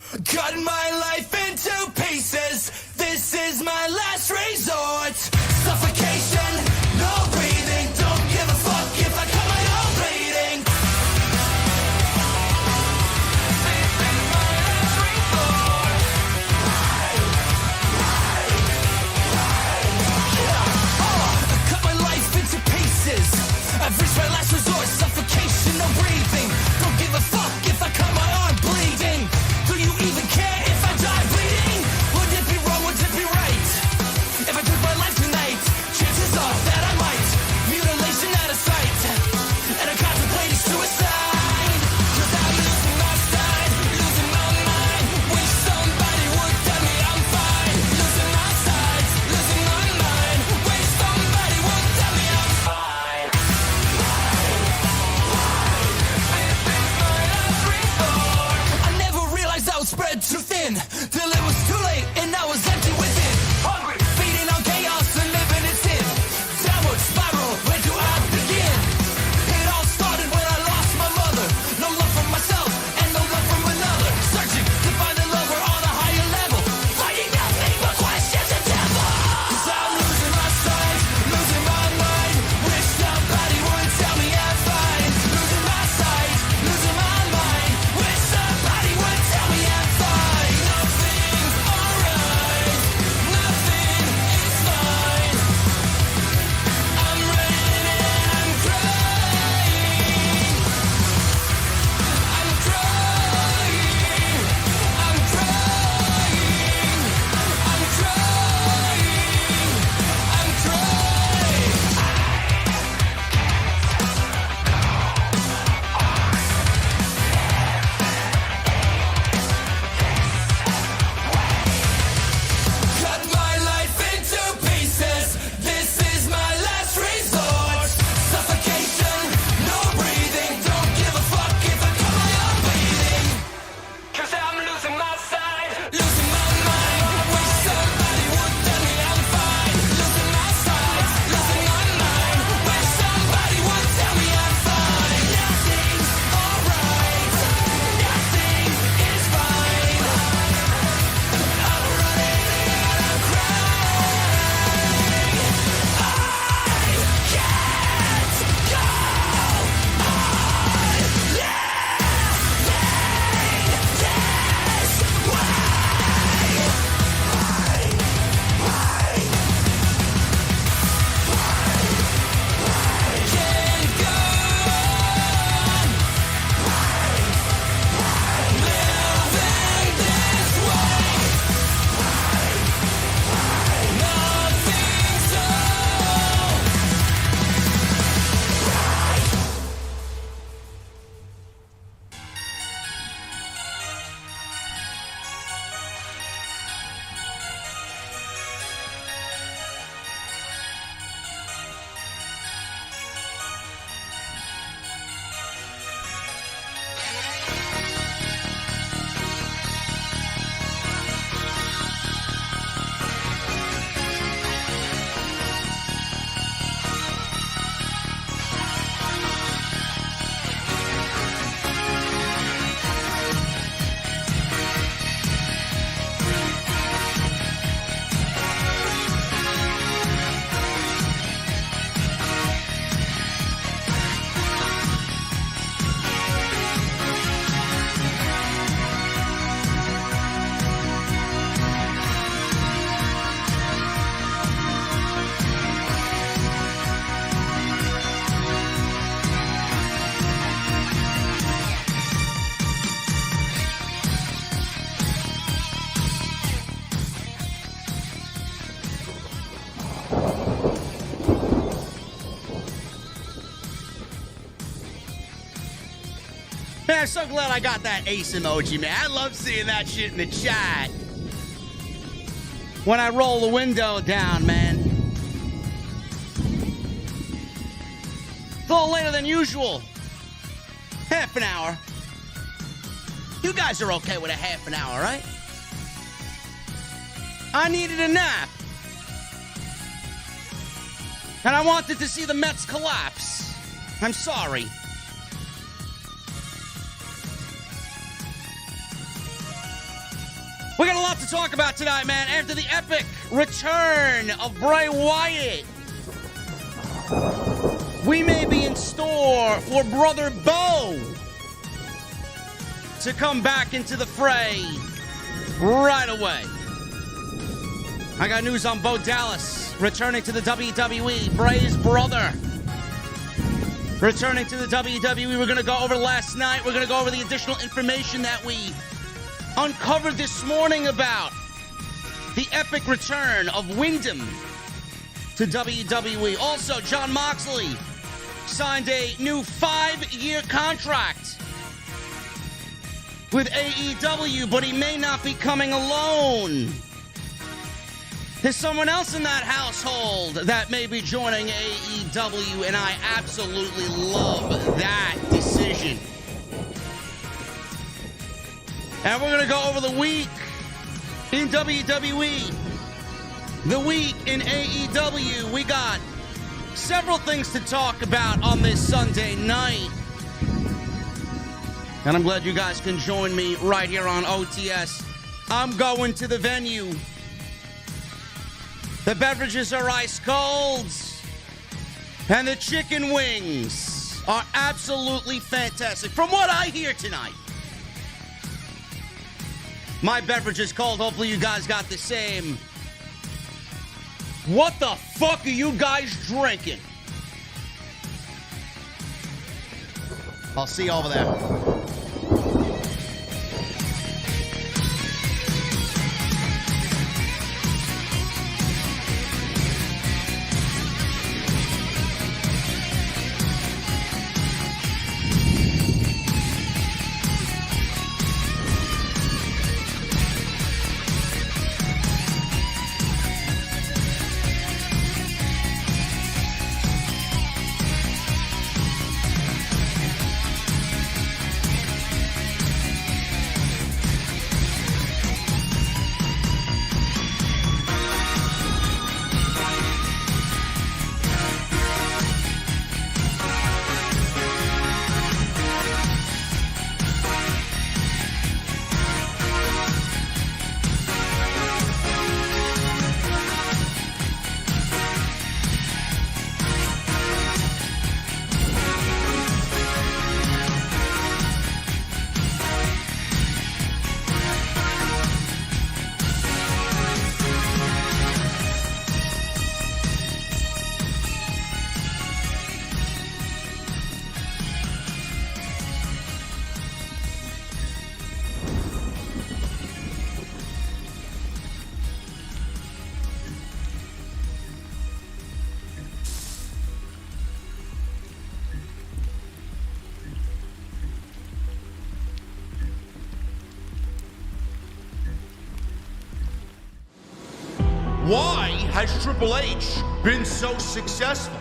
Cut my life into pieces. This is my last resort. Suffocation, no breathing. Don't give a fuck if I cut my own bleeding. This is my last resort. Cut my life into pieces. I've reached my last resort. Suffocation, no breathing. Don't give a fuck if I cut my arm bleeding. Do you even care if I die bleeding? Would it be wrong, would it be right? If I took my life tonight, chances are that I might. Mutilation out of sight. And I contemplated suicide. Cause I'm losing my side, losing my mind. Wish somebody would tell me I'm fine. Losing my sight, losing my mind. Wish somebody would tell me I'm fine. I never realized I was spread too thin, till it was too late and I was empty within. Hungry, feeding on chaos and living in sin. Downward spiral, where do I begin? It all started when I lost my mother. No love for myself and no love from another. Searching to find a lover on a higher level. Finding nothing but questions and devil. Cause I'm losing my sight, losing my mind. Wish somebody would tell me I'm fine. Losing my sight, losing my mind. Wish somebody would tell me I'm fine. Nothing's alright, nothing is fine. I'm running and I'm crying. I'm crying, I'm crying, I'm crying, I'm crying. Cut my life into pieces. This is my last resort. Suffocation, no breathing. Don't give a fuck if I cut my own bleeding. Cause I'm losing my sight, losing my mind. Wish somebody would tell me I'm fine. Losing my sight, losing my mind. Wish somebody would tell me I'm fine. Nothing's alright, nothing is fine. I'm running and I'm crying. I can't go on living this way. Can't go on living this way. Nothing's so. Man, I'm so glad I got that ace emoji, man. I love seeing that shit in the chat. When I roll the window down, man. It's a little later than usual. Half an hour. You guys are okay with a half an hour, right? I needed a nap. And I wanted to see the Mets collapse. I'm sorry. lot to talk about tonight, man. After the epic return of Bray Wyatt, we may be in store for Brother Bo to come back into the fray right away. I got news on Bo Dallas returning to the WWE. Bray's brother returning to the WWE. We're going to go over last night. We're going to go over the additional information that we uncovered this morning about the epic return of Wyndham to WWE. Also, Jon Moxley signed a new 5-year contract with AEW, but he may not be coming alone. There's someone else in that household that may be joining AEW, and I absolutely love that decision. And we're going to go over the week in WWE, the week in AEW. We got several things to talk about on this Sunday night. And I'm glad you guys can join me right here on OTS. I'm going to the venue. The beverages are ice cold, and the chicken wings are absolutely fantastic. From what I hear tonight, my beverage is cold. Hopefully you guys got the same. What the fuck are you guys drinking? I'll see you over there. Why has Triple H been so successful?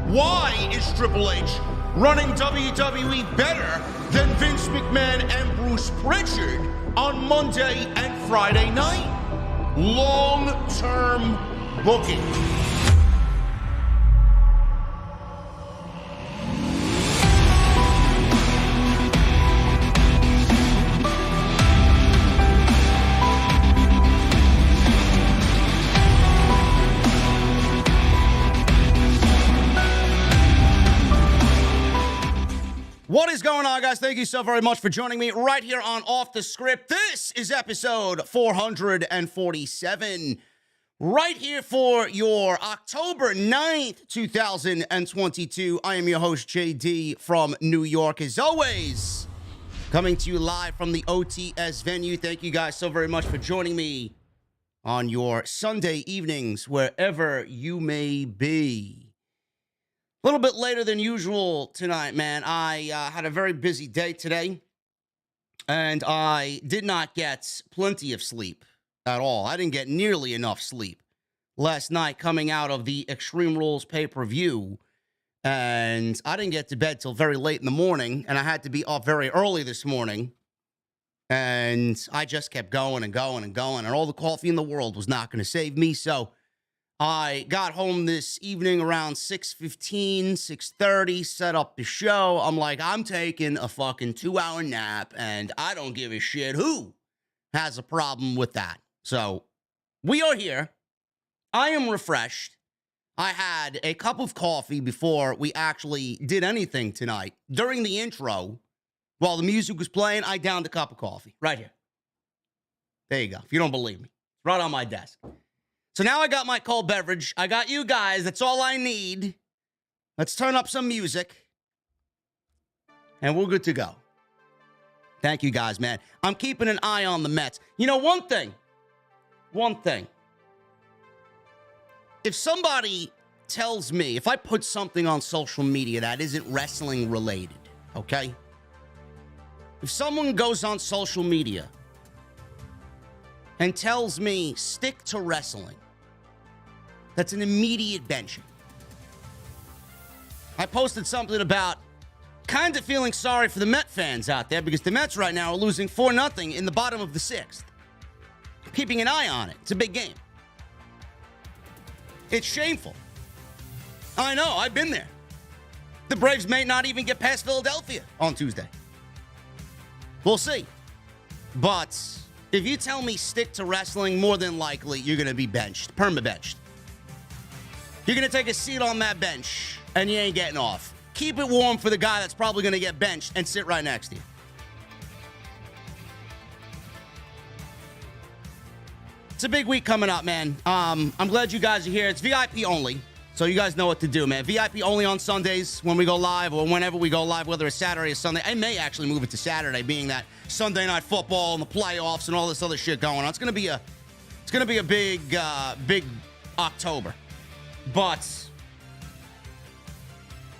Why is Triple H running WWE better than Vince McMahon and Bruce Pritchard on Monday and Friday night? Long-term booking. What is going on, guys? Thank you so very much for joining me right here on Off the Script. This is episode 447, right here for your October 9th, 2022. I am your host, JD, from New York, as always, coming to you live from the OTS venue. Thank you guys so very much for joining me on your Sunday evenings, wherever you may be. A little bit later than usual tonight, man. I had a very busy day today, and I did not get plenty of sleep at all. I didn't get nearly enough sleep last night coming out of the Extreme Rules pay-per-view, and I didn't get to bed till very late in the morning, and I had to be up very early this morning, and I just kept going and going and going, and all the coffee in the world was not going to save me, so I got home this evening around 6:15, 6:30, set up the show. I'm like, I'm taking a fucking 2-hour nap, and I don't give a shit who has a problem with that. So we are here. I am refreshed. I had a cup of coffee before we actually did anything tonight. During the intro, while the music was playing, I downed a cup of coffee right here. There you go. If you don't believe me, it's right on my desk. So now I got my cold beverage. I got you guys. That's all I need. Let's turn up some music. And we're good to go. Thank you guys, man. I'm keeping an eye on the Mets. You know, one thing. If somebody tells me, if I put something on social media that isn't wrestling related, okay? If someone goes on social media and tells me, stick to wrestling, that's an immediate benching. I posted something about kind of feeling sorry for the Met fans out there because the Mets right now are losing 4-0 in the bottom of the 6th. Keeping an eye on it. It's a big game. It's shameful. I know, I've been there. The Braves may not even get past Philadelphia on Tuesday. We'll see. But if you tell me stick to wrestling, more than likely you're going to be benched, perma-benched. You're going to take a seat on that bench, and you ain't getting off. Keep it warm for the guy that's probably going to get benched and sit right next to you. It's a big week coming up, man. I'm glad you guys are here. It's VIP only, so you guys know what to do, man. VIP only on Sundays when we go live or whenever we go live, whether it's Saturday or Sunday. I may actually move it to Saturday, being that Sunday Night Football and the playoffs and all this other shit going on. It's gonna be a big October. But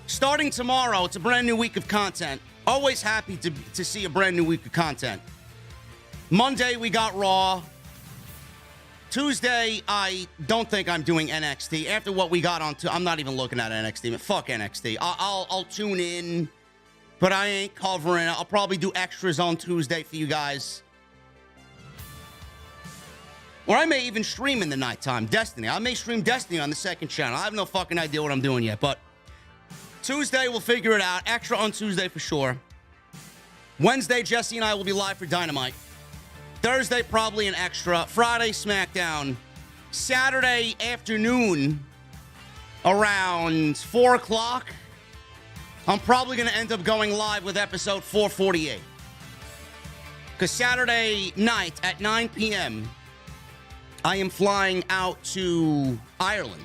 starting tomorrow, it's a brand new week of content. Always happy to see a brand new week of content. Monday, we got Raw. Tuesday, I don't think I'm doing NXT. After what we got on, I'm not even looking at NXT. Man, fuck NXT. I'll tune in, but I ain't covering it. I'll probably do extras on Tuesday for you guys. Or I may even stream in the nighttime. Destiny. I may stream Destiny on the second channel. I have no fucking idea what I'm doing yet, but Tuesday, we'll figure it out. Extra on Tuesday for sure. Wednesday, Jesse and I will be live for Dynamite. Thursday, probably an extra. Friday, SmackDown. Saturday afternoon, around 4 o'clock, I'm probably going to end up going live with episode 448. Because Saturday night at 9 p.m., I am flying out to Ireland.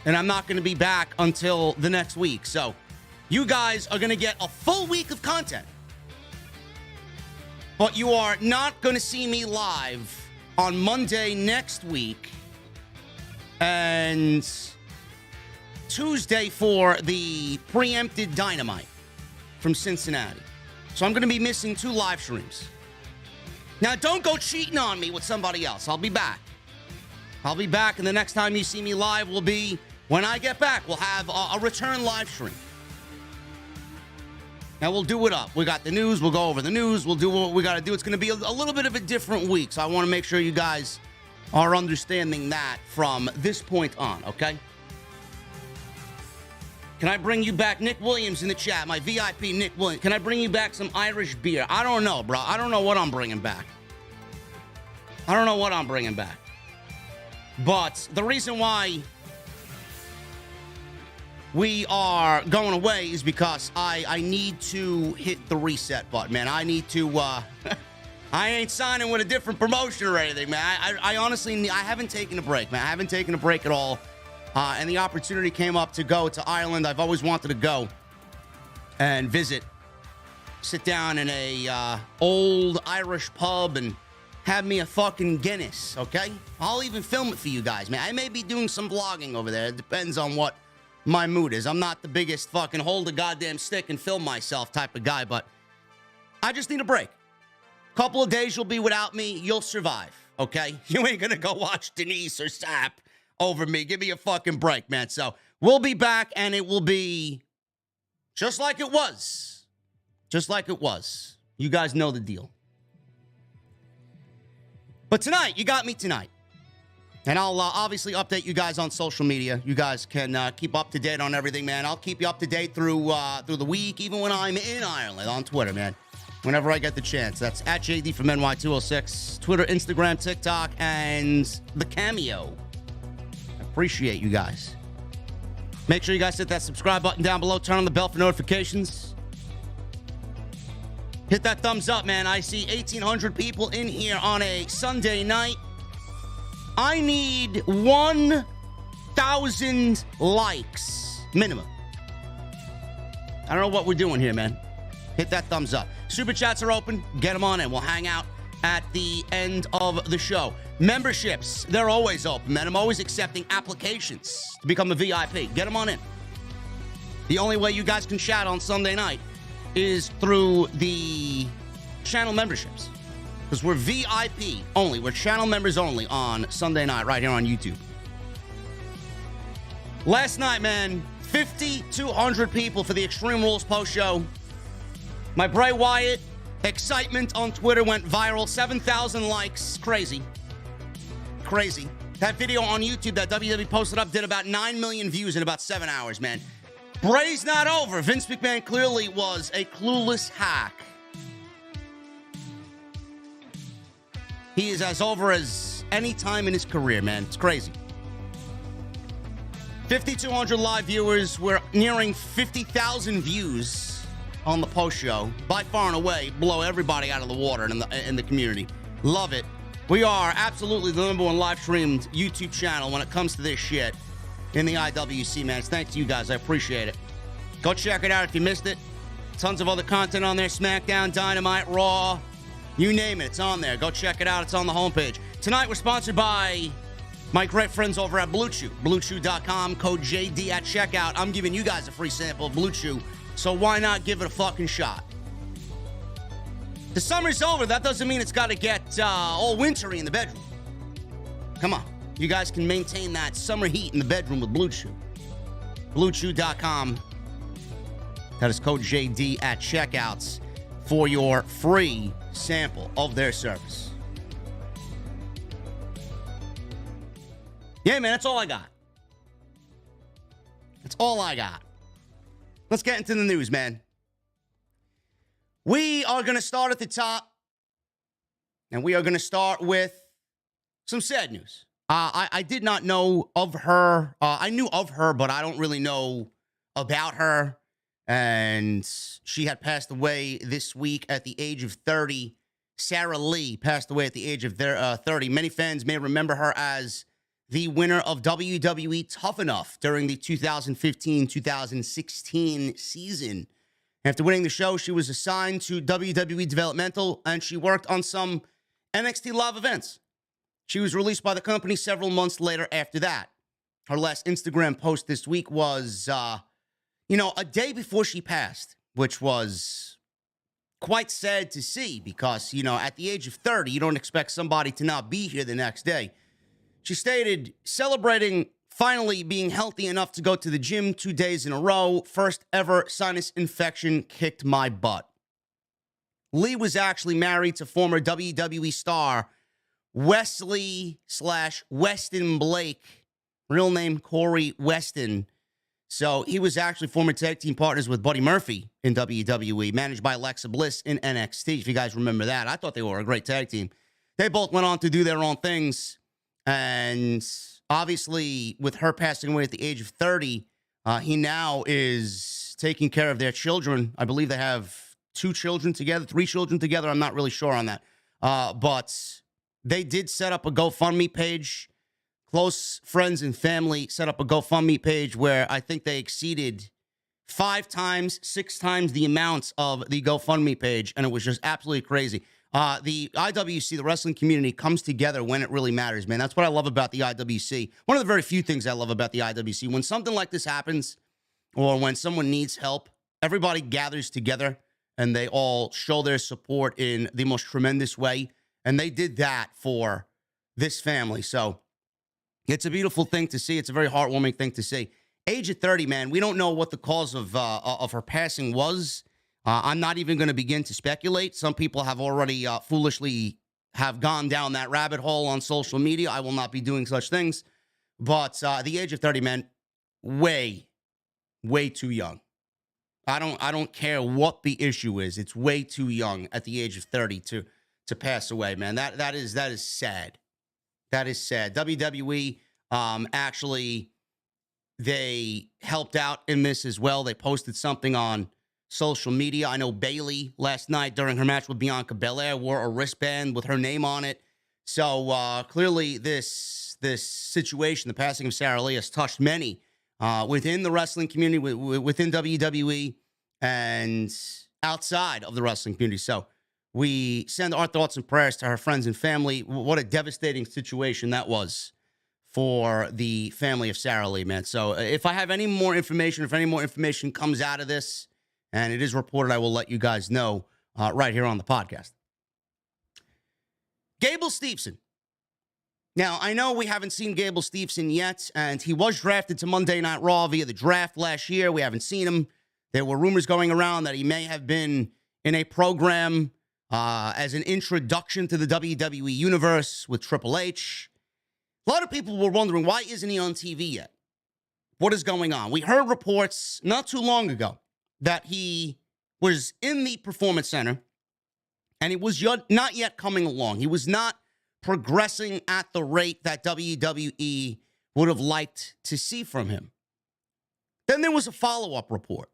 And I'm not going to be back until the next week. So you guys are going to get a full week of content. But you are not going to see me live on Monday next week and Tuesday for the preempted Dynamite from Cincinnati. So I'm going to be missing 2 live streams. Now, don't go cheating on me with somebody else. I'll be back. And the next time you see me live will be when I get back. We'll have a return live stream. Now, we'll do it up. We got the news. We'll go over the news. We'll do what we got to do. It's going to be a little bit of a different week, so I want to make sure you guys are understanding that from this point on, okay? Can I bring you back Nick Williams in the chat, my VIP Nick Williams? Can I bring you back some Irish beer? I don't know, bro. I don't know what I'm bringing back. But the reason why we are going away is because I need to hit the reset button, man. I need to, I ain't signing with a different promotion or anything, man. I honestly, I haven't taken a break, man. I haven't taken a break at all. And the opportunity came up to go to Ireland. I've always wanted to go and visit, sit down in a old Irish pub and have me a fucking Guinness, okay? I'll even film it for you guys, man. I may be doing some vlogging over there. It depends on what my mood is. I'm not the biggest fucking hold a goddamn stick and film myself type of guy, but I just need a break. Couple of days you'll be without me. You'll survive, okay? You ain't gonna go watch Denise or Sap over me. Give me a fucking break, man. So we'll be back, and it will be just like it was. Just like it was. You guys know the deal. But tonight, you got me tonight. And I'll obviously update you guys on social media. You guys can keep up to date on everything, man. I'll keep you up to date through the week, even when I'm in Ireland on Twitter, man. whenever I get the chance. That's at JD from NY206. Twitter, Instagram, TikTok, and the Cameo. I appreciate you guys. Make sure you guys hit that subscribe button down below. Turn on the bell for notifications. Hit that thumbs up, man. I see 1,800 people in here on a Sunday night. I need 1,000 likes minimum. I don't know what we're doing here, man. Hit that thumbs up. Super chats are open. Get them on in. We'll hang out at the end of the show. Memberships, they're always open, man. I'm always accepting applications to become a VIP. Get them on in. The only way you guys can chat on Sunday night is through the channel memberships. Because we're VIP only. We're channel members only on Sunday night right here on YouTube. Last night, man, 5,200 people for the Extreme Rules post show. My Bray Wyatt excitement on Twitter went viral. 7,000 likes. Crazy. Crazy. That video on YouTube that WWE posted up did about 9 million views in about 7 hours, man. Bray's not over. Vince McMahon clearly was a clueless hack. He is as over as any time in his career, man. It's crazy. 5,200 live viewers. We're nearing 50,000 views on the post show. By far and away, blow everybody out of the water in the community. Love it. We are absolutely the #1 live streamed YouTube channel when it comes to this shit in the IWC, man. It's thanks to you guys. I appreciate it. Go check it out if you missed it. Tons of other content on there. SmackDown, Dynamite, Raw. You name it. It's on there. Go check it out. It's on the homepage. Tonight, we're sponsored by my great friends over at Blue Chew. BlueChew.com. Code JD at checkout. I'm giving you guys a free sample of Blue Chew. So why not give it a fucking shot? The summer's over. That doesn't mean it's got to get all wintry in the bedroom. Come on. You guys can maintain that summer heat in the bedroom with Blue Chew. BlueChew.com. That is code JD at checkouts for your free sample of their service. Yeah, man, that's all I got. That's all I got. Let's get into the news, man. We are going to start at the top, and we are going to start with some sad news. I did not know of her. I knew of her, but I don't really know about her. And she had passed away this week at the age of 30. Sarah Lee passed away at the age of 30. Many fans may remember her as the winner of WWE Tough Enough during the 2015-2016 season. After winning the show, she was assigned to WWE Developmental, and she worked on some NXT Live events. She was released by the company several months later after that. Her last Instagram post this week was, a day before she passed, which was quite sad to see because, at the age of 30, you don't expect somebody to not be here the next day. She stated, celebrating finally being healthy enough to go to the gym 2 days in a row. First ever sinus infection kicked my butt. Lee was actually married to former WWE star Wesley/Weston Blake, real name Corey Weston. So he was actually former tag team partners with Buddy Murphy in WWE, managed by Alexa Bliss in NXT, if you guys remember that. I thought they were a great tag team. They both went on to do their own things. And obviously, with her passing away at the age of 30, he now is taking care of their children. I believe they have 2 children together, 3 children together. I'm not really sure on that. But they did set up a GoFundMe page. Close friends and family set up a GoFundMe page where I think they exceeded 5 times, 6 times the amount of the GoFundMe page. And it was just absolutely crazy. The IWC, the wrestling community, comes together when it really matters, man. That's what I love about the IWC. One of the very few things I love about the IWC. When something like this happens, or when someone needs help, everybody gathers together, and they all show their support in the most tremendous way. And they did that for this family. So it's a beautiful thing to see. It's a very heartwarming thing to see. Age of 30, man, we don't know what the cause of her passing was. I'm not even going to begin to speculate. Some people have already foolishly have gone down that rabbit hole on social media. I will not be doing such things. But the age of 30, man, way, way too young. I don't care what the issue is. It's way too young at the age of 30 to pass away, man. That is sad. That is sad. WWE actually, they helped out in this as well. They posted something on social media. I know Bayley last night during her match with Bianca Belair wore a wristband with her name on it. So clearly this situation, the passing of Sarah Lee, has touched many within the wrestling community, within WWE, and outside of the wrestling community. So we send our thoughts and prayers to her friends and family. What a devastating situation that was for the family of Sarah Lee, man. So if I have any more information, if any more information comes out of this, and it is reported, I will let you guys know right here on the podcast. Gable Steveson. Now, I know we haven't seen Gable Steveson yet, and he was drafted to Monday Night Raw via the draft last year. We haven't seen him. There were rumors going around that he may have been in a program as an introduction to the WWE Universe with Triple H. A lot of people were wondering, why isn't he on TV yet? What is going on? We heard reports not too long ago that he was in the Performance Center, and he was not yet coming along. He was not progressing at the rate that WWE would have liked to see from him. Then there was a follow-up report,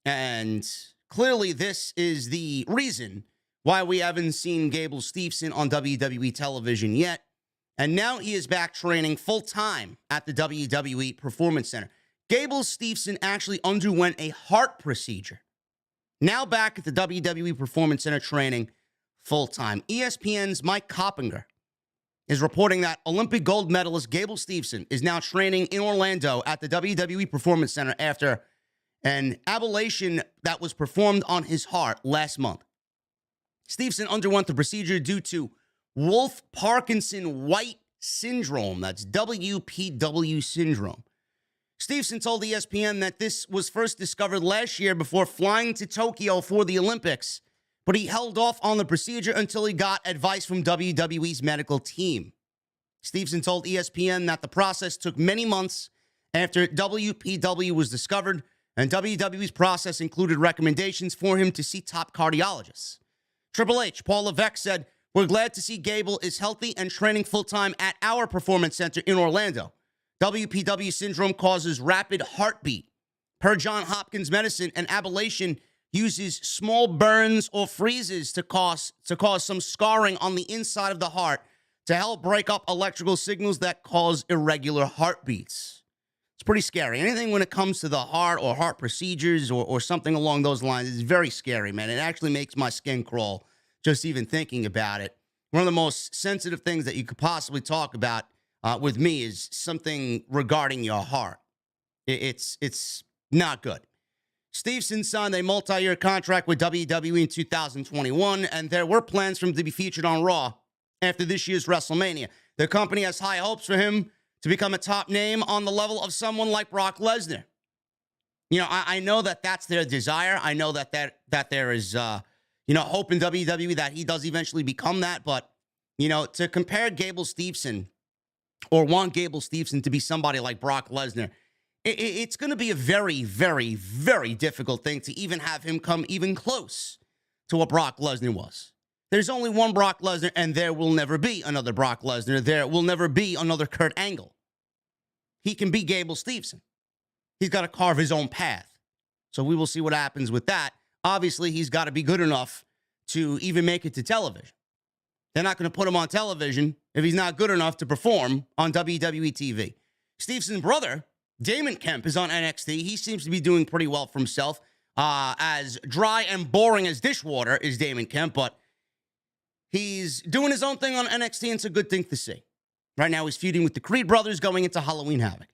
and clearly this is the reason why we haven't seen Gable Steveson on WWE television yet. And now he is back training full-time at the WWE Performance Center. Gable Steveson actually underwent a heart procedure. Now back at the WWE Performance Center training full-time. ESPN's Mike Coppinger is reporting that Olympic gold medalist Gable Steveson is now training in Orlando at the WWE Performance Center after an ablation that was performed on his heart last month. Steveson underwent the procedure due to Wolff-Parkinson-White syndrome. That's WPW syndrome. Steveson told ESPN that this was first discovered last year before flying to Tokyo for the Olympics, but he held off on the procedure until he got advice from WWE's medical team. Steveson told ESPN that the process took many months after WPW was discovered, and WWE's process included recommendations for him to see top cardiologists. Triple H, Paul Levesque, said, "We're glad to see Gable is healthy and training full-time at our Performance Center in Orlando. WPW syndrome causes rapid heartbeat. Per John Hopkins Medicine, an ablation uses small burns or freezes to cause some scarring on the inside of the heart to help break up electrical signals that cause irregular heartbeats." It's pretty scary. Anything when it comes to the heart or heart procedures or something along those lines is very scary, man. It actually makes my skin crawl just even thinking about it. One of the most sensitive things that you could possibly talk about with me is something regarding your heart. It's not good. Steveson signed a multi-year contract with WWE in 2021, and there were plans for him to be featured on Raw after this year's WrestleMania. The company has high hopes for him to become a top name on the level of someone like Brock Lesnar. You know, I know that that's their desire. I know that there is, hope in WWE that he does eventually become that. But, to compare Gable Steveson or want Gable Steveson to be somebody like Brock Lesnar, it's going to be a very, very, very difficult thing to even have him come even close to what Brock Lesnar was. There's only one Brock Lesnar, and there will never be another Brock Lesnar. There will never be another Kurt Angle. He can be Gable Steveson. He's got to carve his own path. So we will see what happens with that. Obviously, he's got to be good enough to even make it to television. They're not going to put him on television if he's not good enough to perform on WWE TV. Steveson's brother, Damon Kemp, is on NXT. He seems to be doing pretty well for himself. As dry and boring as dishwater is Damon Kemp, but he's doing his own thing on NXT, and it's a good thing to see. Right now, he's feuding with the Creed brothers going into Halloween Havoc.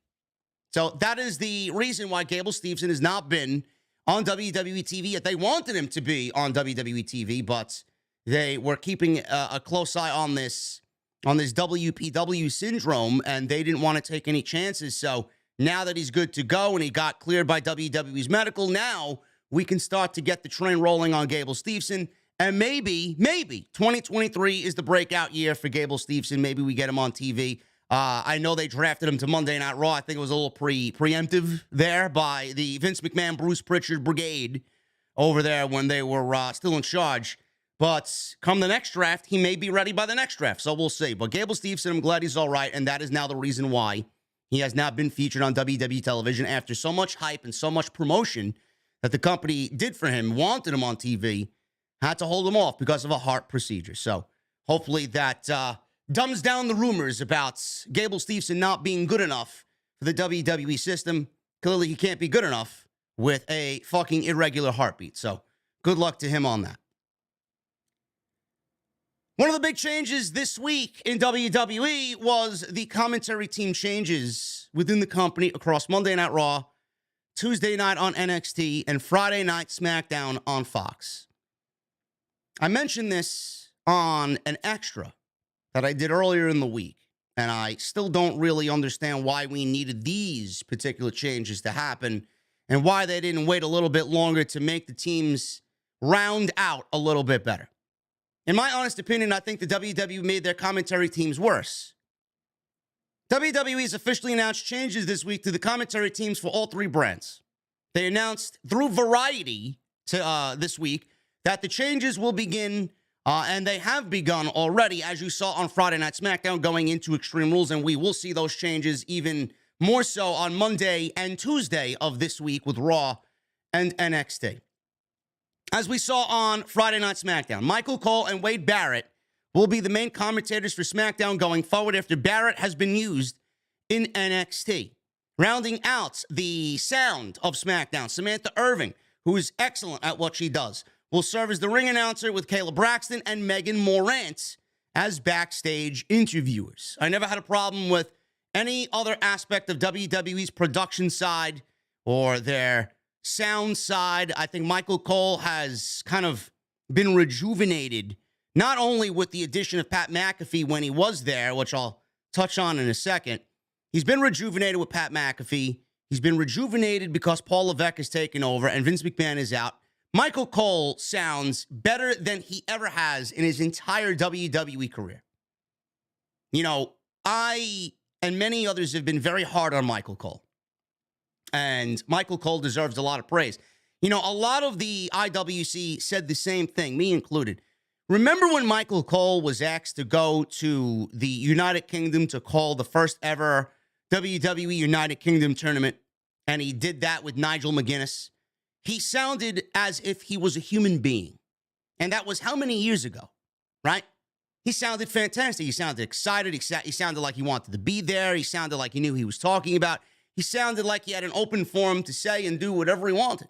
So that is the reason why Gable Steveson has not been on WWE TV yet. They wanted him to be on WWE TV, but they were keeping a close eye on this WPW syndrome, and they didn't want to take any chances. So now that he's good to go and he got cleared by WWE's medical, now we can start to get the train rolling on Gable Steveson. And maybe 2023 is the breakout year for Gable Steveson. Maybe we get him on TV. I know they drafted him to Monday Night Raw. I think it was a little preemptive there by the Vince McMahon, Bruce Pritchard brigade over there when they were still in charge. But come the next draft, he may be ready by the next draft, so we'll see. But Gable Steveson, I'm glad he's all right, and that is now the reason why he has not been featured on WWE television after so much hype and so much promotion that the company did for him, wanted him on TV, had to hold him off because of a heart procedure. So hopefully that dumbs down the rumors about Gable Steveson not being good enough for the WWE system. Clearly, he can't be good enough with a fucking irregular heartbeat. So good luck to him on that. One of the big changes this week in WWE was the commentary team changes within the company across Monday Night Raw, Tuesday night on NXT, and Friday night SmackDown on Fox. I mentioned this on an extra that I did earlier in the week, and I still don't really understand why we needed these particular changes to happen and why they didn't wait a little bit longer to make the teams round out a little bit better. In my honest opinion, I think the WWE made their commentary teams worse. WWE has officially announced changes this week to the commentary teams for all three brands. They announced through Variety this week that the changes will begin, and they have begun already, as you saw on Friday Night SmackDown going into Extreme Rules, and we will see those changes even more so on Monday and Tuesday of this week with Raw and NXT. As we saw on Friday Night SmackDown, Michael Cole and Wade Barrett will be the main commentators for SmackDown going forward after Barrett has been used in NXT. Rounding out the sound of SmackDown, Samantha Irving, who is excellent at what she does, will serve as the ring announcer with Kayla Braxton and Megan Morant as backstage interviewers. I never had a problem with any other aspect of WWE's production side or their sound side. I think Michael Cole has kind of been rejuvenated, not only with the addition of Pat McAfee when he was there, which I'll touch on in a second. He's been rejuvenated with Pat McAfee. He's been rejuvenated because Paul Levesque has taken over and Vince McMahon is out. Michael Cole sounds better than he ever has in his entire WWE career. You know, I and many others have been very hard on Michael Cole. And Michael Cole deserves a lot of praise. You know, a lot of the IWC said the same thing, me included. Remember when Michael Cole was asked to go to the United Kingdom to call the first ever WWE United Kingdom tournament, and he did that with Nigel Mcginnis? He sounded as if he was a human being. And that was how many years ago, right? He sounded fantastic. He sounded excited. He sounded like he wanted to be there. He sounded like he knew he was talking about. He sounded like he had an open forum to say and do whatever he wanted.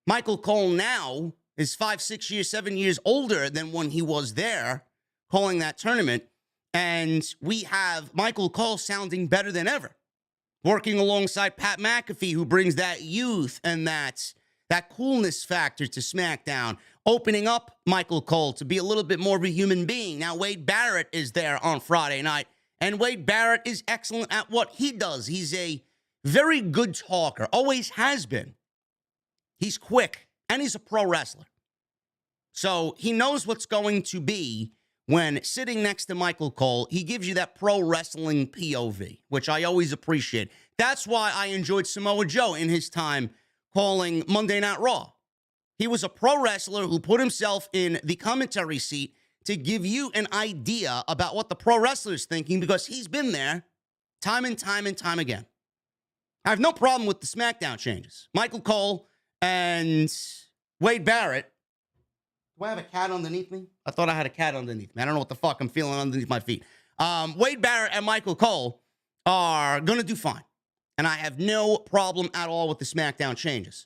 Michael Cole now is 5, 6 years, 7 years older than when he was there calling that tournament. And we have Michael Cole sounding better than ever, working alongside Pat McAfee, who brings that youth and that coolness factor to SmackDown, opening up Michael Cole to be a little bit more of a human being. Now, Wade Barrett is there on Friday night, and Wade Barrett is excellent at what he does. He's a very good talker, always has been. He's quick, and he's a pro wrestler. So he knows what's going to be when sitting next to Michael Cole. He gives you that pro wrestling POV, which I always appreciate. That's why I enjoyed Samoa Joe in his time calling Monday Night Raw. He was a pro wrestler who put himself in the commentary seat to give you an idea about what the pro wrestler is thinking, because he's been there time and time and time again. I have no problem with the SmackDown changes. Michael Cole and Wade Barrett. Do I have a cat underneath me? I thought I had a cat underneath me. I don't know what the fuck I'm feeling underneath my feet. Wade Barrett and Michael Cole are going to do fine. And I have no problem at all with the SmackDown changes.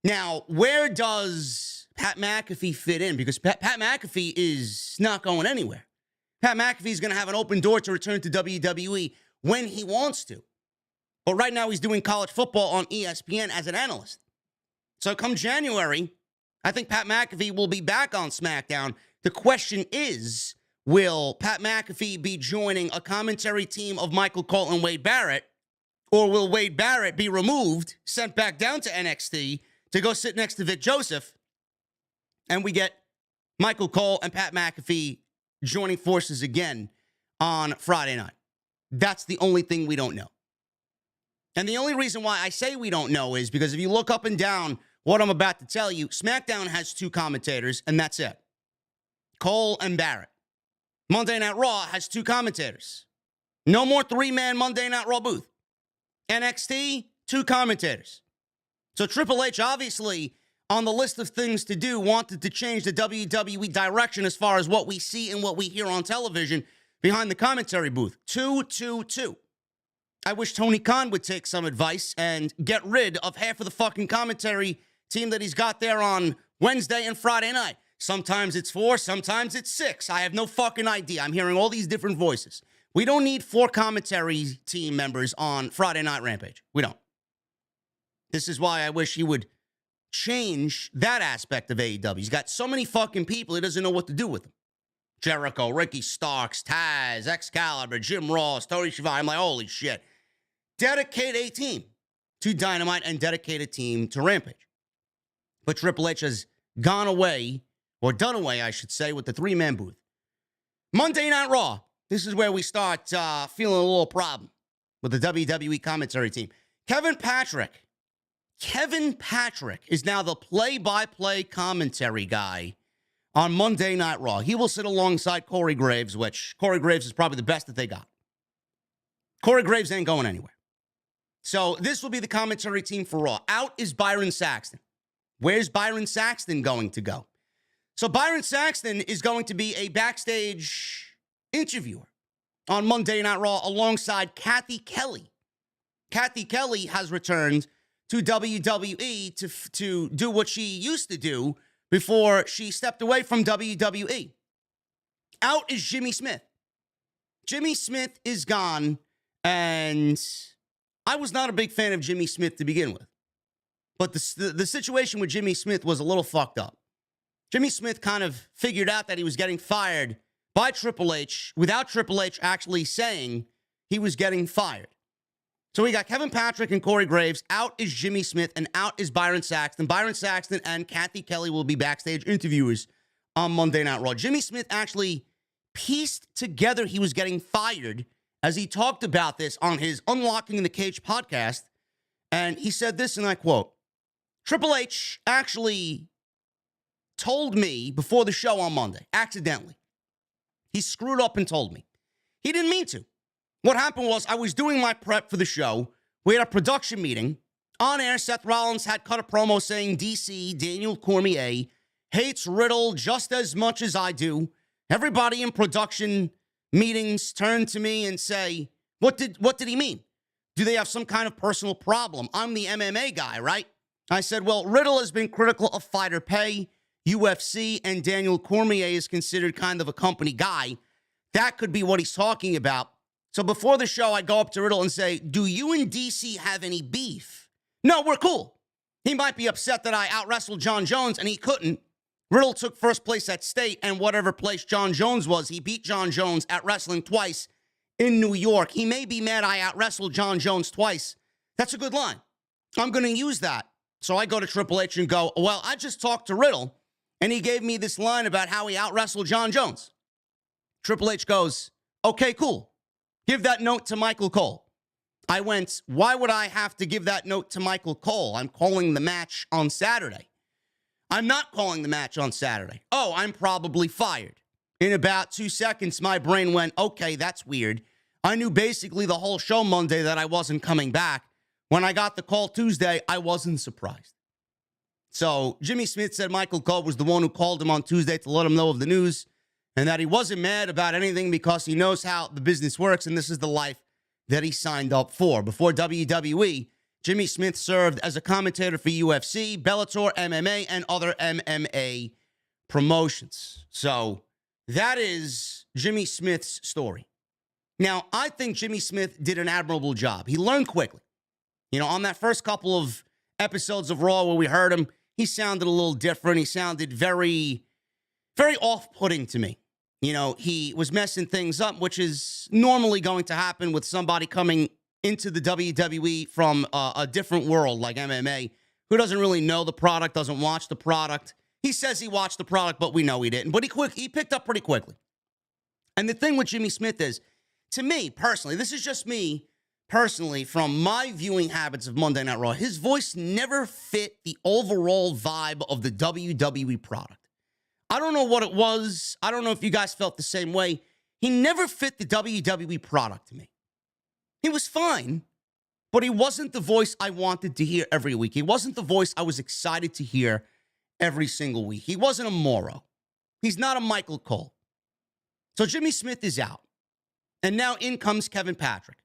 Now, where does Pat McAfee fit in? Because Pat McAfee is not going anywhere. Pat McAfee is going to have an open door to return to WWE when he wants to. But right now he's doing college football on ESPN as an analyst. So come January, I think Pat McAfee will be back on SmackDown. The question is, will Pat McAfee be joining a commentary team of Michael Cole and Wade Barrett? Or will Wade Barrett be removed, sent back down to NXT to go sit next to Vic Joseph, and we get Michael Cole and Pat McAfee joining forces again on Friday night? That's the only thing we don't know. And the only reason why I say we don't know is because if you look up and down what I'm about to tell you, SmackDown has 2 commentators, and that's it. Cole and Barrett. Monday Night Raw has 2 commentators. No more 3-man Monday Night Raw booth. NXT, 2 commentators. So Triple H, obviously, on the list of things to do, wanted to change the WWE direction as far as what we see and what we hear on television behind the commentary booth. 2-2-2. I wish Tony Khan would take some advice and get rid of half of the fucking commentary team that he's got there on Wednesday and Friday night. Sometimes it's 4, sometimes it's 6. I have no fucking idea. I'm hearing all these different voices. We don't need 4 commentary team members on Friday Night Rampage. We don't. This is why I wish he would change that aspect of AEW. He's got so many fucking people, he doesn't know what to do with them. Jericho, Ricky Starks, Taz, Excalibur, Jim Ross, Tony Schiavone. I'm like, holy shit. Dedicate a team to Dynamite and dedicate a team to Rampage. But Triple H has gone away, or done away, I should say, with the 3-man booth. Monday Night Raw. This is where we start feeling a little problem with the WWE commentary team. Kevin Patrick is now the play-by-play commentary guy on Monday Night Raw. He will sit alongside Corey Graves, which Corey Graves is probably the best that they got. Corey Graves ain't going anywhere. So this will be the commentary team for Raw. Out is Byron Saxton. Where's Byron Saxton going to go? So Byron Saxton is going to be a backstage interviewer on Monday Night Raw alongside Kathy Kelly. Kathy Kelly has returned to WWE to do what she used to do before she stepped away from WWE. Out is Jimmy Smith. Jimmy Smith is gone, and I was not a big fan of Jimmy Smith to begin with. But the situation with Jimmy Smith was a little fucked up. Jimmy Smith kind of figured out that he was getting fired by Triple H without Triple H actually saying he was getting fired. So we got Kevin Patrick and Corey Graves. Out is Jimmy Smith, and out is Byron Saxton. Byron Saxton and Kathy Kelly will be backstage interviewers on Monday Night Raw. Jimmy Smith actually pieced together he was getting fired as he talked about this on his Unlocking the Cage podcast. And he said this, and I quote, Triple H actually told me before the show on Monday, accidentally. He screwed up and told me. He didn't mean to. What happened was I was doing my prep for the show. We had a production meeting. On air, Seth Rollins had cut a promo saying DC, Daniel Cormier, hates Riddle just as much as I do. Everybody in production meetings turn to me and say, what did he mean? Do they have some kind of personal problem? I'm the MMA guy, right? I said, well, Riddle has been critical of fighter pay, UFC, and Daniel Cormier is considered kind of a company guy. That could be what he's talking about. So before the show, I go up to Riddle and say, do you and DC have any beef? No, we're cool. He might be upset that I out-wrestled Jon Jones, and he couldn't. Riddle took first place at State, and whatever place Jon Jones was, he beat Jon Jones at wrestling twice in New York. He may be mad I out-wrestled Jon Jones twice. That's a good line. I'm going to use that. So I go to Triple H and go, well, I just talked to Riddle, and he gave me this line about how he out-wrestled Jon Jones. Triple H goes, okay, cool. Give that note to Michael Cole. I went, why would I have to give that note to Michael Cole? I'm calling the match on Saturday. I'm not calling the match on Saturday. Oh, I'm probably fired. In about 2 seconds, my brain went, okay, that's weird. I knew basically the whole show Monday that I wasn't coming back. When I got the call Tuesday, I wasn't surprised. So Jimmy Smith said Michael Cole was the one who called him on Tuesday to let him know of the news and that he wasn't mad about anything because he knows how the business works and this is the life that he signed up for. Before WWE, Jimmy Smith served as a commentator for UFC, Bellator, MMA, and other MMA promotions. So that is Jimmy Smith's story. Now, I think Jimmy Smith did an admirable job. He learned quickly. You know, on that first couple of episodes of Raw where we heard him, he sounded a little different. He sounded very, very off-putting to me. You know, he was messing things up, which is normally going to happen with somebody coming into the WWE from a different world like MMA, who doesn't really know the product, doesn't watch the product. He says he watched the product, but we know he didn't. But he picked up pretty quickly. And the thing with Jimmy Smith is, to me personally, this is just me personally from my viewing habits of Monday Night Raw, his voice never fit the overall vibe of the WWE product. I don't know what it was. I don't know if you guys felt the same way. He never fit the WWE product to me. He was fine, but he wasn't the voice I wanted to hear every week. He wasn't the voice I was excited to hear every single week. He wasn't a Morrow. He's not a Michael Cole. So Jimmy Smith is out. And now in comes Kevin Patrick.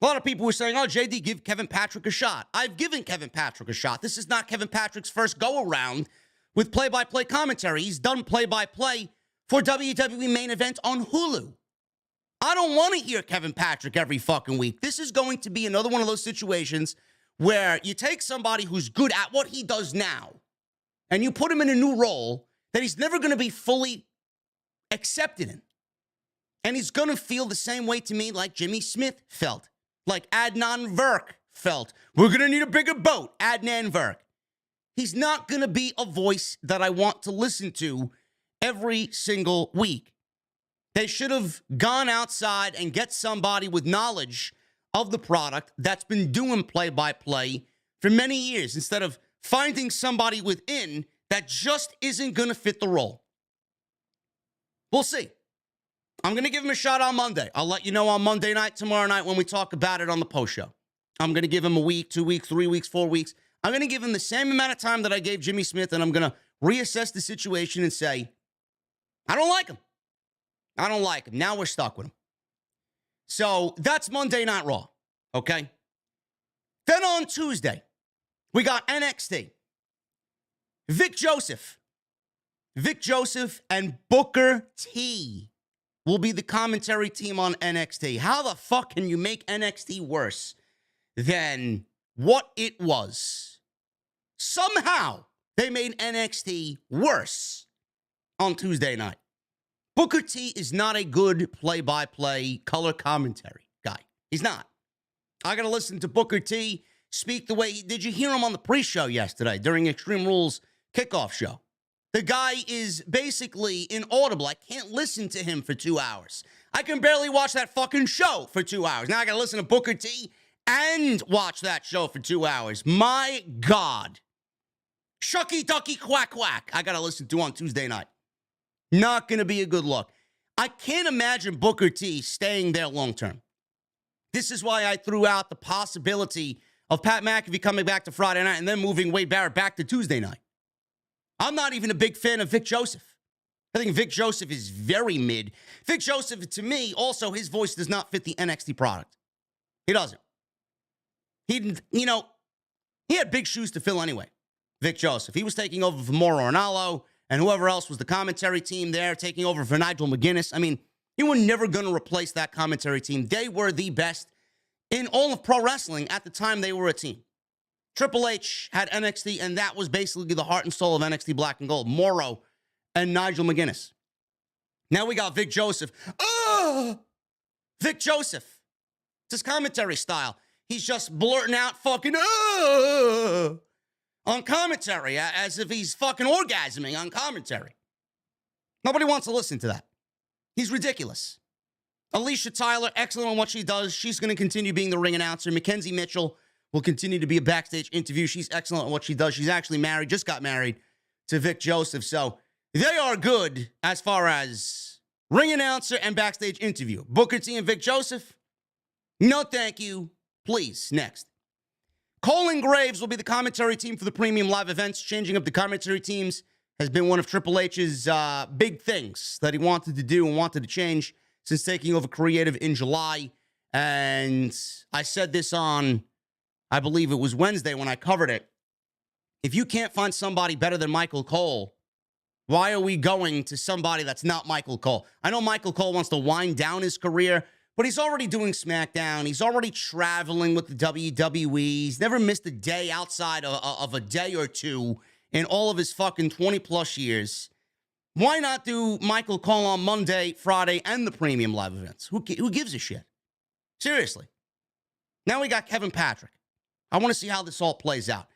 A lot of people were saying, oh, JD, give Kevin Patrick a shot. I've given Kevin Patrick a shot. This is not Kevin Patrick's first go-around with play-by-play commentary. He's done play-by-play for WWE Main Event on Hulu. I don't want to hear Kevin Patrick every fucking week. This is going to be another one of those situations where you take somebody who's good at what he does now and you put him in a new role that he's never going to be fully accepted in. And he's going to feel the same way to me like Jimmy Smith felt, like Adnan Virk felt. We're going to need a bigger boat, Adnan Virk. He's not going to be a voice that I want to listen to every single week. They should have gone outside and get somebody with knowledge of the product that's been doing play-by-play for many years instead of finding somebody within that just isn't going to fit the role. We'll see. I'm going to give him a shot on Monday. I'll let you know on Monday night, tomorrow night, when we talk about it on the post show. I'm going to give him a week, 2 weeks, 3 weeks, 4 weeks. I'm going to give him the same amount of time that I gave Jimmy Smith, and I'm going to reassess the situation and say, I don't like him. I don't like him. Now we're stuck with him. So that's Monday Night Raw, okay? Then on Tuesday, we got NXT. Vic Joseph and Booker T will be the commentary team on NXT. How the fuck can you make NXT worse than what it was? Somehow, they made NXT worse on Tuesday night. Booker T is not a good play-by-play color commentary guy. He's not. I got to listen to Booker T speak the way... Did you hear him on the pre-show yesterday during Extreme Rules kickoff show? The guy is basically inaudible. I can't listen to him for 2 hours. I can barely watch that fucking show for 2 hours. Now I got to listen to Booker T and watch that show for 2 hours. My God. Shucky ducky quack quack. I got to listen to on Tuesday night. Not going to be a good look. I can't imagine Booker T staying there long term. This is why I threw out the possibility of Pat McAfee coming back to Friday night and then moving Wade Barrett back to Tuesday night. I'm not even a big fan of Vic Joseph. I think Vic Joseph is very mid. Vic Joseph, to me, also, his voice does not fit the NXT product. He doesn't. He had big shoes to fill anyway, Vic Joseph. He was taking over for Mauro Ranallo and whoever else was the commentary team there, taking over for Nigel McGinnis. I mean, you were never going to replace that commentary team. They were the best in all of pro wrestling at the time they were a team. Triple H had NXT, and that was basically the heart and soul of NXT Black and Gold. Morrow and Nigel McGinnis. Now we got Vic Joseph. Vic Joseph. It's his commentary style. He's just blurting out fucking on commentary as if he's fucking orgasming on commentary. Nobody wants to listen to that. He's ridiculous. Alicia Tyler, excellent on what she does. She's going to continue being the ring announcer. Mackenzie Mitchell will continue to be a backstage interview. She's excellent at what she does. She's actually married, just got married to Vic Joseph. So they are good as far as ring announcer and backstage interview. Booker T and Vic Joseph, no thank you. Please, next. Colin Graves will be the commentary team for the premium live events. Changing up the commentary teams has been one of Triple H's big things that he wanted to do and wanted to change since taking over creative in July. And I said this on, I believe it was Wednesday when I covered it. If you can't find somebody better than Michael Cole, why are we going to somebody that's not Michael Cole? I know Michael Cole wants to wind down his career, but he's already doing SmackDown. He's already traveling with the WWE. He's never missed a day outside of a day or two in all of his fucking 20-plus years. Why not do Michael Cole on Monday, Friday, and the premium live events? Who gives a shit? Seriously. Now we got Kevin Patrick. I want to see how this all plays out.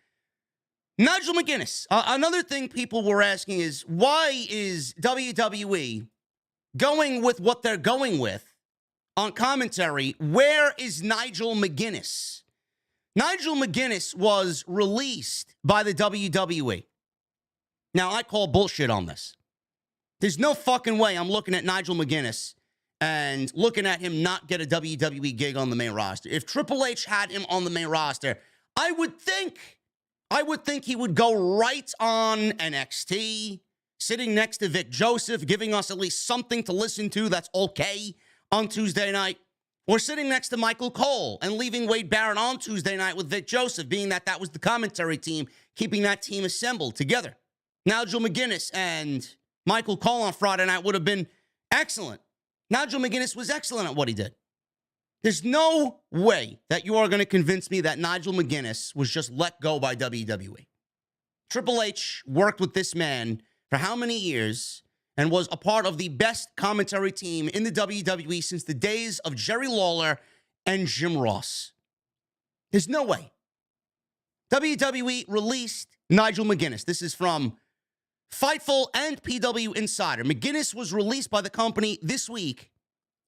Nigel McGinnis. Another thing people were asking is, why is WWE going with what they're going with on commentary, where is Nigel Mcginnis? Nigel Mcginnis was released by the WWE. Now, I call bullshit on this. There's no fucking way I'm looking at Nigel Mcginnis and looking at him not get a WWE gig on the main roster. If Triple H had him on the main roster, I would think he would go right on NXT, sitting next to Vic Joseph, giving us at least something to listen to that's okay on Tuesday night, or sitting next to Michael Cole and leaving Wade Barrett on Tuesday night with Vic Joseph, being that was the commentary team, keeping that team assembled together. Nigel Mcginnis and Michael Cole on Friday night would have been excellent. Nigel Mcginnis was excellent at what he did. There's no way that you are going to convince me that Nigel Mcginnis was just let go by WWE. Triple H worked with this man for how many years and was a part of the best commentary team in the WWE since the days of Jerry Lawler and Jim Ross. There's no way. WWE released Nigel Mcginnis. This is from Fightful and PW Insider. Mcginnis was released by the company this week,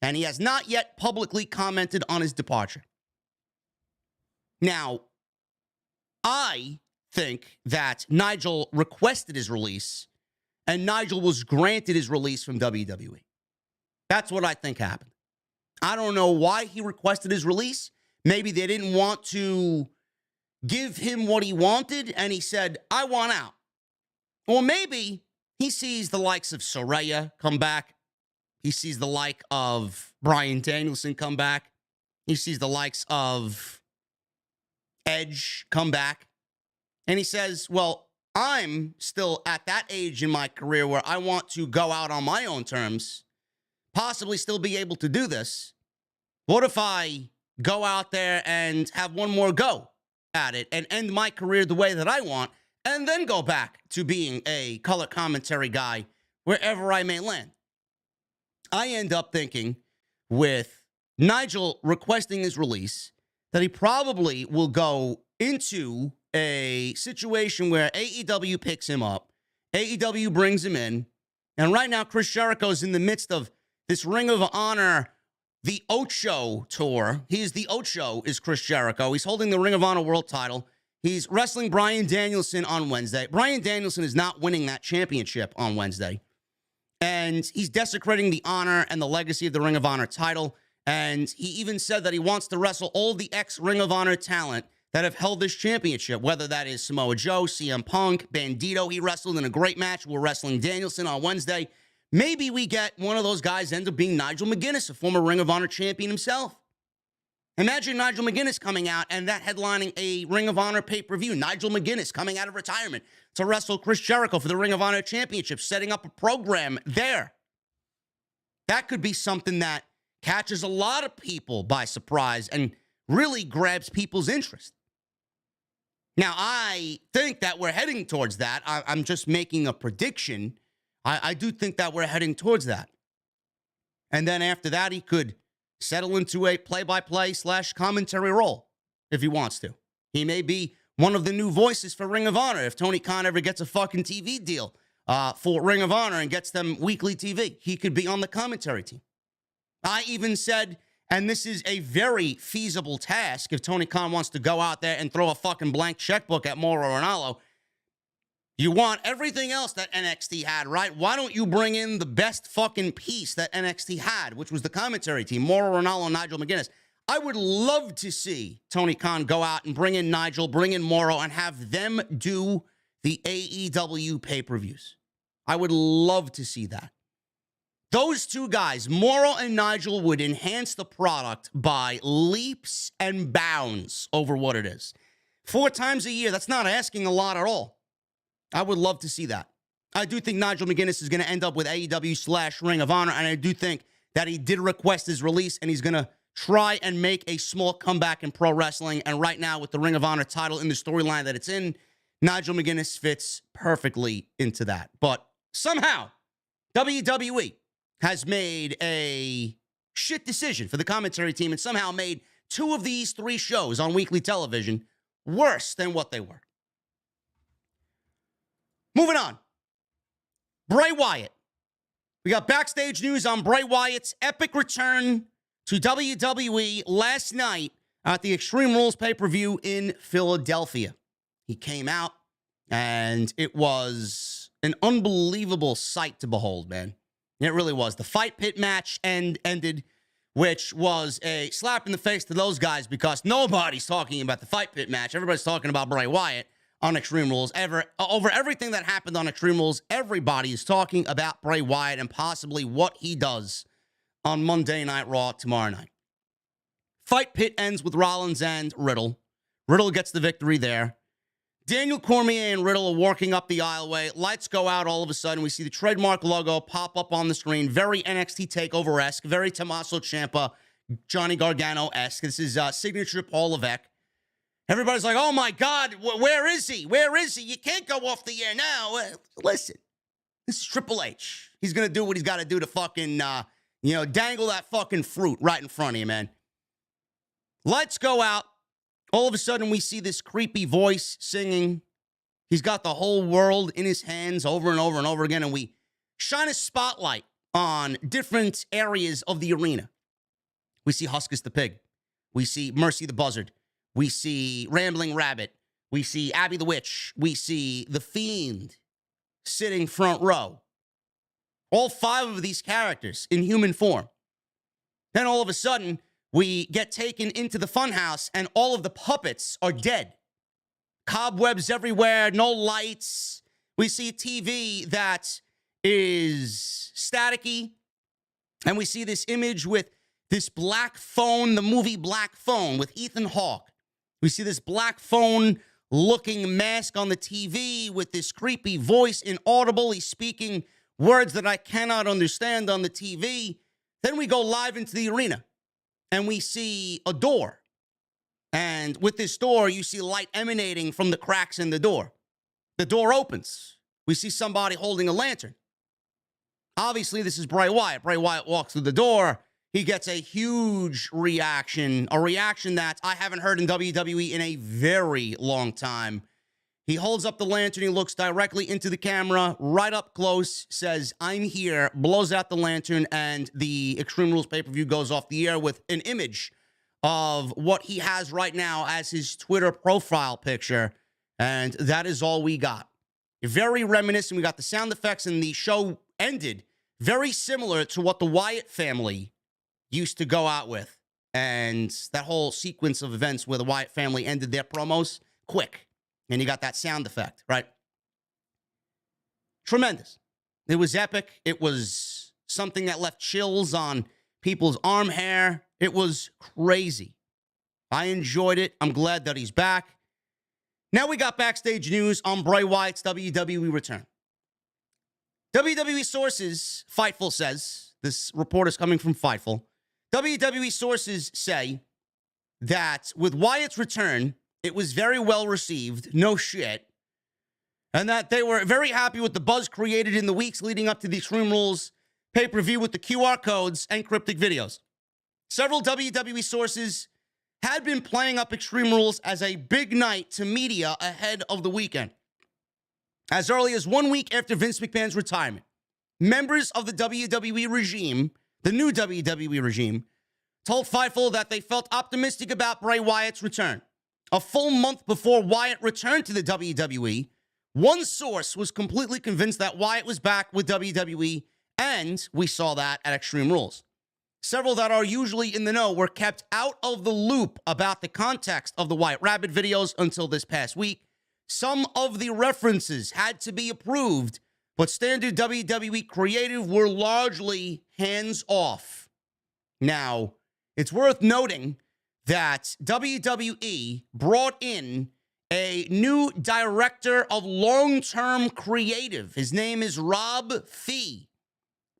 and he has not yet publicly commented on his departure. Now, I think that Nigel requested his release, and Nigel was granted his release from WWE. That's what I think happened. I don't know why he requested his release. Maybe they didn't want to give him what he wanted, and he said, I want out. Or maybe he sees the likes of Saraya come back. He sees the like of Bryan Danielson come back. He sees the likes of Edge come back. And he says, well, I'm still at that age in my career where I want to go out on my own terms, possibly still be able to do this. What if I go out there and have one more go at it and end my career the way that I want, and then go back to being a color commentary guy wherever I may land? I end up thinking, with Nigel requesting his release, that he probably will go into a situation where AEW picks him up, AEW brings him in, and right now Chris Jericho's in the midst of this Ring of Honor, the Ocho tour. He's the Ocho, is Chris Jericho. He's holding the Ring of Honor world title. He's wrestling Bryan Danielson on Wednesday. Bryan Danielson is not winning that championship on Wednesday. And he's desecrating the honor and the legacy of the Ring of Honor title. And he even said that he wants to wrestle all the ex-Ring of Honor talent that have held this championship, whether that is Samoa Joe, CM Punk, Bandito. He wrestled in a great match. We're wrestling Danielson on Wednesday. Maybe we get one of those guys end up being Nigel Mcginnis, a former Ring of Honor champion himself. Imagine Nigel Mcginnis coming out and that headlining a Ring of Honor pay-per-view. Nigel Mcginnis coming out of retirement to wrestle Chris Jericho for the Ring of Honor Championship, setting up a program there. That could be something that catches a lot of people by surprise and really grabs people's interest. Now, I think that we're heading towards that. I'm just making a prediction. I do think that we're heading towards that. And then after that, he could settle into a play-by-play / commentary role if he wants to. He may be one of the new voices for Ring of Honor if Tony Khan ever gets a fucking TV deal for Ring of Honor and gets them weekly TV. He could be on the commentary team. I even said, and this is a very feasible task if Tony Khan wants to go out there and throw a fucking blank checkbook at Mauro Ranallo. You want everything else that NXT had, right? Why don't you bring in the best fucking piece that NXT had, which was the commentary team, Mauro Ranallo and Nigel Mcginnis? I would love to see Tony Khan go out and bring in Nigel, bring in Mauro, and have them do the AEW pay-per-views. I would love to see that. Those two guys, Mauro and Nigel, would enhance the product by leaps and bounds over what it is. 4 times a year, that's not asking a lot at all. I would love to see that. I do think Nigel Mcginnis is going to end up with AEW / Ring of Honor, and I do think that he did request his release, and he's going to try and make a small comeback in pro wrestling. And right now, with the Ring of Honor title in the storyline that it's in, Nigel Mcginnis fits perfectly into that. But somehow, WWE has made a shit decision for the commentary team and somehow made 2 of these 3 shows on weekly television worse than what they were. Moving on. Bray Wyatt. We got backstage news on Bray Wyatt's epic return to WWE last night at the Extreme Rules pay-per-view in Philadelphia. He came out, and it was an unbelievable sight to behold, man. It really was. The Fight Pit match ended, which was a slap in the face to those guys because nobody's talking about the Fight Pit match. Everybody's talking about Bray Wyatt on Extreme Rules. Over everything that happened on Extreme Rules, everybody is talking about Bray Wyatt and possibly what he does on Monday Night Raw tomorrow night. Fight Pit ends with Rollins and Riddle. Riddle gets the victory there. Daniel Cormier and Riddle are walking up the aisleway. Lights go out all of a sudden. We see the trademark logo pop up on the screen. Very NXT TakeOver-esque. Very Tommaso Ciampa, Johnny Gargano-esque. This is signature Paul Levesque. Everybody's like, oh my God, where is he? Where is he? You can't go off the air now. Listen, this is Triple H. He's going to do what he's got to do to fucking, dangle that fucking fruit right in front of you, man. Lights go out. All of a sudden, we see this creepy voice singing. He's got the whole world in his hands over and over and over again, and we shine a spotlight on different areas of the arena. We see Huskus the Pig. We see Mercy the Buzzard. We see Rambling Rabbit. We see Abby the Witch. We see The Fiend sitting front row. All 5 of these characters in human form. Then all of a sudden, we get taken into the funhouse, and all of the puppets are dead. Cobwebs everywhere, no lights. We see a TV that is staticky, and we see this image with this black phone, the movie Black Phone with Ethan Hawke. We see this black phone-looking mask on the TV with this creepy voice, inaudible. He's speaking words that I cannot understand on the TV. Then we go live into the arena. And we see a door. And with this door, you see light emanating from the cracks in the door. The door opens. We see somebody holding a lantern. Obviously, this is Bray Wyatt. Bray Wyatt walks through the door. He gets a huge reaction, a reaction that I haven't heard in WWE in a very long time. He holds up the lantern. He looks directly into the camera, right up close, says, I'm here, blows out the lantern, and the Extreme Rules pay-per-view goes off the air with an image of what he has right now as his Twitter profile picture, and that is all we got. Very reminiscent. We got the sound effects, and the show ended very similar to what the Wyatt family used to go out with, and that whole sequence of events where the Wyatt family ended their promos quick. And you got that sound effect, right? Tremendous. It was epic. It was something that left chills on people's arm hair. It was crazy. I enjoyed it. I'm glad that he's back. Now we got backstage news on Bray Wyatt's WWE return. WWE sources, Fightful says, this report is coming from Fightful. WWE sources say that with Wyatt's return, it was very well received, no shit, and that they were very happy with the buzz created in the weeks leading up to the Extreme Rules pay-per-view with the QR codes and cryptic videos. Several WWE sources had been playing up Extreme Rules as a big night to media ahead of the weekend. As early as 1 week after Vince McMahon's retirement, members of the WWE regime, the new WWE regime, told Fightful that they felt optimistic about Bray Wyatt's return. A full month before Wyatt returned to the WWE, one source was completely convinced that Wyatt was back with WWE, and we saw that at Extreme Rules. Several that are usually in the know were kept out of the loop about the context of the Wyatt Rabbit videos until this past week. Some of the references had to be approved, but standard WWE creative were largely hands-off. Now, it's worth noting that WWE brought in a new director of long-term creative. His name is Rob Fee.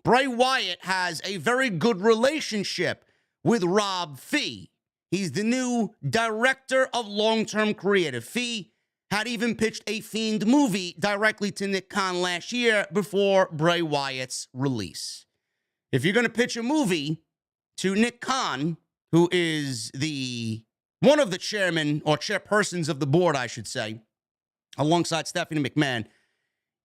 Bray Wyatt has a very good relationship with Rob Fee. He's the new director of long-term creative. Fee had even pitched a Fiend movie directly to Nick Khan last year before Bray Wyatt's release. If you're going to pitch a movie to Nick Khan, who is one of the chairmen or chairpersons of the board, I should say, alongside Stephanie McMahon,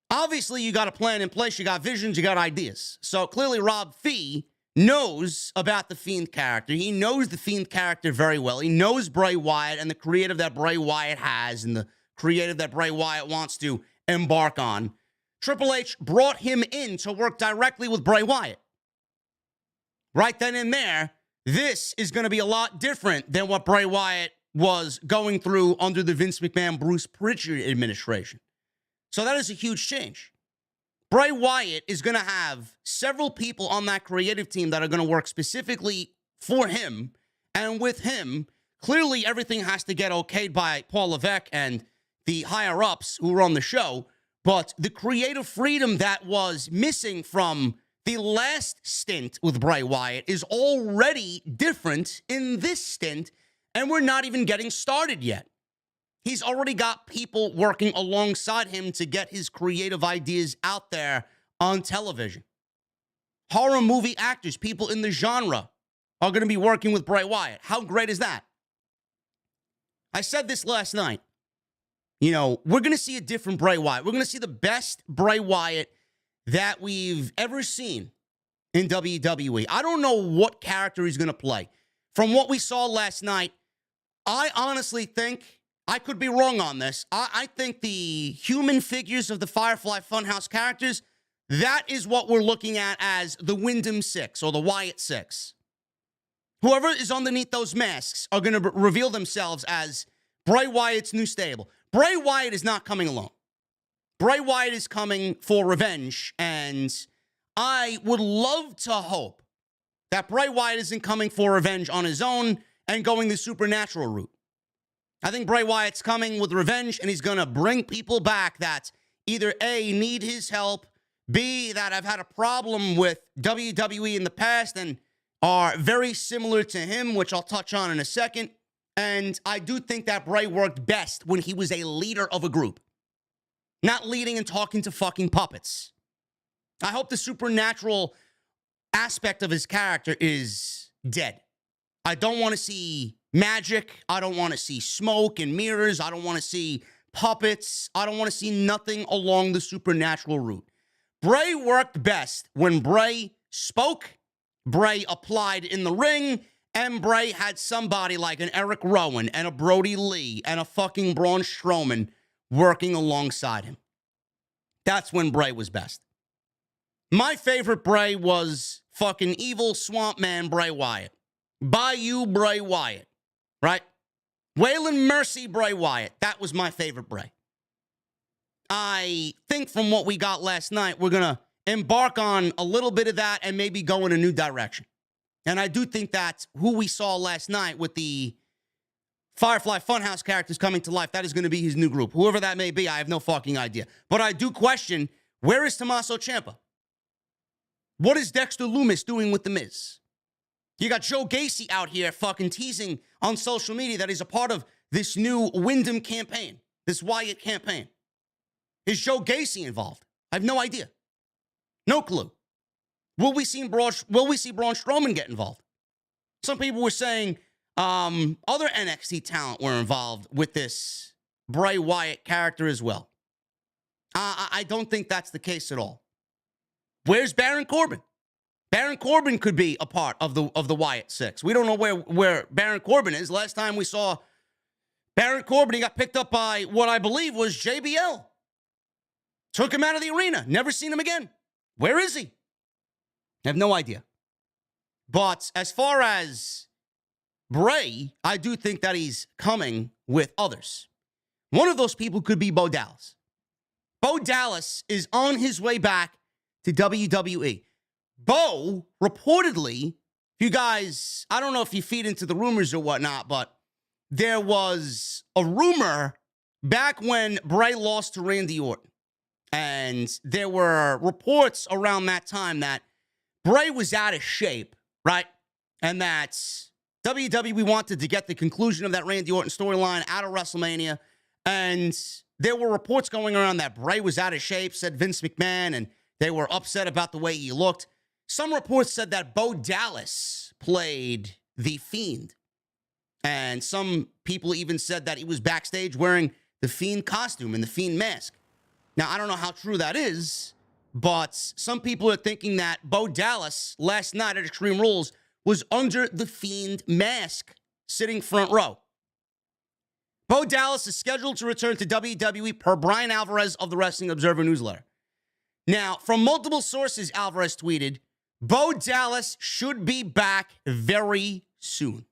obviously you got a plan in place, you got visions, you got ideas. So clearly Rob Fee knows about the Fiend character. He knows the Fiend character very well. He knows Bray Wyatt and the creative that Bray Wyatt has and the creative that Bray Wyatt wants to embark on. Triple H brought him in to work directly with Bray Wyatt. Right then and there, this is going to be a lot different than what Bray Wyatt was going through under the Vince McMahon, Bruce Pritchard administration. So that is a huge change. Bray Wyatt is going to have several people on that creative team that are going to work specifically for him and with him. Clearly, everything has to get okayed by Paul Levesque and the higher-ups who were on the show, but the creative freedom that was missing from the last stint with Bray Wyatt is already different in this stint, and we're not even getting started yet. He's already got people working alongside him to get his creative ideas out there on television. Horror movie actors, people in the genre, are going to be working with Bray Wyatt. How great is that? I said this last night. You know, we're going to see a different Bray Wyatt. We're going to see the best Bray Wyatt that we've ever seen in WWE. I don't know what character he's going to play. From what we saw last night, I honestly think, I could be wrong on this, I think the human figures of the Firefly Funhouse characters, that is what we're looking at as the Wyndham Six or the Wyatt Six. Whoever is underneath those masks are going to reveal themselves as Bray Wyatt's new stable. Bray Wyatt is not coming alone. Bray Wyatt is coming for revenge, and I would love to hope that Bray Wyatt isn't coming for revenge on his own and going the supernatural route. I think Bray Wyatt's coming with revenge, and he's going to bring people back that either A, need his help, B, that have had a problem with WWE in the past and are very similar to him, which I'll touch on in a second. And I do think that Bray worked best when he was a leader of a group, not leading and talking to fucking puppets. I hope the supernatural aspect of his character is dead. I don't want to see magic. I don't want to see smoke and mirrors. I don't want to see puppets. I don't want to see nothing along the supernatural route. Bray worked best when Bray spoke, Bray applied in the ring, and Bray had somebody like an Eric Rowan and a Brody Lee and a fucking Braun Strowman working alongside him. That's when Bray was best. My favorite Bray was fucking evil swamp man Bray Wyatt. Bayou Bray Wyatt, right? Waylon Mercy Bray Wyatt. That was my favorite Bray. I think from what we got last night, we're going to embark on a little bit of that and maybe go in a new direction. And I do think that who we saw last night with the Firefly Funhouse characters coming to life, that is going to be his new group. Whoever that may be, I have no fucking idea. But I do question, where is Tommaso Ciampa? What is Dexter Lumis doing with The Miz? You got Joe Gacy out here fucking teasing on social media that he's a part of this new Wyndham campaign, this Wyatt campaign. Is Joe Gacy involved? I have no idea. No clue. Will we see Braun Strowman get involved? Some people were saying other NXT talent were involved with this Bray Wyatt character as well. I don't think that's the case at all. Where's Baron Corbin? Baron Corbin could be a part of the Wyatt Six. We don't know where Baron Corbin is. Last time we saw Baron Corbin, he got picked up by what I believe was JBL. Took him out of the arena. Never seen him again. Where is he? I have no idea. But as far as Bray, I do think that he's coming with others. One of those people could be Bo Dallas. Bo Dallas is on his way back to WWE. Bo, reportedly, you guys, I don't know if you feed into the rumors or whatnot, but there was a rumor back when Bray lost to Randy Orton. And there were reports around that time that Bray was out of shape, right? And that WWE wanted to get the conclusion of that Randy Orton storyline out of WrestleMania. And there were reports going around that Bray was out of shape, said Vince McMahon, and they were upset about the way he looked. Some reports said that Bo Dallas played the Fiend. And some people even said that he was backstage wearing the Fiend costume and the Fiend mask. Now, I don't know how true that is, But some people are thinking that Bo Dallas last night at Extreme Rules was under the Fiend mask, sitting front row. Bo Dallas is scheduled to return to WWE per Brian Alvarez of the Wrestling Observer newsletter. Now, from multiple sources, Alvarez tweeted, Bo Dallas should be back very soon.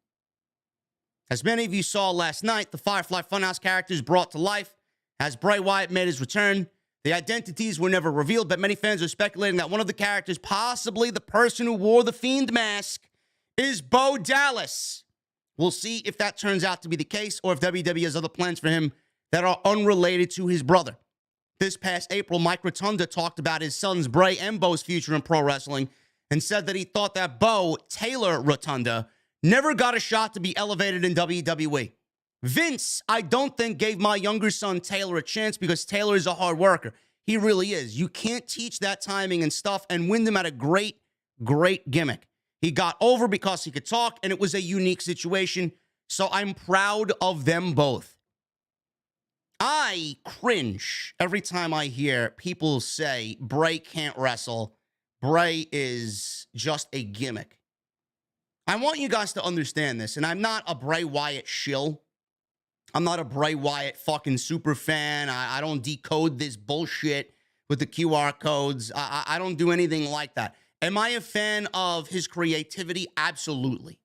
As many of you saw last night, the Firefly Funhouse characters brought to life as Bray Wyatt made his return. The identities were never revealed, but many fans are speculating that one of the characters, possibly the person who wore the Fiend mask, is Bo Dallas. We'll see if that turns out to be the case or if WWE has other plans for him that are unrelated to his brother. This past April, Mike Rotunda talked about his sons Bray and Bo's future in pro wrestling and said that he thought that Bo, Taylor Rotunda, never got a shot to be elevated in WWE. Vince, I don't think, gave my younger son Taylor a chance because Taylor is a hard worker. He really is. You can't teach that timing and stuff and win them at a great, great gimmick. He got over because he could talk, and it was a unique situation, so I'm proud of them both. I cringe every time I hear people say Bray can't wrestle. Bray is just a gimmick. I want you guys to understand this, and I'm not a Bray Wyatt shill. I'm not a Bray Wyatt fucking super fan. I don't decode this bullshit with the QR codes. I don't do anything like that. Am I a fan of his creativity? Absolutely.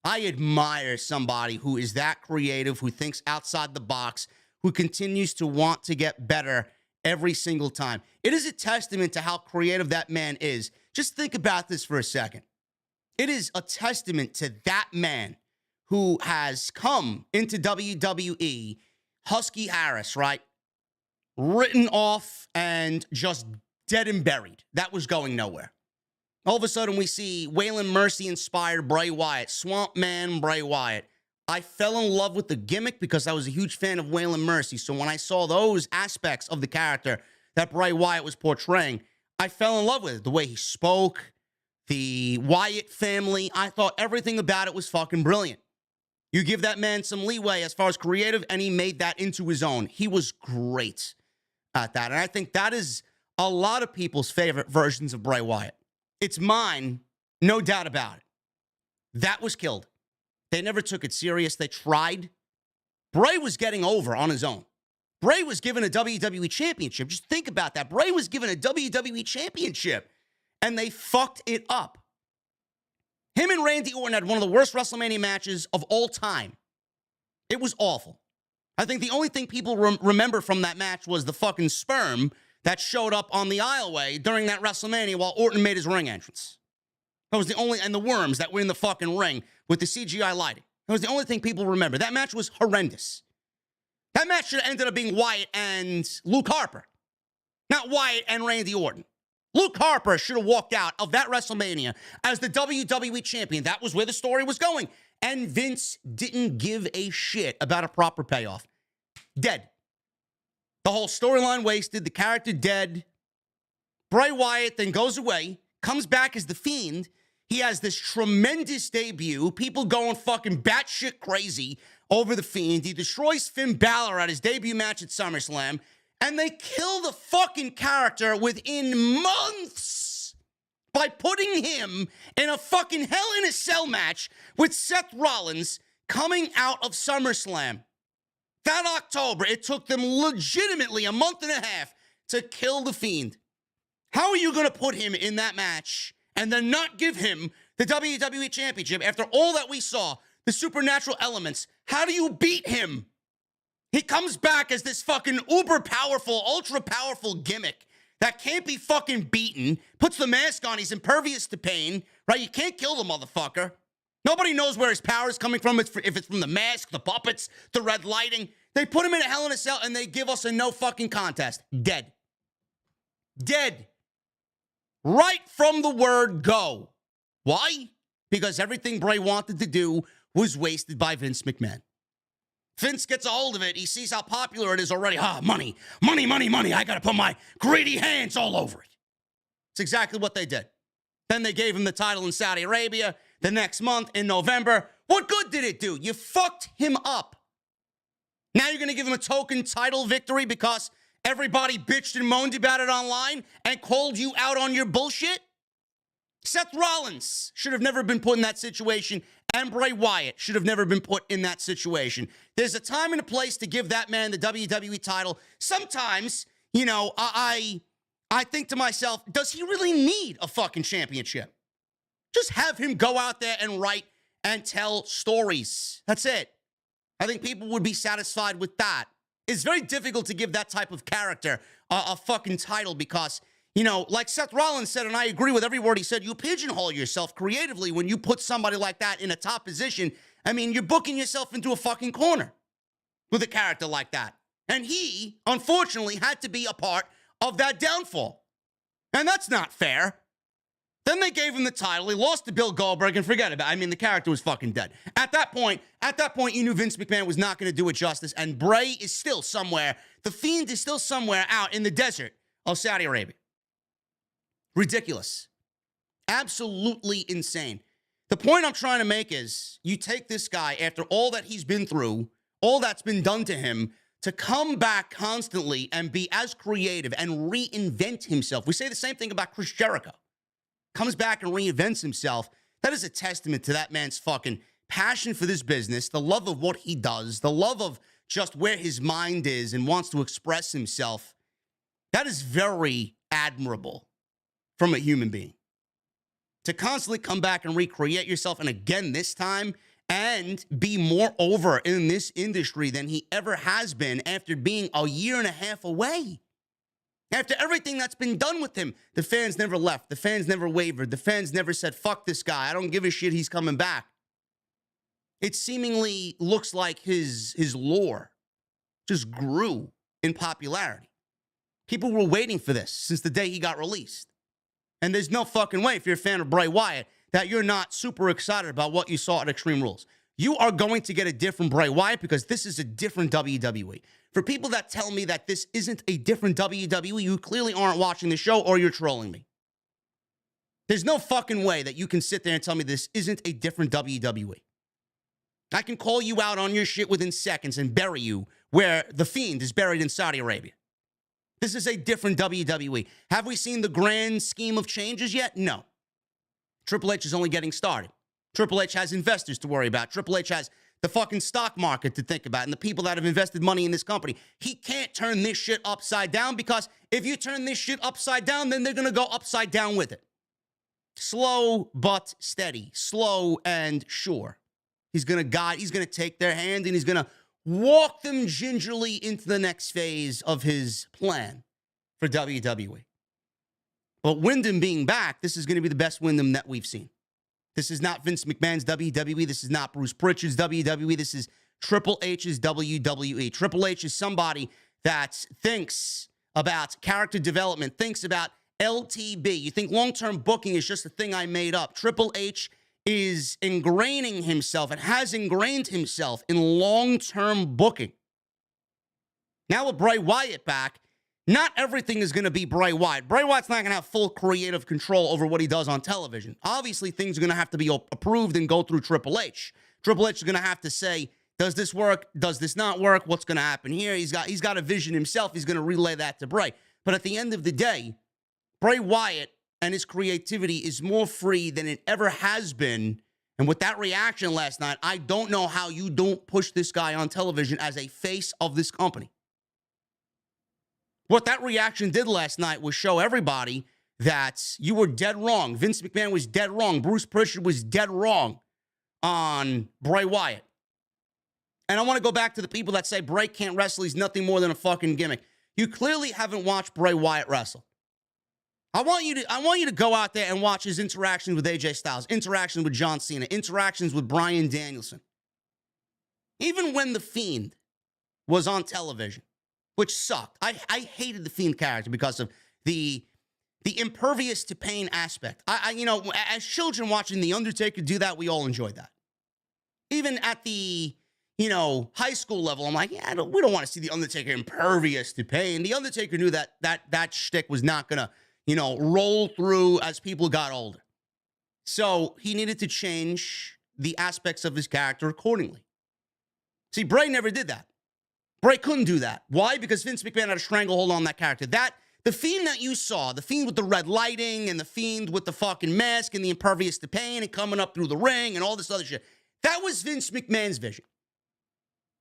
I admire somebody who is that creative, who thinks outside the box, who continues to want to get better every single time. It is a testament to how creative that man is. Just think about this for a second. It is a testament to that man who has come into WWE, Husky Harris, right? Written off and just dead and buried. That was going nowhere. All of a sudden, we see Waylon Mercy-inspired Bray Wyatt, Swamp Man Bray Wyatt. I fell in love with the gimmick because I was a huge fan of Waylon Mercy. So when I saw those aspects of the character that Bray Wyatt was portraying, I fell in love with it. The way he spoke, the Wyatt family, I thought everything about it was fucking brilliant. You give that man some leeway as far as creative, and he made that into his own. He was great at that. And I think that is a lot of people's favorite versions of Bray Wyatt. It's mine, no doubt about it. That was killed. They never took it serious. They tried. Bray was getting over on his own. Bray was given a WWE championship. Just think about that. Bray was given a WWE championship, and they fucked it up. Him and Randy Orton had one of the worst WrestleMania matches of all time. It was awful. I think the only thing people remember from that match was the fucking sperm that showed up on the aisleway during that WrestleMania while Orton made his ring entrance. That was the only, and the worms that were in the fucking ring with the CGI lighting. That was the only thing people remember. That match was horrendous. That match should have ended up being Wyatt and Luke Harper, not Wyatt and Randy Orton. Luke Harper should have walked out of that WrestleMania as the WWE champion. That was where the story was going. And Vince didn't give a shit about a proper payoff. Dead. The whole storyline wasted. The character dead. Bray Wyatt then goes away, comes back as The Fiend. He has this tremendous debut. People going fucking batshit crazy over The Fiend. He destroys Finn Balor at his debut match at SummerSlam. And they kill the fucking character within months by putting him in a fucking Hell in a Cell match with Seth Rollins coming out of SummerSlam. That October, it took them legitimately a month and a half to kill The Fiend. How are you going to put him in that match and then not give him the WWE Championship after all that we saw, the supernatural elements? How do you beat him? He comes back as this fucking uber powerful, ultra powerful gimmick that can't be fucking beaten, puts the mask on, he's impervious to pain, right? You can't kill the motherfucker. Nobody knows where his power is coming from, if it's from the mask, the puppets, the red lighting. They put him in a Hell in a Cell and they give us a no fucking contest. Dead. Dead. Right from the word go. Why? Because everything Bray wanted to do was wasted by Vince McMahon. Vince gets a hold of it. He sees how popular it is already. Money, money, money, money. I got to put my greedy hands all over it. It's exactly what they did. Then they gave him the title in Saudi Arabia the next month in November. What good did it do? You fucked him up. Now you're going to give him a token title victory because everybody bitched and moaned about it online and called you out on your bullshit? Seth Rollins should have never been put in that situation, and Bray Wyatt should have never been put in that situation. There's a time and a place to give that man the WWE title. Sometimes, you know, I think to myself, does he really need a fucking championship? Just have him go out there and write and tell stories. That's it. I think people would be satisfied with that. It's very difficult to give that type of character a fucking title because, you know, like Seth Rollins said, and I agree with every word he said, you pigeonhole yourself creatively when you put somebody like that in a top position. I mean, you're booking yourself into a fucking corner with a character like that. And he, unfortunately, had to be a part of that downfall. And that's not fair. Then they gave him the title. He lost to Bill Goldberg, and forget about it. I mean, the character was fucking dead. At that point, you knew Vince McMahon was not going to do it justice, and Bray is still somewhere. The Fiend is still somewhere out in the desert of Saudi Arabia. Ridiculous. Absolutely insane. The point I'm trying to make is you take this guy after all that he's been through, all that's been done to him, to come back constantly and be as creative and reinvent himself. We say the same thing about Chris Jericho. Comes back and reinvents himself. That is a testament to that man's fucking passion for this business, the love of what he does, the love of just where his mind is and wants to express himself. That is very admirable from a human being. To constantly come back and recreate yourself, and again this time, and be more over in this industry than he ever has been after being a year and a half away. After everything that's been done with him, the fans never left. The fans never wavered. The fans never said, fuck this guy. I don't give a shit. He's coming back. It seemingly looks like his lore just grew in popularity. People were waiting for this since the day he got released. And there's no fucking way, if you're a fan of Bray Wyatt, that you're not super excited about what you saw at Extreme Rules. You are going to get a different Bray Wyatt because this is a different WWE. For people that tell me that this isn't a different WWE, you clearly aren't watching the show or you're trolling me. There's no fucking way that you can sit there and tell me this isn't a different WWE. I can call you out on your shit within seconds and bury you where the Fiend is buried in Saudi Arabia. This is a different WWE. Have we seen the grand scheme of changes yet? No. Triple H is only getting started. Triple H has investors to worry about. Triple H has the fucking stock market to think about and the people that have invested money in this company. He can't turn this shit upside down because if you turn this shit upside down, then they're going to go upside down with it. Slow but steady. Slow and sure. He's going to guide. He's going to take their hand and he's going to walk them gingerly into the next phase of his plan for WWE. But Wyndham being back, this is going to be the best Wyndham that we've seen. This is not Vince McMahon's WWE. This is not Bruce Pritchard's WWE. This is Triple H's WWE. Triple H is somebody that thinks about character development, thinks about LTB. You think long-term booking is just a thing I made up. Triple H is ingraining himself and has ingrained himself in long-term booking. Now with Bray Wyatt back, not everything is going to be Bray Wyatt. Bray Wyatt's not going to have full creative control over what he does on television. Obviously, things are going to have to be approved and go through Triple H. Triple H is going to have to say, does this work? Does this not work? What's going to happen here? He's got a vision himself. He's going to relay that to Bray. But at the end of the day, Bray Wyatt and his creativity is more free than it ever has been. And with that reaction last night, I don't know how you don't push this guy on television as a face of this company. What that reaction did last night was show everybody that you were dead wrong. Vince McMahon was dead wrong. Bruce Pritchard was dead wrong on Bray Wyatt. And I want to go back to the people that say Bray can't wrestle. He's nothing more than a fucking gimmick. You clearly haven't watched Bray Wyatt wrestle. I want you to go out there and watch his interactions with AJ Styles, interactions with John Cena, interactions with Bryan Danielson. Even when The Fiend was on television, which sucked. I hated the Fiend character because of the impervious to pain aspect. As children watching The Undertaker do that, we all enjoyed that. Even at the, high school level, I'm like, yeah, we don't want to see The Undertaker impervious to pain. The Undertaker knew that shtick was not going to, roll through as people got older. So he needed to change the aspects of his character accordingly. See, Bray never did that. Bray couldn't do that. Why? Because Vince McMahon had a stranglehold on that character. The Fiend that you saw, the Fiend with the red lighting and the Fiend with the fucking mask and the impervious to pain and coming up through the ring and all this other shit, that was Vince McMahon's vision.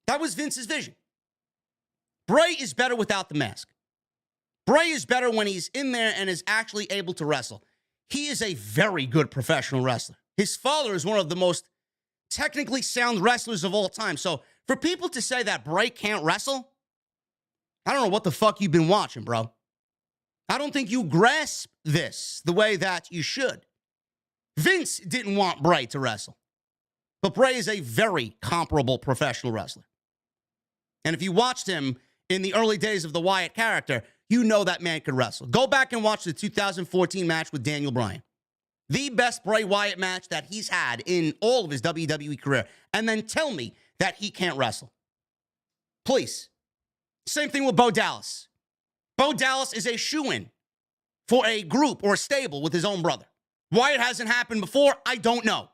That was Vince's vision. Bray is better without the mask. Bray is better when he's in there and is actually able to wrestle. He is a very good professional wrestler. His father is one of the most technically sound wrestlers of all time. So for people to say that Bray can't wrestle, I don't know what the fuck you've been watching, bro. I don't think you grasp this the way that you should. Vince didn't want Bray to wrestle. But Bray is a very comparable professional wrestler. And if you watched him in the early days of the Wyatt character, you know that man could wrestle. Go back and watch the 2014 match with Daniel Bryan. The best Bray Wyatt match that he's had in all of his WWE career. And then tell me that he can't wrestle. Please. Same thing with Bo Dallas. Bo Dallas is a shoo-in for a group or a stable with his own brother. Why it hasn't happened before, I don't know.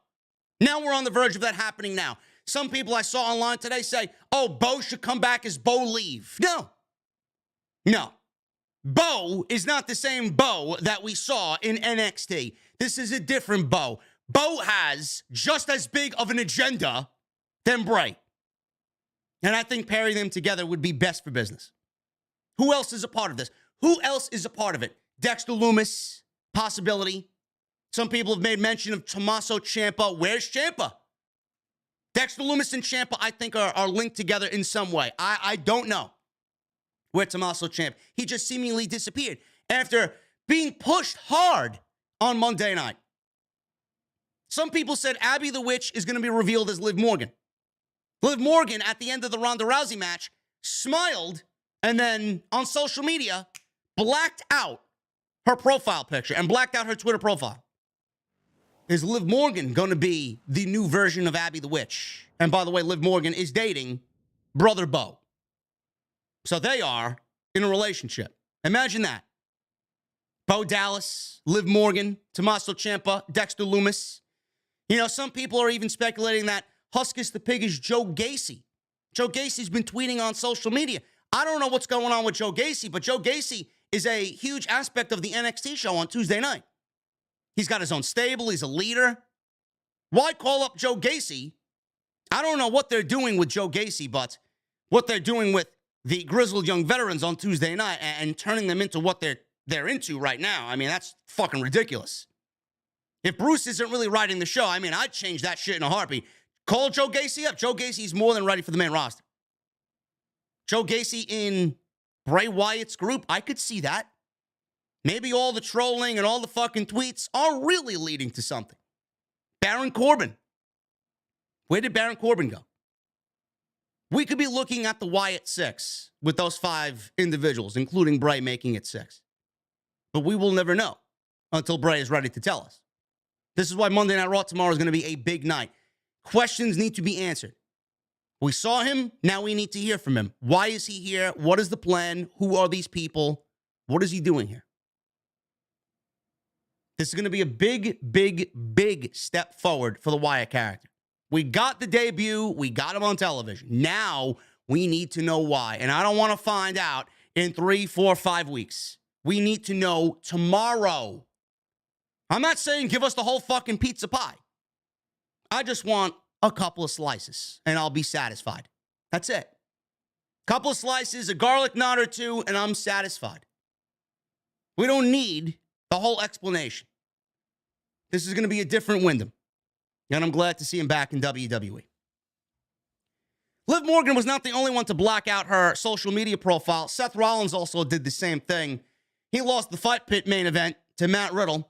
Now we're on the verge of that happening now. Some people I saw online today say, oh, Bo should come back as Bo Leave. No. Bo is not the same Bo that we saw in NXT. This is a different Bo. Bo has just as big of an agenda than Bray. And I think pairing them together would be best for business. Who else is a part of this? Who else is a part of it? Dexter Lumis, possibility. Some people have made mention of Tommaso Ciampa. Where's Ciampa? Dexter Lumis and Ciampa, I think, are linked together in some way. I don't know where Tommaso Ciampa. He just seemingly disappeared after being pushed hard on Monday night. Some people said Abby the Witch is going to be revealed as Liv Morgan. Liv Morgan, at the end of the Ronda Rousey match, smiled and then on social media blacked out her profile picture and blacked out her Twitter profile. Is Liv Morgan going to be the new version of Abby the Witch? And by the way, Liv Morgan is dating Brother Bo. So they are in a relationship. Imagine that. Bo Dallas, Liv Morgan, Tommaso Ciampa, Dexter Lumis. You know, some people are even speculating that Huskus the Pig is Joe Gacy. Joe Gacy's been tweeting on social media. I don't know what's going on with Joe Gacy, but Joe Gacy is a huge aspect of the NXT show on Tuesday night. He's got his own stable. He's a leader. Why call up Joe Gacy? I don't know what they're doing with Joe Gacy, but what they're doing with the grizzled young veterans on Tuesday night and turning them into what they're into right now. I mean, that's fucking ridiculous. If Bruce isn't really writing the show, I mean, I'd change that shit in a heartbeat. Call Joe Gacy up. Joe Gacy's more than ready for the main roster. Joe Gacy in Bray Wyatt's group, I could see that. Maybe all the trolling and all the fucking tweets are really leading to something. Baron Corbin. Where did Baron Corbin go? We could be looking at the Wyatt Six with those 5 individuals, including Bray making it 6. But we will never know until Bray is ready to tell us. This is why Monday Night Raw tomorrow is going to be a big night. Questions need to be answered. We saw him. Now we need to hear from him. Why is he here? What is the plan? Who are these people? What is he doing here? This is going to be a big, big, big step forward for the Wyatt character. We got the debut. We got him on television. Now we need to know why. And I don't want to find out in 3, 4, 5 weeks. We need to know tomorrow. I'm not saying give us the whole fucking pizza pie. I just want a couple of slices, and I'll be satisfied. That's it. Couple of slices, a garlic knot or 2, and I'm satisfied. We don't need the whole explanation. This is going to be a different Wyndham, and I'm glad to see him back in WWE. Liv Morgan was not the only one to black out her social media profile. Seth Rollins also did the same thing. He lost the Fight Pit main event to Matt Riddle.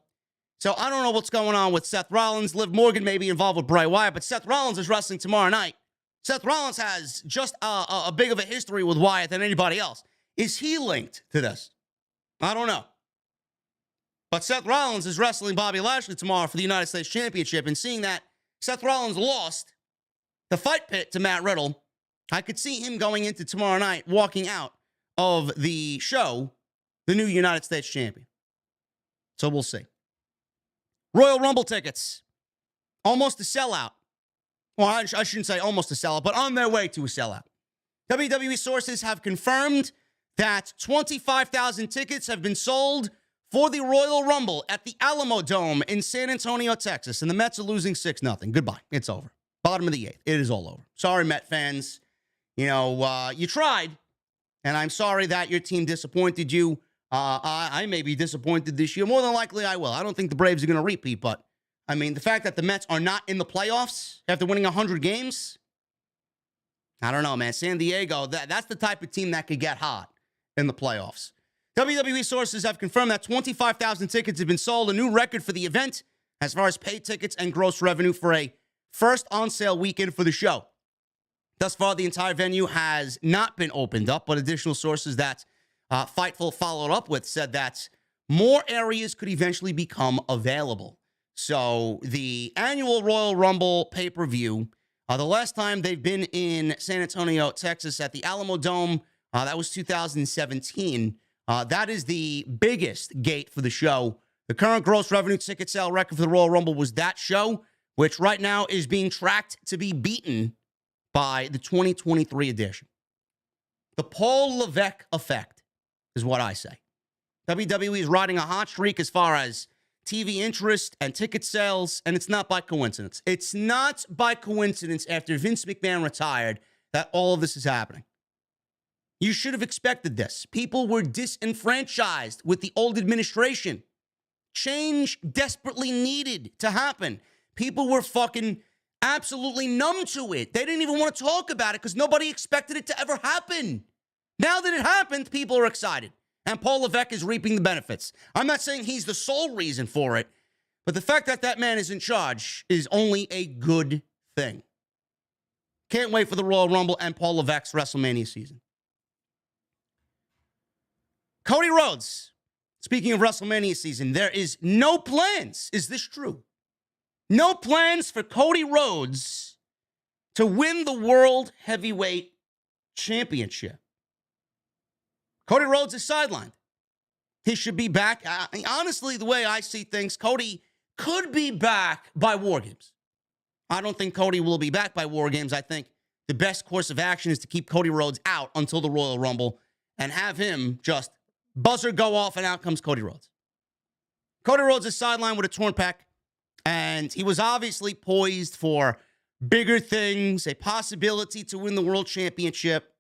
So I don't know what's going on with Seth Rollins. Liv Morgan may be involved with Bray Wyatt, but Seth Rollins is wrestling tomorrow night. Seth Rollins has just a big of a history with Wyatt than anybody else. Is he linked to this? I don't know. But Seth Rollins is wrestling Bobby Lashley tomorrow for the United States Championship, and seeing that Seth Rollins lost the Fight Pit to Matt Riddle, I could see him going into tomorrow night, walking out of the show, the new United States champion. So we'll see. Royal Rumble tickets, almost a sellout. Well, I shouldn't say almost a sellout, but on their way to a sellout. WWE sources have confirmed that 25,000 tickets have been sold for the Royal Rumble at the Alamo Dome in San Antonio, Texas. And the Mets are losing 6-0. Goodbye. It's over. Bottom of the 8th. It is all over. Sorry, Met fans. You know, you tried, and I'm sorry that your team disappointed you. I may be disappointed this year. More than likely, I will. I don't think the Braves are going to repeat, but, I mean, the fact that the Mets are not in the playoffs after winning 100 games, I don't know, man. San Diego, that's the type of team that could get hot in the playoffs. WWE sources have confirmed that 25,000 tickets have been sold, a new record for the event as far as paid tickets and gross revenue for a first on-sale weekend for the show. Thus far, the entire venue has not been opened up, but additional sources that Fightful followed up with said that more areas could eventually become available. So the annual Royal Rumble pay-per-view, the last time they've been in San Antonio, Texas at the Alamo Dome, that was 2017. That is the biggest gate for the show. The current gross revenue ticket sale record for the Royal Rumble was that show, which right now is being tracked to be beaten by the 2023 edition. The Paul Levesque effect is what I say. WWE is riding a hot streak as far as TV interest and ticket sales, and it's not by coincidence. It's not by coincidence after Vince McMahon retired that all of this is happening. You should have expected this. People were disenfranchised with the old administration. Change desperately needed to happen. People were fucking absolutely numb to it. They didn't even want to talk about it because nobody expected it to ever happen. Now that it happened, people are excited. And Paul Levesque is reaping the benefits. I'm not saying he's the sole reason for it, but the fact that that man is in charge is only a good thing. Can't wait for the Royal Rumble and Paul Levesque's WrestleMania season. Cody Rhodes, speaking of WrestleMania season, there is no plans. Is this true? No plans for Cody Rhodes to win the World Heavyweight Championship. Cody Rhodes is sidelined. He should be back. Honestly, the way I see things, Cody could be back by War Games. I don't think Cody will be back by War Games. I think the best course of action is to keep Cody Rhodes out until the Royal Rumble and have him just buzzer go off, and out comes Cody Rhodes. Cody Rhodes is sidelined with a torn pec, and he was obviously poised for bigger things, a possibility to win the World Championship.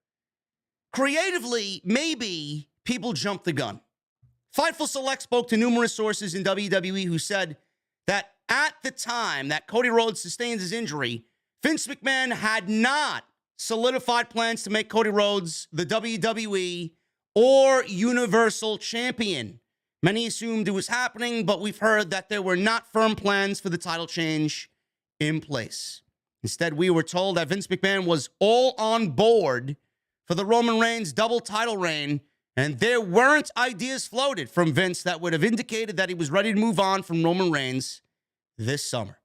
Creatively, maybe people jumped the gun. Fightful Select spoke to numerous sources in WWE who said that at the time that Cody Rhodes sustained his injury, Vince McMahon had not solidified plans to make Cody Rhodes the WWE or Universal Champion. Many assumed it was happening, but we've heard that there were not firm plans for the title change in place. Instead, we were told that Vince McMahon was all on board for the Roman Reigns double title reign, and there weren't ideas floated from Vince that would have indicated that he was ready to move on from Roman Reigns this summer.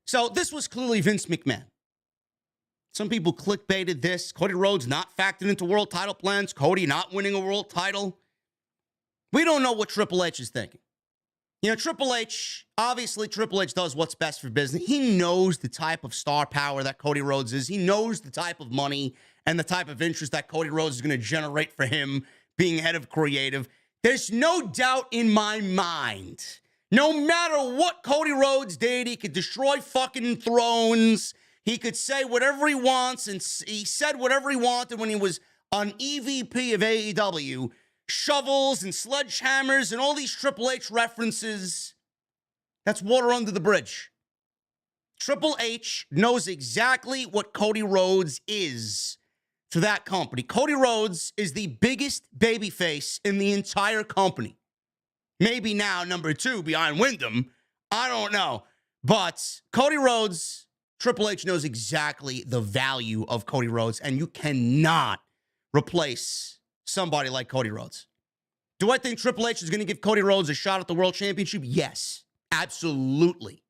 So this was clearly Vince McMahon. Some people clickbaited this. Cody Rhodes not factored into world title plans. Cody not winning a world title. We don't know what Triple H is thinking. You know, Triple H does what's best for business. He knows the type of star power that Cody Rhodes is. He knows the type of money and the type of interest that Cody Rhodes is going to generate for him being head of creative. There's no doubt in my mind, no matter what Cody Rhodes did, he could destroy fucking thrones. He could say whatever he wants, and he said whatever he wanted when he was on EVP of AEW. Shovels and sledgehammers and all these Triple H references. That's water under the bridge. Triple H knows exactly what Cody Rhodes is to that company. Cody Rhodes is the biggest babyface in the entire company. Maybe now number 2 behind Wyndham. I don't know. But Cody Rhodes, Triple H knows exactly the value of Cody Rhodes, and you cannot replace somebody like Cody Rhodes. Do I think Triple H is going to give Cody Rhodes a shot at the World Championship? Yes, absolutely.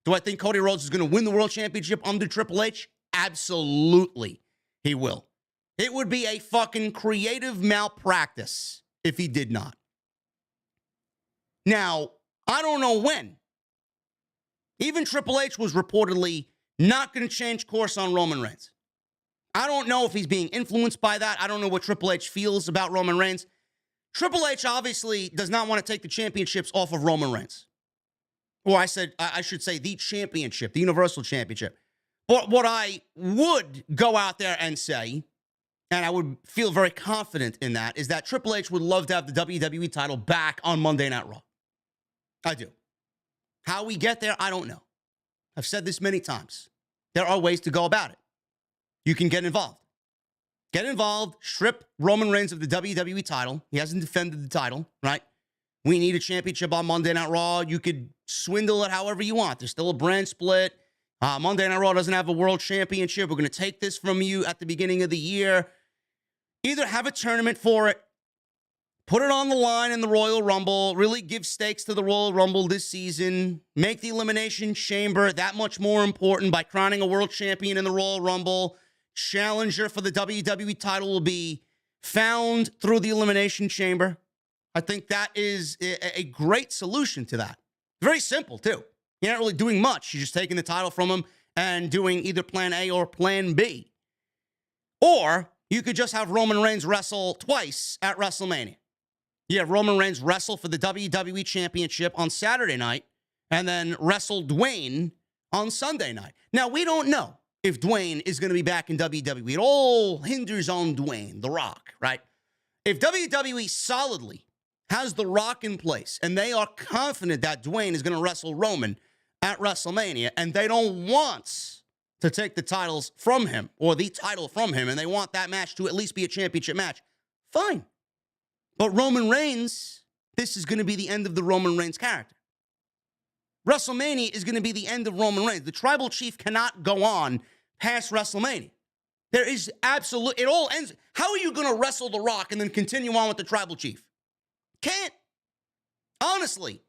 Do I think Cody Rhodes is going to win the World Championship under Triple H? Absolutely, he will. It would be a fucking creative malpractice if he did not. Now, I don't know when. Even Triple H was reportedly not going to change course on Roman Reigns. I don't know if he's being influenced by that. I don't know what Triple H feels about Roman Reigns. Triple H obviously does not want to take the championships off of Roman Reigns. Or I should say the championship, the Universal Championship. But what I would go out there and say, and I would feel very confident in that, is that Triple H would love to have the WWE title back on Monday Night Raw. I do. How we get there, I don't know. I've said this many times. There are ways to go about it. You can get involved. Get involved, strip Roman Reigns of the WWE title. He hasn't defended the title, right? We need a championship on Monday Night Raw. You could swindle it however you want. There's still a brand split. Monday Night Raw doesn't have a world championship. We're going to take this from you at the beginning of the year. Either have a tournament for it, put it on the line in the Royal Rumble, really give stakes to the Royal Rumble this season, make the Elimination Chamber that much more important by crowning a world champion in the Royal Rumble. Challenger for the WWE title will be found through the Elimination Chamber. I think that is a great solution to that. Very simple, too. You're not really doing much. You're just taking the title from him and doing either Plan A or Plan B. Or you could just have Roman Reigns wrestle twice at WrestleMania. You have Roman Reigns wrestle for the WWE Championship on Saturday night and then wrestle Dwayne on Sunday night. Now, we don't know if Dwayne is going to be back in WWE. It all hinders on Dwayne, The Rock, right? If WWE solidly has The Rock in place and they are confident that Dwayne is going to wrestle Roman at WrestleMania and they don't want to take the titles from him or the title from him and they want that match to at least be a championship match, fine. But Roman Reigns, this is going to be the end of the Roman Reigns character. WrestleMania is going to be the end of Roman Reigns. The tribal chief cannot go on past WrestleMania. There is it all ends. How are you going to wrestle The Rock and then continue on with the tribal chief? Can't. Honestly,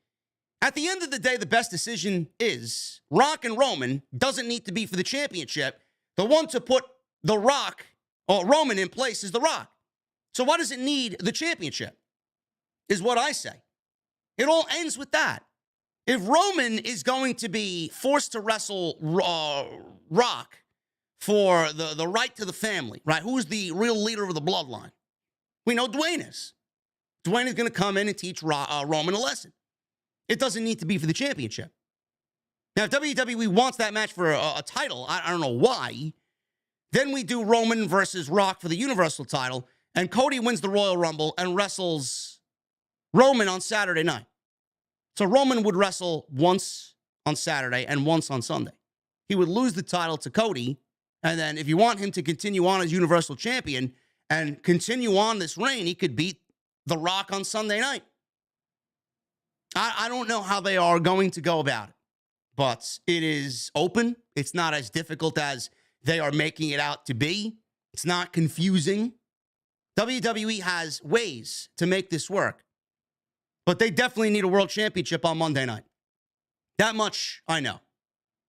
at the end of the day, the best decision is Rock and Roman doesn't need to be for the championship. The one to put The Rock or Roman in place is The Rock. So why does it need the championship? Is what I say. It all ends with that. If Roman is going to be forced to wrestle Rock for the right to the family, right? Who's the real leader of the bloodline? We know Dwayne is. Dwayne is going to come in and teach Roman a lesson. It doesn't need to be for the championship. Now, if WWE wants that match for a title, I don't know why, then we do Roman versus Rock for the Universal title, and Cody wins the Royal Rumble and wrestles Roman on Saturday night. So Roman would wrestle once on Saturday and once on Sunday. He would lose the title to Cody, and then if you want him to continue on as Universal Champion and continue on this reign, he could beat The Rock on Sunday night. I don't know how they are going to go about it, but it is open. It's not as difficult as they are making it out to be. It's not confusing. WWE has ways to make this work, but they definitely need a world championship on Monday night. That much I know.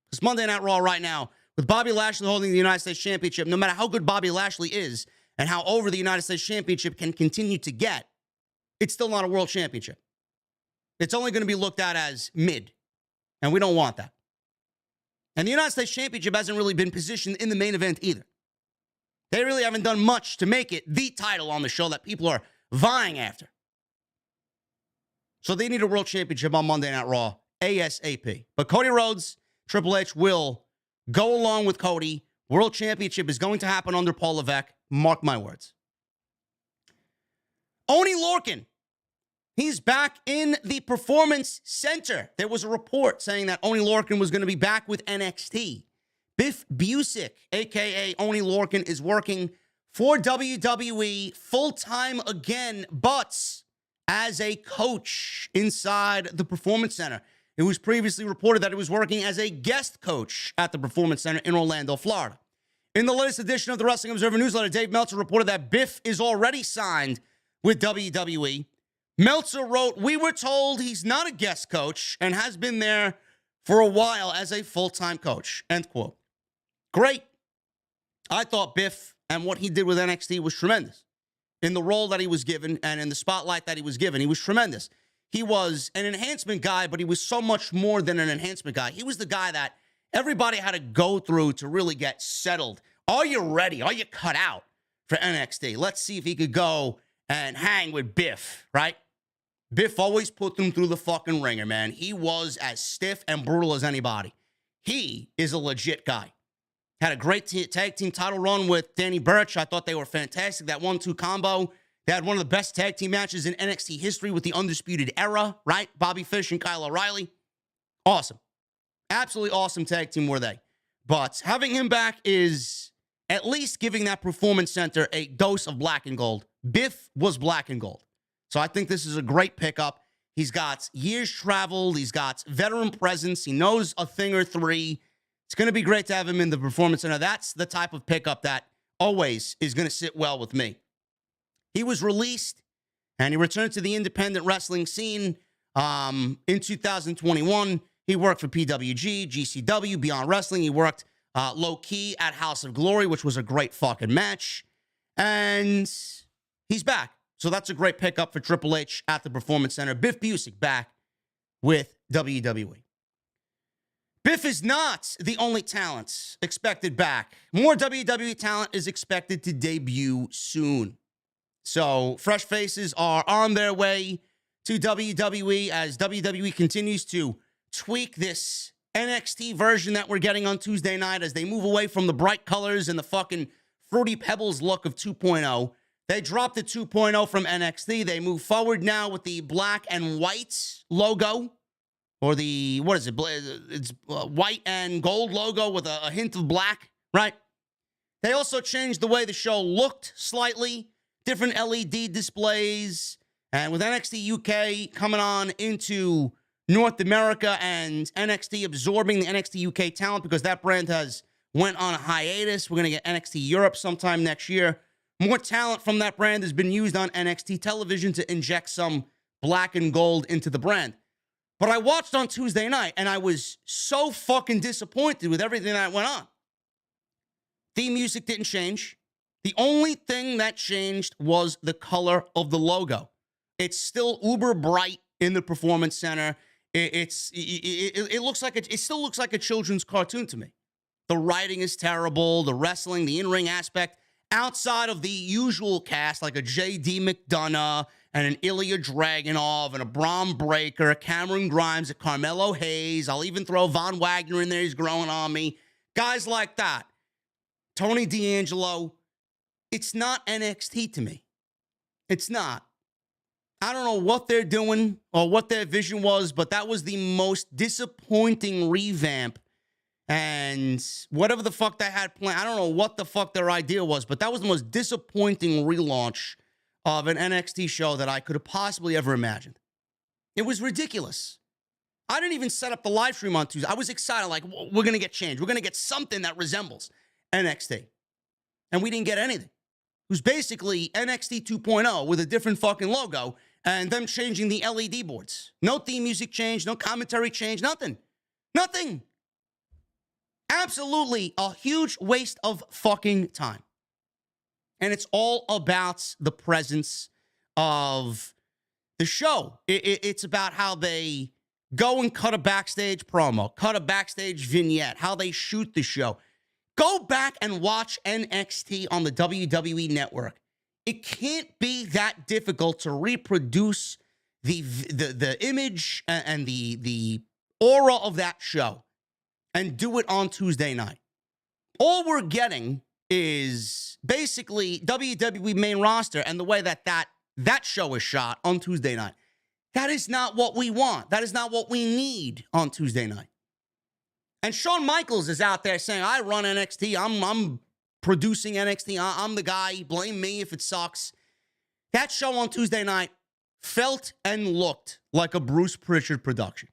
Because Monday Night Raw right now, with Bobby Lashley holding the United States Championship, no matter how good Bobby Lashley is and how over the United States Championship can continue to get, it's still not a world championship. It's only going to be looked at as mid, and we don't want that. And the United States Championship hasn't really been positioned in the main event either. They really haven't done much to make it the title on the show that people are vying after. So they need a world championship on Monday Night Raw ASAP. But Cody Rhodes, Triple H will go along with Cody. World championship is going to happen under Paul Levesque. Mark my words. Oney Lorcan. He's back in the Performance Center. There was a report saying that Oney Lorcan was going to be back with NXT. Biff Busick, a.k.a. Oney Lorcan, is working for WWE full-time again, but as a coach inside the Performance Center. It was previously reported that he was working as a guest coach at the Performance Center in Orlando, Florida. In the latest edition of the Wrestling Observer newsletter, Dave Meltzer reported that Biff is already signed with WWE. Meltzer wrote, "We were told he's not a guest coach and has been there for a while as a full-time coach." End quote. Great. I thought Biff and what he did with NXT was tremendous. In the role that he was given and in the spotlight that he was given, he was tremendous. He was an enhancement guy, but he was so much more than an enhancement guy. He was the guy that everybody had to go through to really get settled Are you ready? Are you cut out for NXT? Let's see if he could go and hang with Biff, right? Biff always put them through the fucking ringer, man. He was as stiff and brutal as anybody. He is a legit guy. Had a great tag team title run with Danny Burch. I thought they were fantastic. That 1-2 combo. They had one of the best tag team matches in NXT history with the Undisputed Era, right? Bobby Fish and Kyle O'Reilly. Awesome. Absolutely awesome tag team were they. But having him back is at least giving that Performance Center a dose of black and gold. Biff was black and gold. So I think this is a great pickup. He's got years traveled. He's got veteran presence. He knows a thing or three. It's going to be great to have him in the Performance Center. That's the type of pickup that always is going to sit well with me. He was released, and he returned to the independent wrestling scene in 2021. He worked for PWG, GCW, Beyond Wrestling. He worked low-key at House of Glory, which was a great fucking match. And he's back. So that's a great pickup for Triple H at the Performance Center. Biff Busick back with WWE. Biff is not the only talent expected back. More WWE talent is expected to debut soon. So fresh faces are on their way to WWE as WWE continues to tweak this NXT version that we're getting on Tuesday night as they move away from the bright colors and the fucking Fruity Pebbles look of 2.0. They dropped the 2.0 from NXT. They move forward now with the black and white logo. Or the, what is it? It's white and gold logo with a hint of black, right? They also changed the way the show looked slightly. Different LED displays. And with NXT UK coming on into North America and NXT absorbing the NXT UK talent because that brand has went on a hiatus. We're going to get NXT Europe sometime next year. More talent from that brand has been used on NXT television to inject some black and gold into the brand. But I watched on Tuesday night, and I was so fucking disappointed with everything that went on. Theme music didn't change. The only thing that changed was the color of the logo. It's still uber bright in the Performance Center. It still looks like a children's cartoon to me. The writing is terrible. The wrestling, the in-ring aspect, outside of the usual cast, like a J.D. McDonough and an Ilya Dragunov and a Braun Breaker, a Cameron Grimes, a Carmelo Hayes. I'll even throw Von Wagner in there. He's growing on me. Guys like that. Tony D'Angelo. It's not NXT to me. It's not. I don't know what they're doing or what their vision was, but that was the most disappointing revamp. And whatever the fuck they had planned, I don't know what the fuck their idea was, but that was the most disappointing relaunch of an NXT show that I could have possibly ever imagined. It was ridiculous. I didn't even set up the live stream on Tuesday. I was excited, like, we're going to get change. We're going to get something that resembles NXT. And we didn't get anything. It was basically NXT 2.0 with a different fucking logo and them changing the LED boards. No theme music change, no commentary change, nothing. Nothing. Absolutely a huge waste of fucking time. And it's all about the presence of the show. It's about how they go and cut a backstage promo, cut a backstage vignette, how they shoot the show. Go back and watch NXT on the WWE Network. It can't be that difficult to reproduce the image and the aura of that show and do it on Tuesday night. All we're getting is basically WWE main roster and the way that show is shot on Tuesday night. That is not what we want. That is not what we need on Tuesday night. And Shawn Michaels is out there saying, I run NXT. I'm producing NXT. I'm the guy. Blame me if it sucks. That show on Tuesday night felt and looked like a Bruce Pritchard production.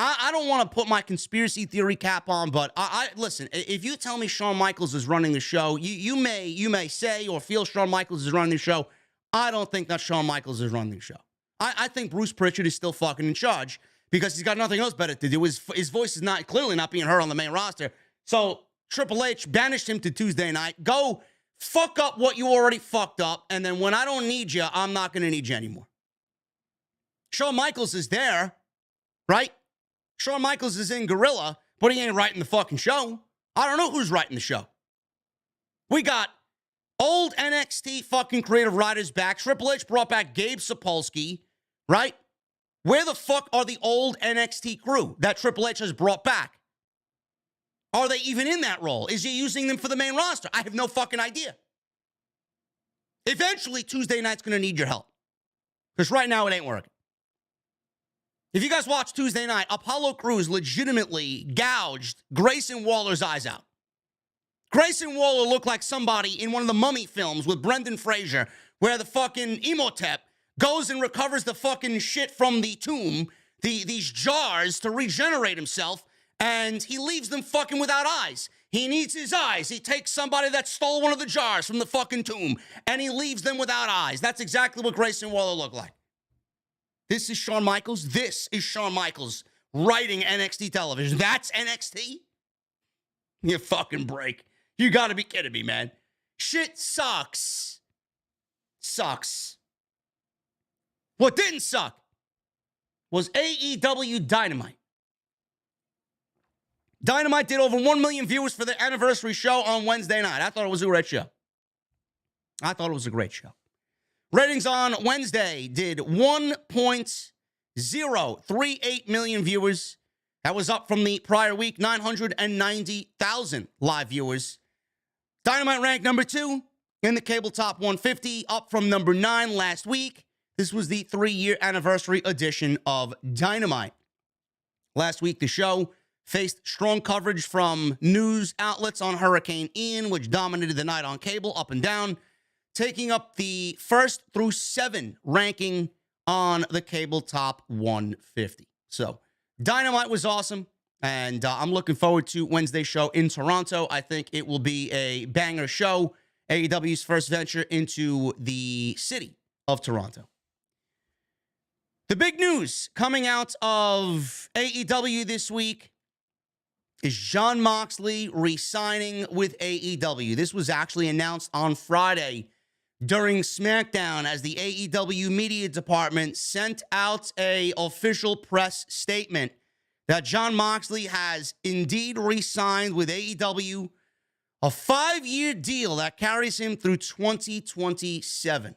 I don't want to put my conspiracy theory cap on, but I listen, if you tell me Shawn Michaels is running the show, you may say or feel Shawn Michaels is running the show. I don't think that Shawn Michaels is running the show. I think Bruce Pritchard is still fucking in charge because he's got nothing else better to do. His voice is clearly not being heard on the main roster. So Triple H banished him to Tuesday night. Go fuck up what you already fucked up, and then when I don't need you, I'm not going to need you anymore. Shawn Michaels is there, right? Shawn Michaels is in Gorilla, but he ain't writing the fucking show. I don't know who's writing the show. We got old NXT fucking creative writers back. Triple H brought back Gabe Sapolsky, right? Where the fuck are the old NXT crew that Triple H has brought back? Are they even in that role? Is he using them for the main roster? I have no fucking idea. Eventually, Tuesday night's going to need your help. Because right now, it ain't working. If you guys watch Tuesday night, Apollo Crews legitimately gouged Grayson Waller's eyes out. Grayson Waller looked like somebody in one of the Mummy films with Brendan Fraser, where the fucking Imhotep goes and recovers the fucking shit from the tomb, these jars, to regenerate himself, and he leaves them fucking without eyes. He needs his eyes. He takes somebody that stole one of the jars from the fucking tomb, and he leaves them without eyes. That's exactly what Grayson Waller looked like. This is Shawn Michaels. This is Shawn Michaels writing NXT television. That's NXT? You fucking break. You gotta be kidding me, man. Shit sucks. Sucks. What didn't suck was AEW Dynamite. Dynamite did over 1 million viewers for the anniversary show on Wednesday night. I thought it was a great show. Ratings on Wednesday did 1.038 million viewers. That was up from the prior week, 990,000 live viewers. Dynamite ranked number 2 in the cable top 150, up from number 9 last week. This was the 3-year anniversary edition of Dynamite. Last week, the show faced strong coverage from news outlets on Hurricane Ian, which dominated the night on cable, up and down, taking up the 1st through 7 ranking on the cable top 150. So, Dynamite was awesome, and I'm looking forward to Wednesday's show in Toronto. I think it will be a banger show, AEW's first venture into the city of Toronto. The big news coming out of AEW this week is Jon Moxley resigning with AEW. This was actually announced on Friday during SmackDown as the AEW media department sent out an official press statement that Jon Moxley has indeed re-signed with AEW, a 5-year deal that carries him through 2027.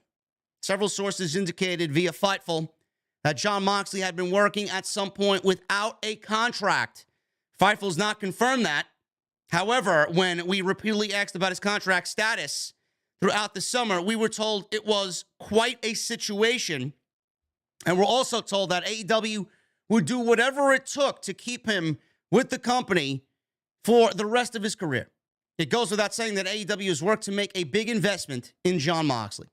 Several sources indicated via Fightful that Jon Moxley had been working at some point without a contract. Fightful's not confirmed that. However, when we repeatedly asked about his contract status throughout the summer, we were told it was quite a situation. And we're also told that AEW would do whatever it took to keep him with the company for the rest of his career. It goes without saying that AEW has worked to make a big investment in Jon Moxley.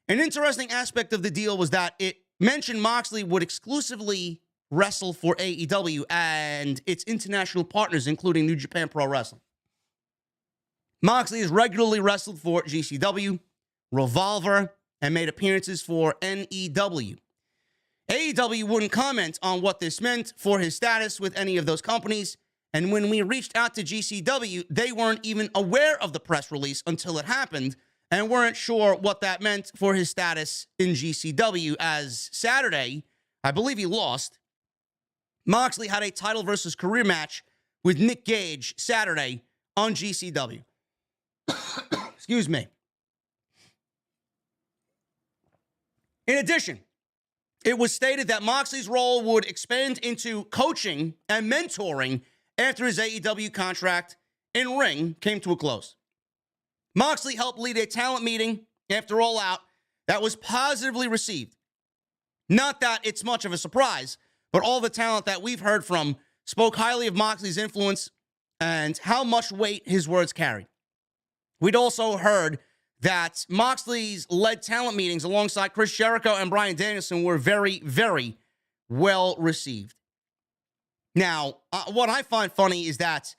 An interesting aspect of the deal was that it mentioned Moxley would exclusively wrestle for AEW and its international partners, including New Japan Pro Wrestling. Moxley has regularly wrestled for GCW, Revolver, and made appearances for NEW. AEW wouldn't comment on what this meant for his status with any of those companies, and when we reached out to GCW, they weren't even aware of the press release until it happened and weren't sure what that meant for his status in GCW, as Saturday, I believe he lost. Moxley had a title versus career match with Nick Gage Saturday on GCW. Excuse me. In addition, it was stated that Moxley's role would expand into coaching and mentoring after his AEW contract in ring came to a close. Moxley helped lead a talent meeting after All Out that was positively received. Not that it's much of a surprise, but all the talent that we've heard from spoke highly of Moxley's influence and how much weight his words carried. We'd also heard that Moxley's led talent meetings alongside Chris Jericho and Bryan Danielson were very, very well received. Now, what I find funny is that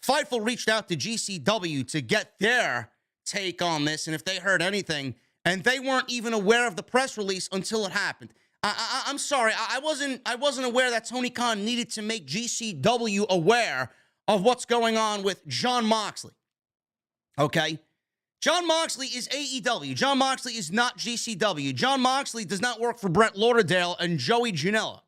Fightful reached out to GCW to get their take on this and if they heard anything, and they weren't even aware of the press release until it happened. I'm sorry, I wasn't aware that Tony Khan needed to make GCW aware of what's going on with Jon Moxley. Okay? Jon Moxley is AEW. Jon Moxley is not GCW. Jon Moxley does not work for Brett Lauderdale and Joey Janela.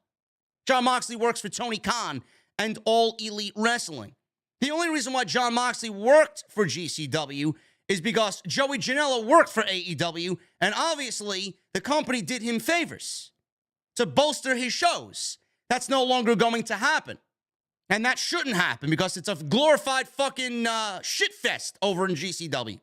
Jon Moxley works for Tony Khan and All Elite Wrestling. The only reason why Jon Moxley worked for GCW is because Joey Janela worked for AEW, and obviously the company did him favors to bolster his shows. That's no longer going to happen. And that shouldn't happen because it's a glorified fucking shit fest over in GCW.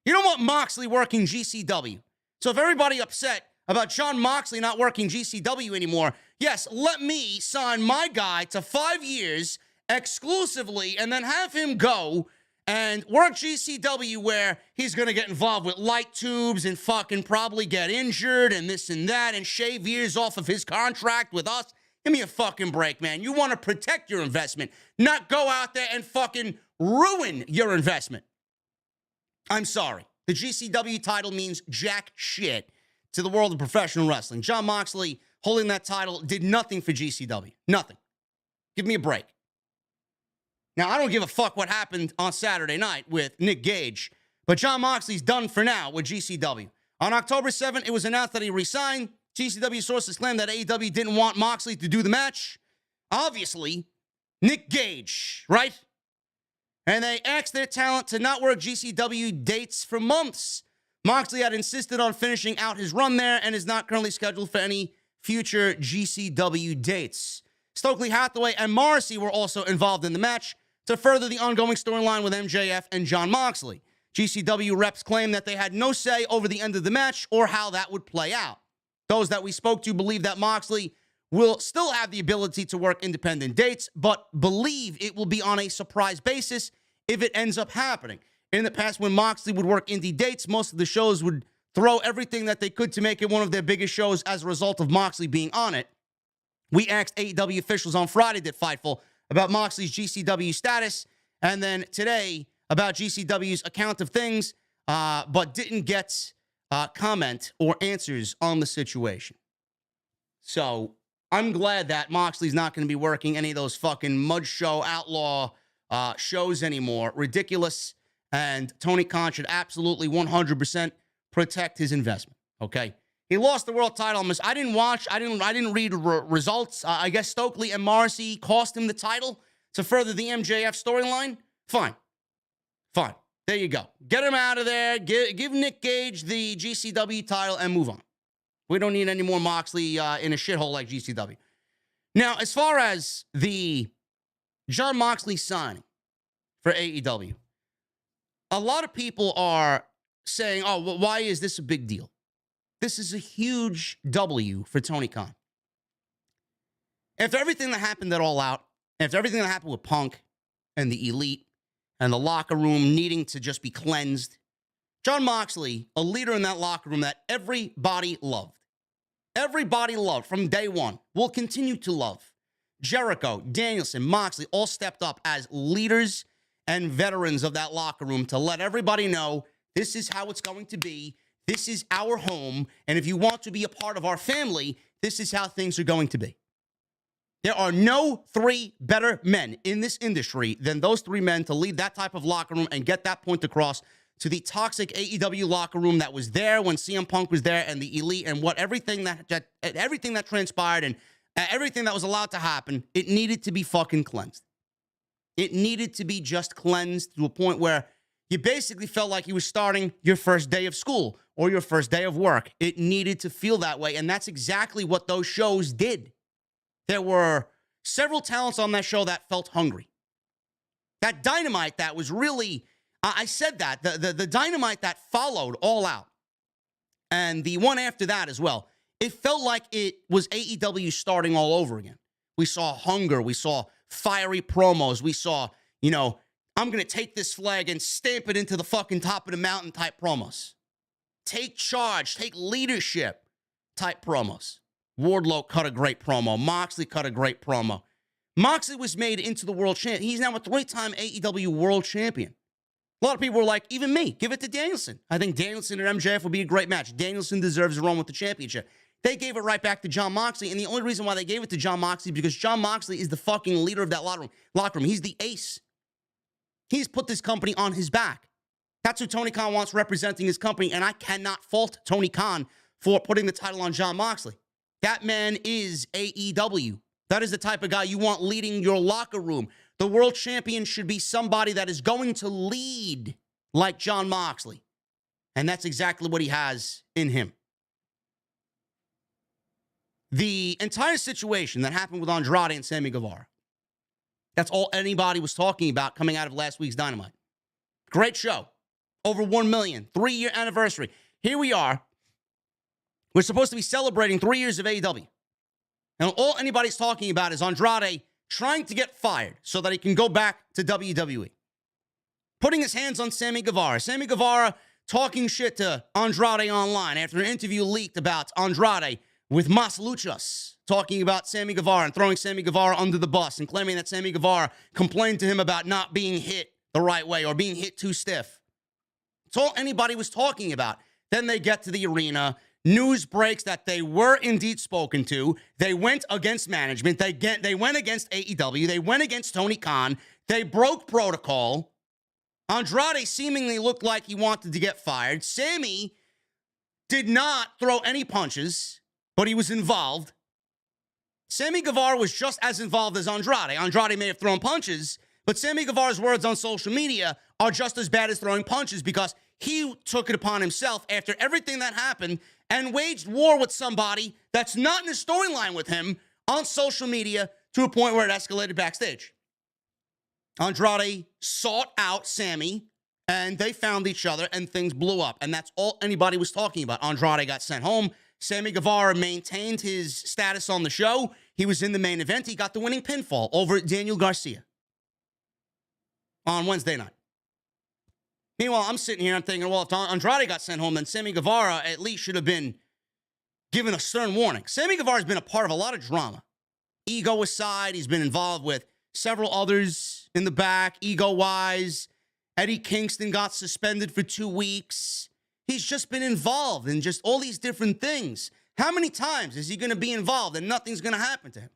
You don't want Moxley working GCW. So if everybody upset about Jon Moxley not working GCW anymore, yes, let me sign my guy to 5 years exclusively and then have him go and work GCW where he's going to get involved with light tubes and fucking probably get injured and this and that and shave years off of his contract with us. Give me a fucking break, man. You want to protect your investment, not go out there and fucking ruin your investment. I'm sorry. The GCW title means jack shit to the world of professional wrestling. Jon Moxley holding that title did nothing for GCW. Nothing. Give me a break. Now, I don't give a fuck what happened on Saturday night with Nick Gage, but Jon Moxley's done for now with GCW. On October 7th, it was announced that he resigned. GCW sources claimed that AEW didn't want Moxley to do the match. Obviously, Nick Gage, right? And they asked their talent to not work GCW dates for months. Moxley had insisted on finishing out his run there and is not currently scheduled for any future GCW dates. Stokely Hathaway and Morrissey were also involved in the match to further the ongoing storyline with MJF and Jon Moxley. GCW reps claimed that they had no say over the end of the match or how that would play out. Those that we spoke to believe that Moxley will still have the ability to work independent dates, but believe it will be on a surprise basis if it ends up happening. In the past, when Moxley would work indie dates, most of the shows would throw everything that they could to make it one of their biggest shows as a result of Moxley being on it. We asked AEW officials on Friday at Fightful about Moxley's GCW status, and then today about GCW's account of things, but didn't get comment or answers on the situation. So I'm glad that Moxley's not going to be working any of those fucking mud show outlaw shows anymore. Ridiculous. And Tony Khan should absolutely 100% protect his investment. Okay. He lost the world title. I didn't watch. I didn't read results. I guess Stokely and Morrissey cost him the title to further the MJF storyline. Fine. There you go. Get him out of there. Give Nick Gage the GCW title and move on. We don't need any more Moxley in a shithole like GCW. Now, as far as the Jon Moxley signing for AEW, a lot of people are saying, oh, well, why is this a big deal? This is a huge W for Tony Khan. After everything that happened at All Out, after everything that happened with Punk and the Elite and the locker room needing to just be cleansed, Jon Moxley, a leader in that locker room that everybody loved from day one, will continue to love. Jericho, Danielson, Moxley all stepped up as leaders and veterans of that locker room to let everybody know this is how it's going to be. This is our home. And if you want to be a part of our family, this is how things are going to be. There are no three better men in this industry than those three men to lead that type of locker room and get that point across to the toxic AEW locker room that was there when CM Punk was there and the Elite and what everything that transpired and everything that was allowed to happen. It needed to be fucking cleansed. It needed to be just cleansed to a point where you basically felt like you were starting your first day of school or your first day of work. It needed to feel that way, and that's exactly what those shows did. There were several talents on that show that felt hungry. That Dynamite that was really, I said that, the Dynamite that followed All Out, and the one after that as well, it felt like it was AEW starting all over again. We saw hunger. We saw fiery promos. We saw, I'm going to take this flag and stamp it into the fucking top of the mountain type promos. Take charge, take leadership type promos. Wardlow cut a great promo. Moxley cut a great promo. Moxley was made into the world champion. He's now a 3-time AEW world champion. A lot of people were like, even me, give it to Danielson. I think Danielson and MJF would be a great match. Danielson deserves a run with the championship. They gave it right back to Jon Moxley, and the only reason why they gave it to Jon Moxley because Jon Moxley is the fucking leader of that locker room. He's the ace. He's put this company on his back. That's who Tony Khan wants representing his company, and I cannot fault Tony Khan for putting the title on Jon Moxley. That man is AEW. That is the type of guy you want leading your locker room. The world champion should be somebody that is going to lead like Jon Moxley. And that's exactly what he has in him. The entire situation that happened with Andrade and Sammy Guevara, that's all anybody was talking about coming out of last week's Dynamite. Great show. Over 1 million. 3-year anniversary. Here we are. We're supposed to be celebrating 3 years of AEW. And all anybody's talking about is Andrade trying to get fired so that he can go back to WWE. Putting his hands on Sammy Guevara. Sammy Guevara talking shit to Andrade online after an interview leaked about Andrade with Mas Luchas, talking about Sammy Guevara and throwing Sammy Guevara under the bus and claiming that Sammy Guevara complained to him about not being hit the right way or being hit too stiff. It's all anybody was talking about. Then they get to the arena. News breaks that they were indeed spoken to. They went against management. They went against AEW. They went against Tony Khan. They broke protocol. Andrade seemingly looked like he wanted to get fired. Sammy did not throw any punches, but he was involved. Sammy Guevara was just as involved as Andrade. Andrade may have thrown punches, but Sammy Guevara's words on social media are just as bad as throwing punches because he took it upon himself after everything that happened and waged war with somebody that's not in a storyline with him on social media to a point where it escalated backstage. Andrade sought out Sammy, and they found each other, and things blew up. And that's all anybody was talking about. Andrade got sent home. Sammy Guevara maintained his status on the show. He was in the main event. He got the winning pinfall over Daniel Garcia on Wednesday night. Meanwhile, I'm sitting here, I'm thinking, well, if Andrade got sent home, then Sammy Guevara at least should have been given a stern warning. Sammy Guevara's been a part of a lot of drama. Ego aside, he's been involved with several others in the back, ego-wise. Eddie Kingston got suspended for 2 weeks. He's just been involved in just all these different things. How many times is he going to be involved and nothing's going to happen to him?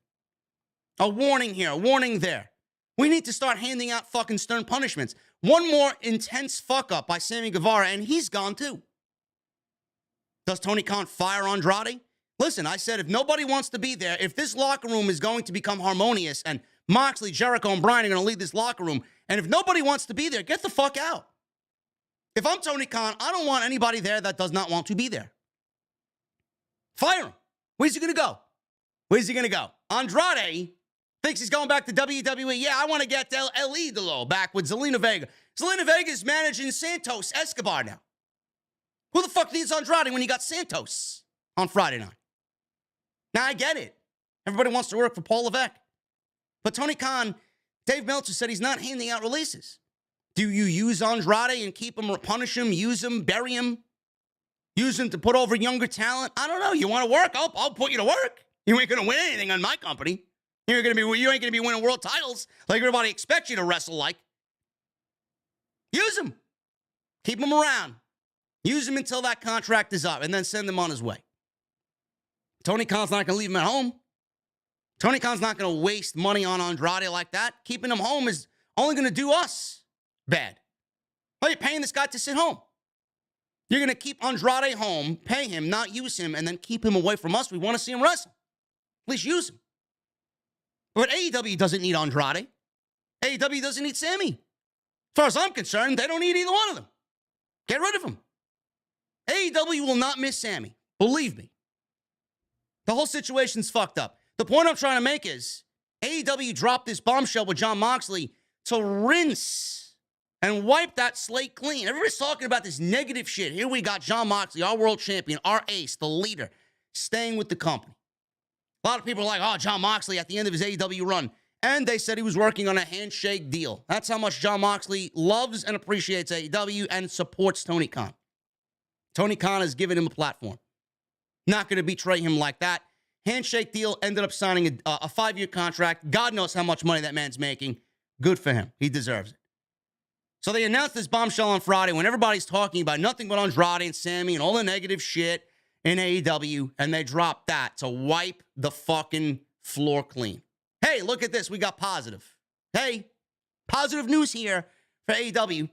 A warning here, a warning there. We need to start handing out fucking stern punishments. One more intense fuck-up by Sammy Guevara, and he's gone too. Does Tony Khan fire Andrade? Listen, I said if nobody wants to be there, if this locker room is going to become harmonious and Moxley, Jericho, and Bryan are going to lead this locker room, and if nobody wants to be there, get the fuck out. If I'm Tony Khan, I don't want anybody there that does not want to be there. Fire him. Where's he going to go? Where's he going to go? Andrade thinks he's going back to WWE. Yeah, I want to get El Idolo back with Zelina Vega. Zelina Vega is managing Santos Escobar now. Who the fuck needs Andrade when you got Santos on Friday night? Now, I get it. Everybody wants to work for Paul Levesque. But Tony Khan, Dave Meltzer said he's not handing out releases. Do you use Andrade and keep him or punish him, use him, bury him? Use him to put over younger talent? I don't know. You want to work? I'll put you to work. You ain't going to win anything on my company. You ain't going to be winning world titles like everybody expects you to wrestle like. Use him. Keep him around. Use him until that contract is up and then send him on his way. Tony Khan's not going to leave him at home. Tony Khan's not going to waste money on Andrade like that. Keeping him home is only going to do us bad. Why are you paying this guy to sit home? You're going to keep Andrade home, pay him, not use him, and then keep him away from us. We want to see him wrestle. At least use him. But AEW doesn't need Andrade. AEW doesn't need Sammy. As far as I'm concerned, they don't need either one of them. Get rid of them. AEW will not miss Sammy. Believe me. The whole situation's fucked up. The point I'm trying to make is AEW dropped this bombshell with Jon Moxley to rinse and wipe that slate clean. Everybody's talking about this negative shit. Here we got Jon Moxley, our world champion, our ace, the leader, staying with the company. A lot of people are like, oh, Jon Moxley at the end of his AEW run. And they said he was working on a handshake deal. That's how much Jon Moxley loves and appreciates AEW and supports Tony Khan. Tony Khan has given him a platform. Not going to betray him like that. Handshake deal, ended up signing a 5-year contract. God knows how much money that man's making. Good for him. He deserves it. So they announced this bombshell on Friday when everybody's talking about nothing but Andrade and Sammy and all the negative shit in AEW, and they dropped that to wipe the fucking floor clean. Hey, look at this. We got positive. Hey, positive news here for AEW.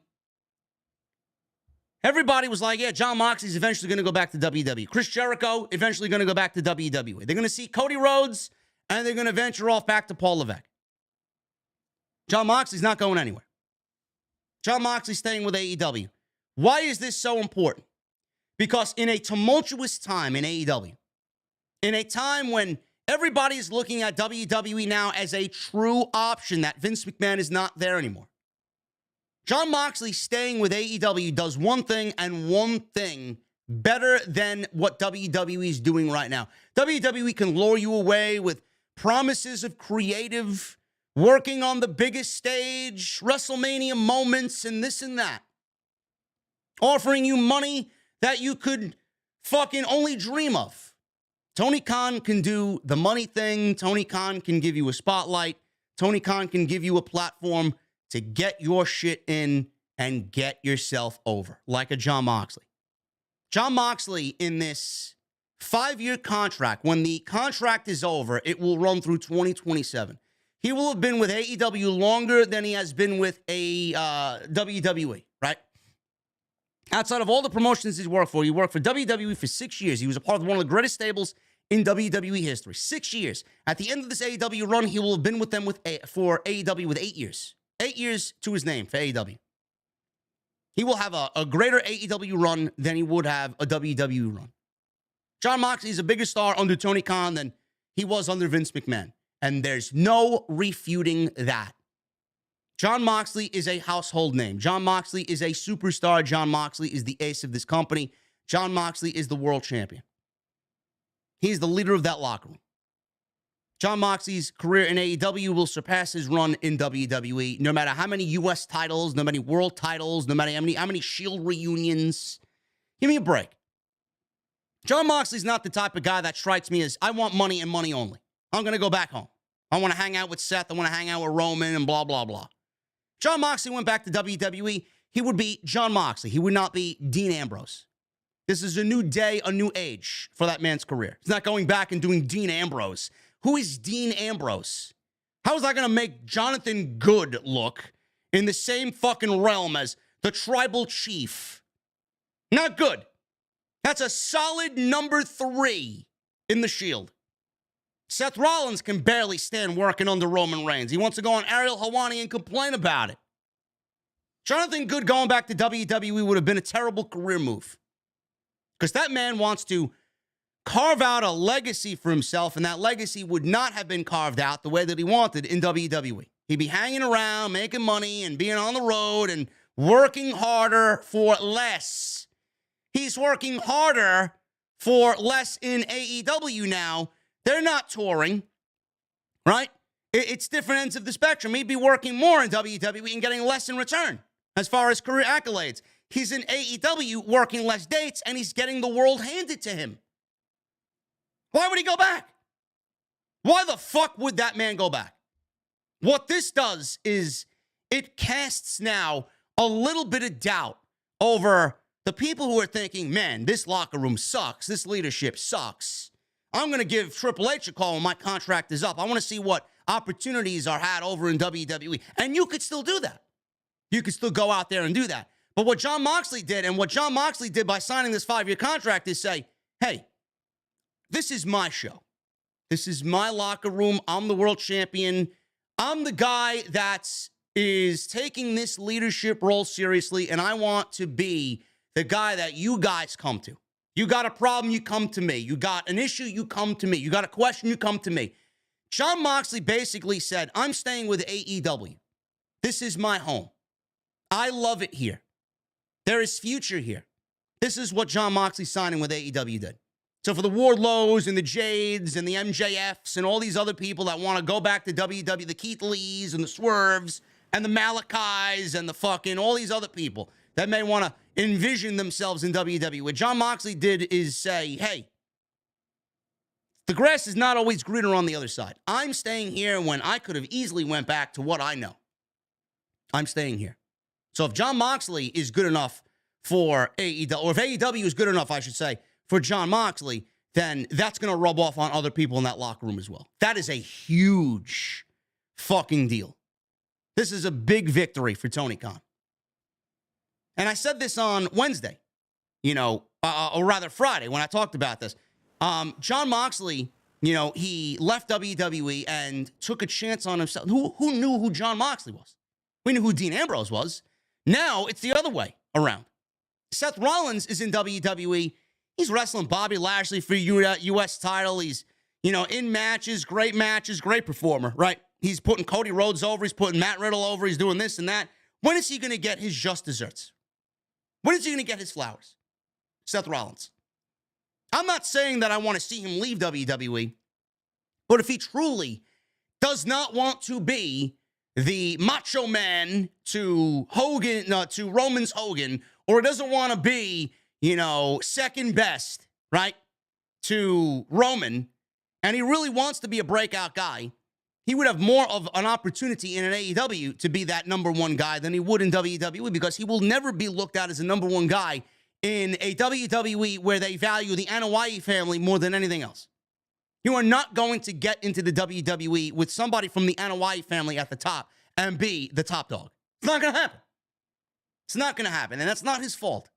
Everybody was like, yeah, Jon Moxley's eventually going to go back to WWE. Chris Jericho eventually going to go back to WWE. They're going to see Cody Rhodes, and they're going to venture off back to Paul Levesque. Jon Moxley's not going anywhere. Jon Moxley staying with AEW. Why is this so important? Because in a tumultuous time in AEW, in a time when everybody is looking at WWE now as a true option, that Vince McMahon is not there anymore, Jon Moxley staying with AEW does one thing and one thing better than what WWE is doing right now. WWE can lure you away with promises of creative, working on the biggest stage, WrestleMania moments, and this and that. Offering you money that you could fucking only dream of. Tony Khan can do the money thing. Tony Khan can give you a spotlight. Tony Khan can give you a platform to get your shit in and get yourself over, like a Jon Moxley. Jon Moxley, in this 5-year contract, when the contract is over, it will run through 2027. He will have been with AEW longer than he has been with a WWE, right? Outside of all the promotions he's worked for, he worked for WWE for 6 years. He was a part of one of the greatest stables in WWE history. 6 years. At the end of this AEW run, he will have been with them for AEW with 8 years. 8 years to his name for AEW. He will have a greater AEW run than he would have a WWE run. Jon Moxley is a bigger star under Tony Khan than he was under Vince McMahon. And there's no refuting that. Jon Moxley is a household name. Jon Moxley is a superstar. Jon Moxley is the ace of this company. Jon Moxley is the world champion. He's the leader of that locker room. Jon Moxley's career in AEW will surpass his run in WWE, no matter how many U.S. titles, no many world titles, no matter how many Shield reunions. Give me a break. Jon Moxley's not the type of guy that strikes me as, I want money and money only. I'm going to go back home. I want to hang out with Seth. I want to hang out with Roman and blah, blah, blah. Jon Moxley went back to WWE. He would be Jon Moxley. He would not be Dean Ambrose. This is a new day, a new age for that man's career. He's not going back and doing Dean Ambrose. Who is Dean Ambrose? How is that going to make Jonathan Good look in the same fucking realm as the tribal chief? Not good. That's a solid number 3 in the Shield. Seth Rollins can barely stand working under Roman Reigns. He wants to go on Ariel Helwani and complain about it. Jonathan Good going back to WWE would have been a terrible career move. Because that man wants to carve out a legacy for himself, and that legacy would not have been carved out the way that he wanted in WWE. He'd be hanging around, making money, and being on the road, and working harder for less. He's working harder for less in AEW now. They're not touring, right? It's different ends of the spectrum. He'd be working more in WWE and getting less in return as far as career accolades. He's in AEW working less dates, and he's getting the world handed to him. Why would he go back? Why the fuck would that man go back? What this does is it casts now a little bit of doubt over the people who are thinking, man, this locker room sucks. This leadership sucks. I'm going to give Triple H a call when my contract is up. I want to see what opportunities are had over in WWE. And you could still do that. You could still go out there and do that. But what Jon Moxley did, and what Jon Moxley did by signing this 5-year contract, is say, hey, this is my show. This is my locker room. I'm the world champion. I'm the guy that is taking this leadership role seriously, and I want to be the guy that you guys come to. You got a problem, you come to me. You got an issue, you come to me. You got a question, you come to me. Jon Moxley basically said, I'm staying with AEW. This is my home. I love it here. There is future here. This is what Jon Moxley signing with AEW did. So for the Wardlows and the Jades and the MJFs and all these other people that want to go back to WWE, the Keith Lees and the Swerves and the Malakais and the fucking all these other people that may want to envision themselves in WWE, what Jon Moxley did is say, hey, the grass is not always greener on the other side. I'm staying here when I could have easily went back to what I know. I'm staying here. So if Jon Moxley is good enough for AEW, or if AEW is good enough, I should say, for Jon Moxley, then that's going to rub off on other people in that locker room as well. That is a huge fucking deal. This is a big victory for Tony Khan. And I said this on Wednesday, or rather Friday when I talked about this. Jon Moxley, he left WWE and took a chance on himself. Who knew who Jon Moxley was? We knew who Dean Ambrose was. Now it's the other way around. Seth Rollins is in WWE. He's wrestling Bobby Lashley for U.S. title. He's, in matches, great performer, right? He's putting Cody Rhodes over. He's putting Matt Riddle over. He's doing this and that. When is he going to get his just desserts? When is he going to get his flowers? Seth Rollins. I'm not saying that I want to see him leave WWE, but if he truly does not want to be the Macho Man to Roman's Hogan, or doesn't want to be, second best, right, to Roman, and he really wants to be a breakout guy, he would have more of an opportunity in an AEW to be that number one guy than he would in WWE, because he will never be looked at as a number one guy in a WWE where they value the Anoa'i family more than anything else. You are not going to get into the WWE with somebody from the Anoa'i family at the top and be the top dog. It's not going to happen. It's not going to happen, and that's not his fault.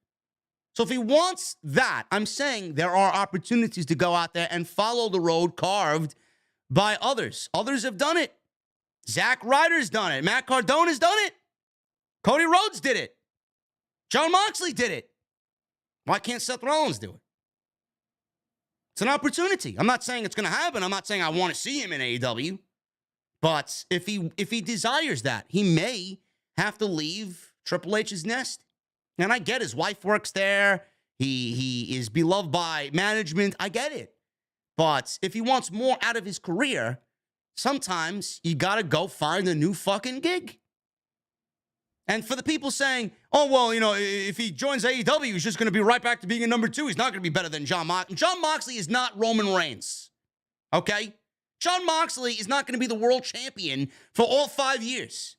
So if he wants that, I'm saying there are opportunities to go out there and follow the road carved by others. Others have done it. Zack Ryder's done it. Matt Cardona's done it. Cody Rhodes did it. Jon Moxley did it. Why can't Seth Rollins do it? It's an opportunity. I'm not saying it's going to happen. I'm not saying I want to see him in AEW. But if he desires that, he may have to leave Triple H's nest. And I get his wife works there. He is beloved by management. I get it. But if he wants more out of his career, sometimes you got to go find a new fucking gig. And for the people saying, oh, well, if he joins AEW, he's just going to be right back to being a number two. He's not going to be better than Jon Moxley. Jon Moxley is not Roman Reigns, okay? Jon Moxley is not going to be the world champion for all 5 years.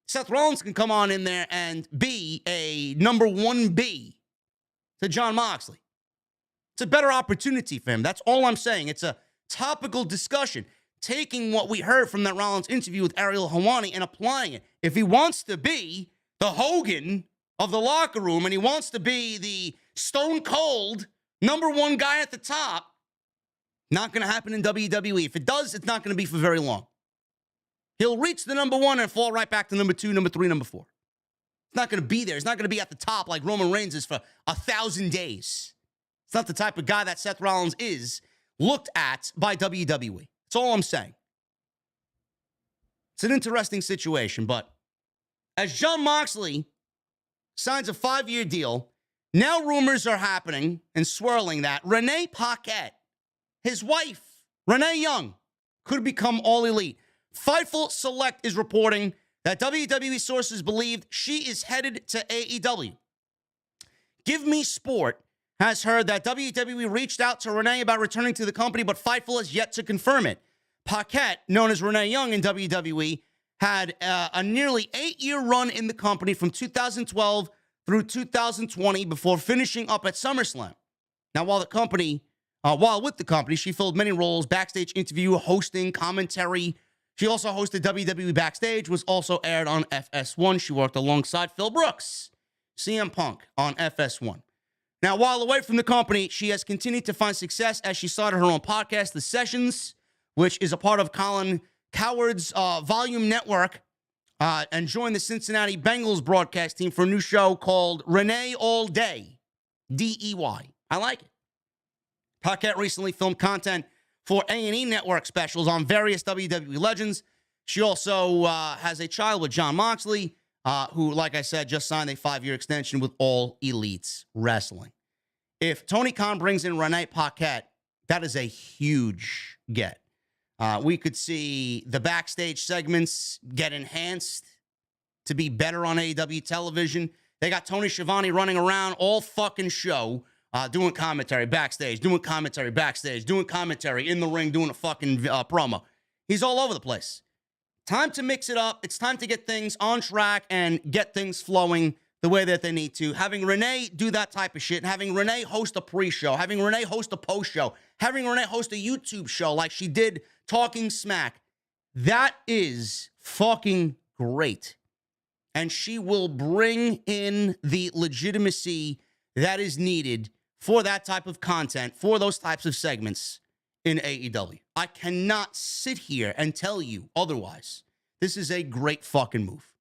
Seth Rollins can come on in there and be a number 1B to Jon Moxley. It's a better opportunity for him. That's all I'm saying. It's a topical discussion, taking what we heard from that Rollins interview with Ariel Helwani and applying it. If he wants to be the Hogan of the locker room and he wants to be the stone cold number one guy at the top, not going to happen in WWE. If it does, it's not going to be for very long. He'll reach the number one and fall right back to number two, number three, number four. It's not going to be there. It's not going to be at the top like Roman Reigns is for 1,000 days. It's not the type of guy that Seth Rollins is looked at by WWE. That's all I'm saying. It's an interesting situation, but as Jon Moxley signs a 5-year deal, now rumors are happening and swirling that Renee Paquette, his wife, Renee Young, could become All Elite. Fightful Select is reporting that WWE sources believe she is headed to AEW. Give Me Sport has heard that WWE reached out to Renee about returning to the company, but Fightful has yet to confirm it. Paquette, known as Renee Young in WWE, had a nearly 8-year run in the company from 2012 through 2020 before finishing up at SummerSlam. Now, while with the company, she filled many roles: backstage interview, hosting, commentary. She also hosted WWE Backstage, was also aired on FS1. She worked alongside Phil Brooks, CM Punk on FS1. Now, while away from the company, she has continued to find success as she started her own podcast, The Sessions, which is a part of Colin Cowherd's Volume Network, and joined the Cincinnati Bengals broadcast team for a new show called Renee All Day, D-E-Y. I like it. Paquette recently filmed content for A&E Network specials on various WWE legends. She also has a child with Jon Moxley, who, like I said, just signed a 5-year extension with All Elite Wrestling. If Tony Khan brings in Renee Paquette, that is a huge get. We could see the backstage segments get enhanced to be better on AEW television. They got Tony Schiavone running around all fucking show, doing commentary backstage, doing commentary backstage, doing commentary in the ring, doing a fucking promo. He's all over the place. Time to mix it up. It's time to get things on track and get things flowing the way that they need to. Having Renee do that type of shit, having Renee host a pre-show, having Renee host a post-show, having Renee host a YouTube show like she did Talking Smack, that is fucking great. And she will bring in the legitimacy that is needed for that type of content, for those types of segments in AEW. I cannot sit here and tell you otherwise. This is a great fucking move.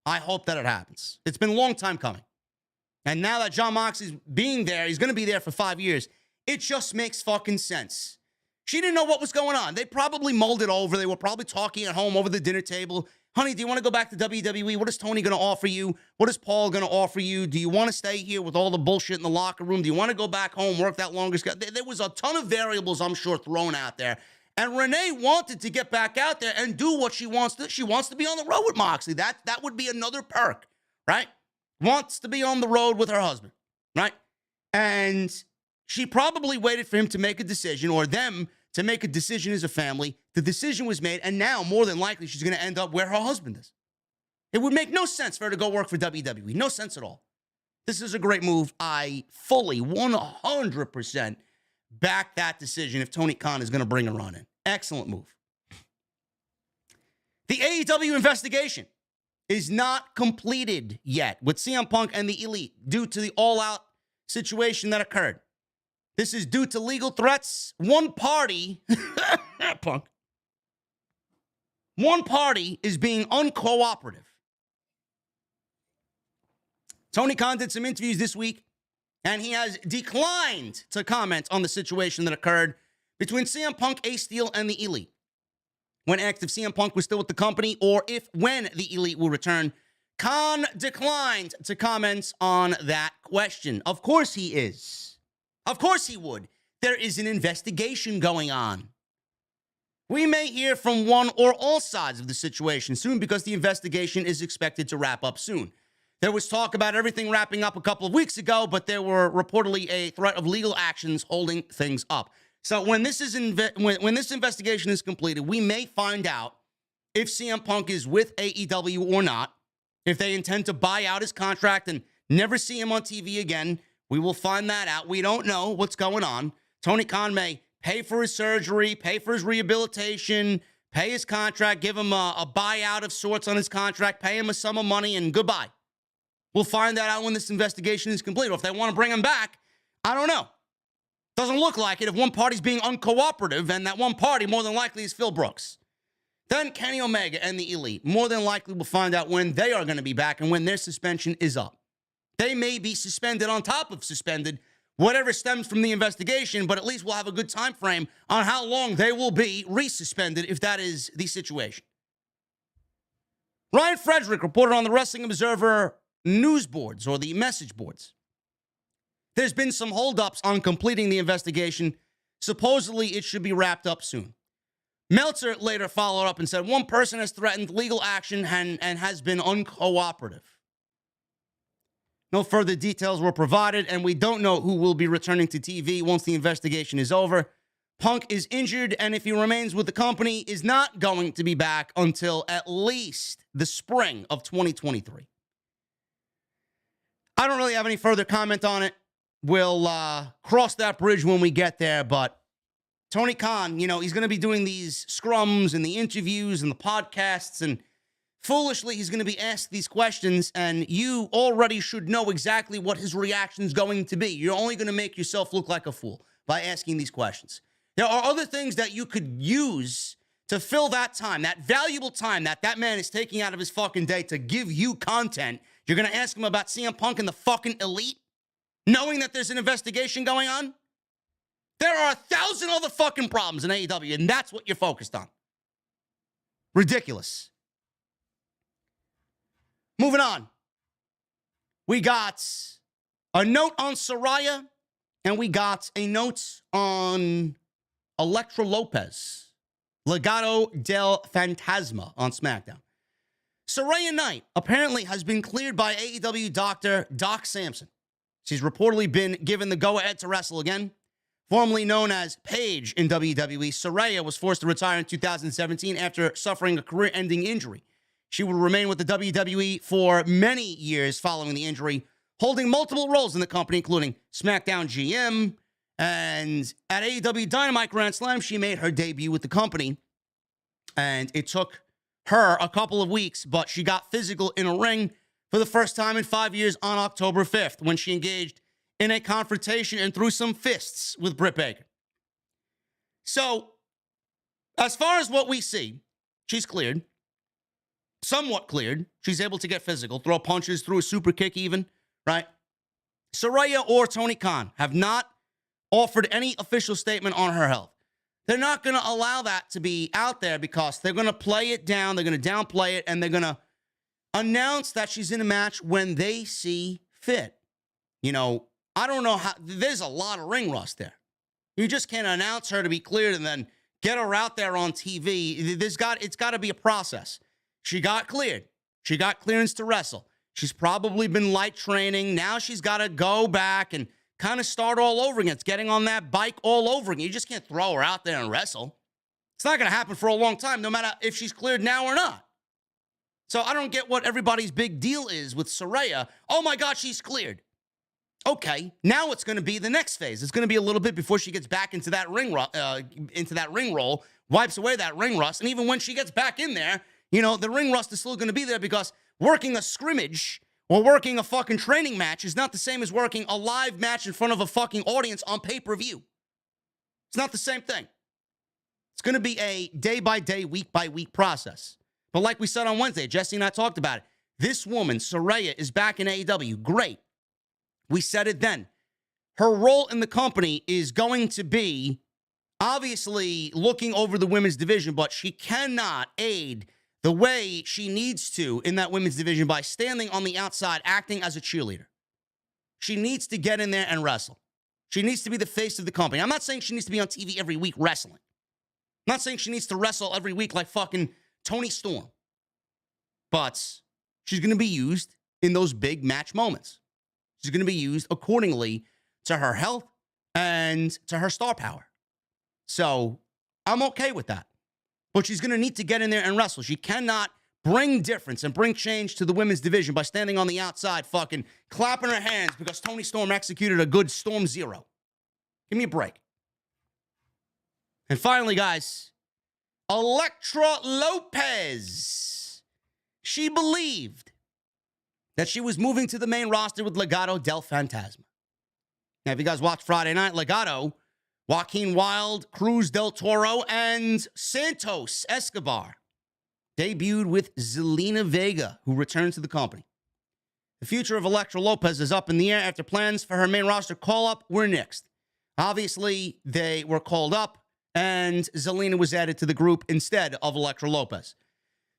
I hope that it happens. It's been a long time coming. And now that Jon Moxley's being there, he's going to be there for 5 years. It just makes fucking sense. She didn't know what was going on. They probably mulled it over. They were probably talking at home over the dinner table. Honey, do you want to go back to WWE? What is Tony going to offer you? What is Paul going to offer you? Do you want to stay here with all the bullshit in the locker room? Do you want to go back home, work that longest? There was a ton of variables, I'm sure, thrown out there. And Renee wanted to get back out there and do what she wants to. She wants to be on the road with Moxley. That would be another perk, right? Wants to be on the road with her husband, right? And she probably waited for him to make a decision, or them to make a decision as a family. The decision was made, and now, more than likely, she's going to end up where her husband is. It would make no sense for her to go work for WWE. No sense at all. This is a great move. I fully, 100% back that decision if Tony Khan is going to bring her on in. Excellent move. The AEW investigation is not completed yet with CM Punk and the Elite due to the all-out situation that occurred. This is due to legal threats. One party, Punk, one party is being uncooperative. Tony Khan did some interviews this week, and he has declined to comment on the situation that occurred between CM Punk, Ace Steel, and the Elite. When asked if CM Punk was still with the company or when the Elite will return, Khan declined to comment on that question. Of course he is. Of course he would. There is an investigation going on. We may hear from one or all sides of the situation soon because the investigation is expected to wrap up soon. There was talk about everything wrapping up a couple of weeks ago, but there were reportedly a threat of legal actions holding things up. So when this investigation is completed, we may find out if CM Punk is with AEW or not, if they intend to buy out his contract and never see him on TV again. We will find that out. We don't know what's going on. Tony Khan may pay for his surgery, pay for his rehabilitation, pay his contract, give him a buyout of sorts on his contract, pay him a sum of money, and goodbye. We'll find that out when this investigation is complete. Or if they want to bring him back, I don't know. Doesn't look like it if one party's being uncooperative, and that one party more than likely is Phil Brooks. Then Kenny Omega and the Elite more than likely will find out when they are going to be back and when their suspension is up. They may be suspended on top of suspended, whatever stems from the investigation, but at least we'll have a good time frame on how long they will be resuspended if that is the situation. Ryan Frederick reported on the Wrestling Observer news boards or the message boards. There's been some holdups on completing the investigation. Supposedly, it should be wrapped up soon. Meltzer later followed up and said one person has threatened legal action and has been uncooperative. No further details were provided, and we don't know who will be returning to TV once the investigation is over. Punk is injured, and if he remains with the company, is not going to be back until at least the spring of 2023. I don't really have any further comment on it. We'll cross that bridge when we get there, but Tony Khan, he's going to be doing these scrums and the interviews and the podcasts, and foolishly, he's going to be asked these questions, and you already should know exactly what his reaction is going to be. You're only going to make yourself look like a fool by asking these questions. There are other things that you could use to fill that time, that valuable time that man is taking out of his fucking day to give you content. You're going to ask him about CM Punk and the fucking Elite, knowing that there's an investigation going on? There are 1,000 other fucking problems in AEW, and that's what you're focused on. Ridiculous. Moving on. We got a note on Saraya, and we got a note on Elektra Lopez, Legado del Fantasma on SmackDown. Saraya Knight apparently has been cleared by AEW doctor Doc Samson. She's reportedly been given the go-ahead to wrestle again. Formerly known as Paige in WWE, Saraya was forced to retire in 2017 after suffering a career-ending injury. She would remain with the WWE for many years following the injury, holding multiple roles in the company, including SmackDown GM, and at AEW Dynamite Grand Slam, she made her debut with the company, and it took her a couple of weeks, but she got physical in a ring for the first time in 5 years on October 5th, when she engaged in a confrontation and threw some fists with Britt Baker. So, as far as what we see, she's cleared. somewhat cleared. She's able to get physical, throw punches, throw a super kick even, right? Saraya or Tony Khan have not offered any official statement on her health. They're not going to allow that to be out there because they're going to play it down, they're going to downplay it, and they're going to announce that she's in a match when they see fit. You know, I don't know how, there's a lot of ring rust there. You just can't announce her to be cleared and then get her out there on TV. It's got to be a process. She got cleared. She got clearance to wrestle. She's probably been light training. Now she's got to go back and kind of start all over again. It's getting on that bike all over again. You just can't throw her out there and wrestle. It's not going to happen for a long time, no matter if she's cleared now or not. So I don't get what everybody's big deal is with Saraya. Oh my God, she's cleared. Okay, now it's going to be the next phase. It's going to be a little bit before she gets back into that ring roll, wipes away that ring rust, and even when she gets back in there, you know, the ring rust is still going to be there because working a scrimmage or working a fucking training match is not the same as working a live match in front of a fucking audience on pay-per-view. It's not the same thing. It's going to be a day-by-day, week-by-week process. But like we said on Wednesday, Jesse and I talked about it. This woman, Saraya, is back in AEW. Great. We said it then. Her role in the company is going to be obviously looking over the women's division, but she cannot aid the way she needs to in that women's division by standing on the outside, acting as a cheerleader. She needs to get in there and wrestle. She needs to be the face of the company. I'm not saying she needs to be on TV every week wrestling. I'm not saying she needs to wrestle every week like fucking Toni Storm. But she's going to be used in those big match moments. She's going to be used accordingly to her health and to her star power. So I'm okay with that. But she's going to need to get in there and wrestle. She cannot bring difference and bring change to the women's division by standing on the outside fucking clapping her hands because Toni Storm executed a good Storm Zero. Give me a break. And finally, guys, Elektra Lopez. She believed that she was moving to the main roster with Legado del Fantasma. Now, if you guys watched Friday Night, Legado, Joaquin Wilde, Cruz del Toro, and Santos Escobar debuted with Zelina Vega, who returned to the company. The future of Elektra Lopez is up in the air after plans for her main roster call-up were nixed. Obviously, they were called up, and Zelina was added to the group instead of Elektra Lopez.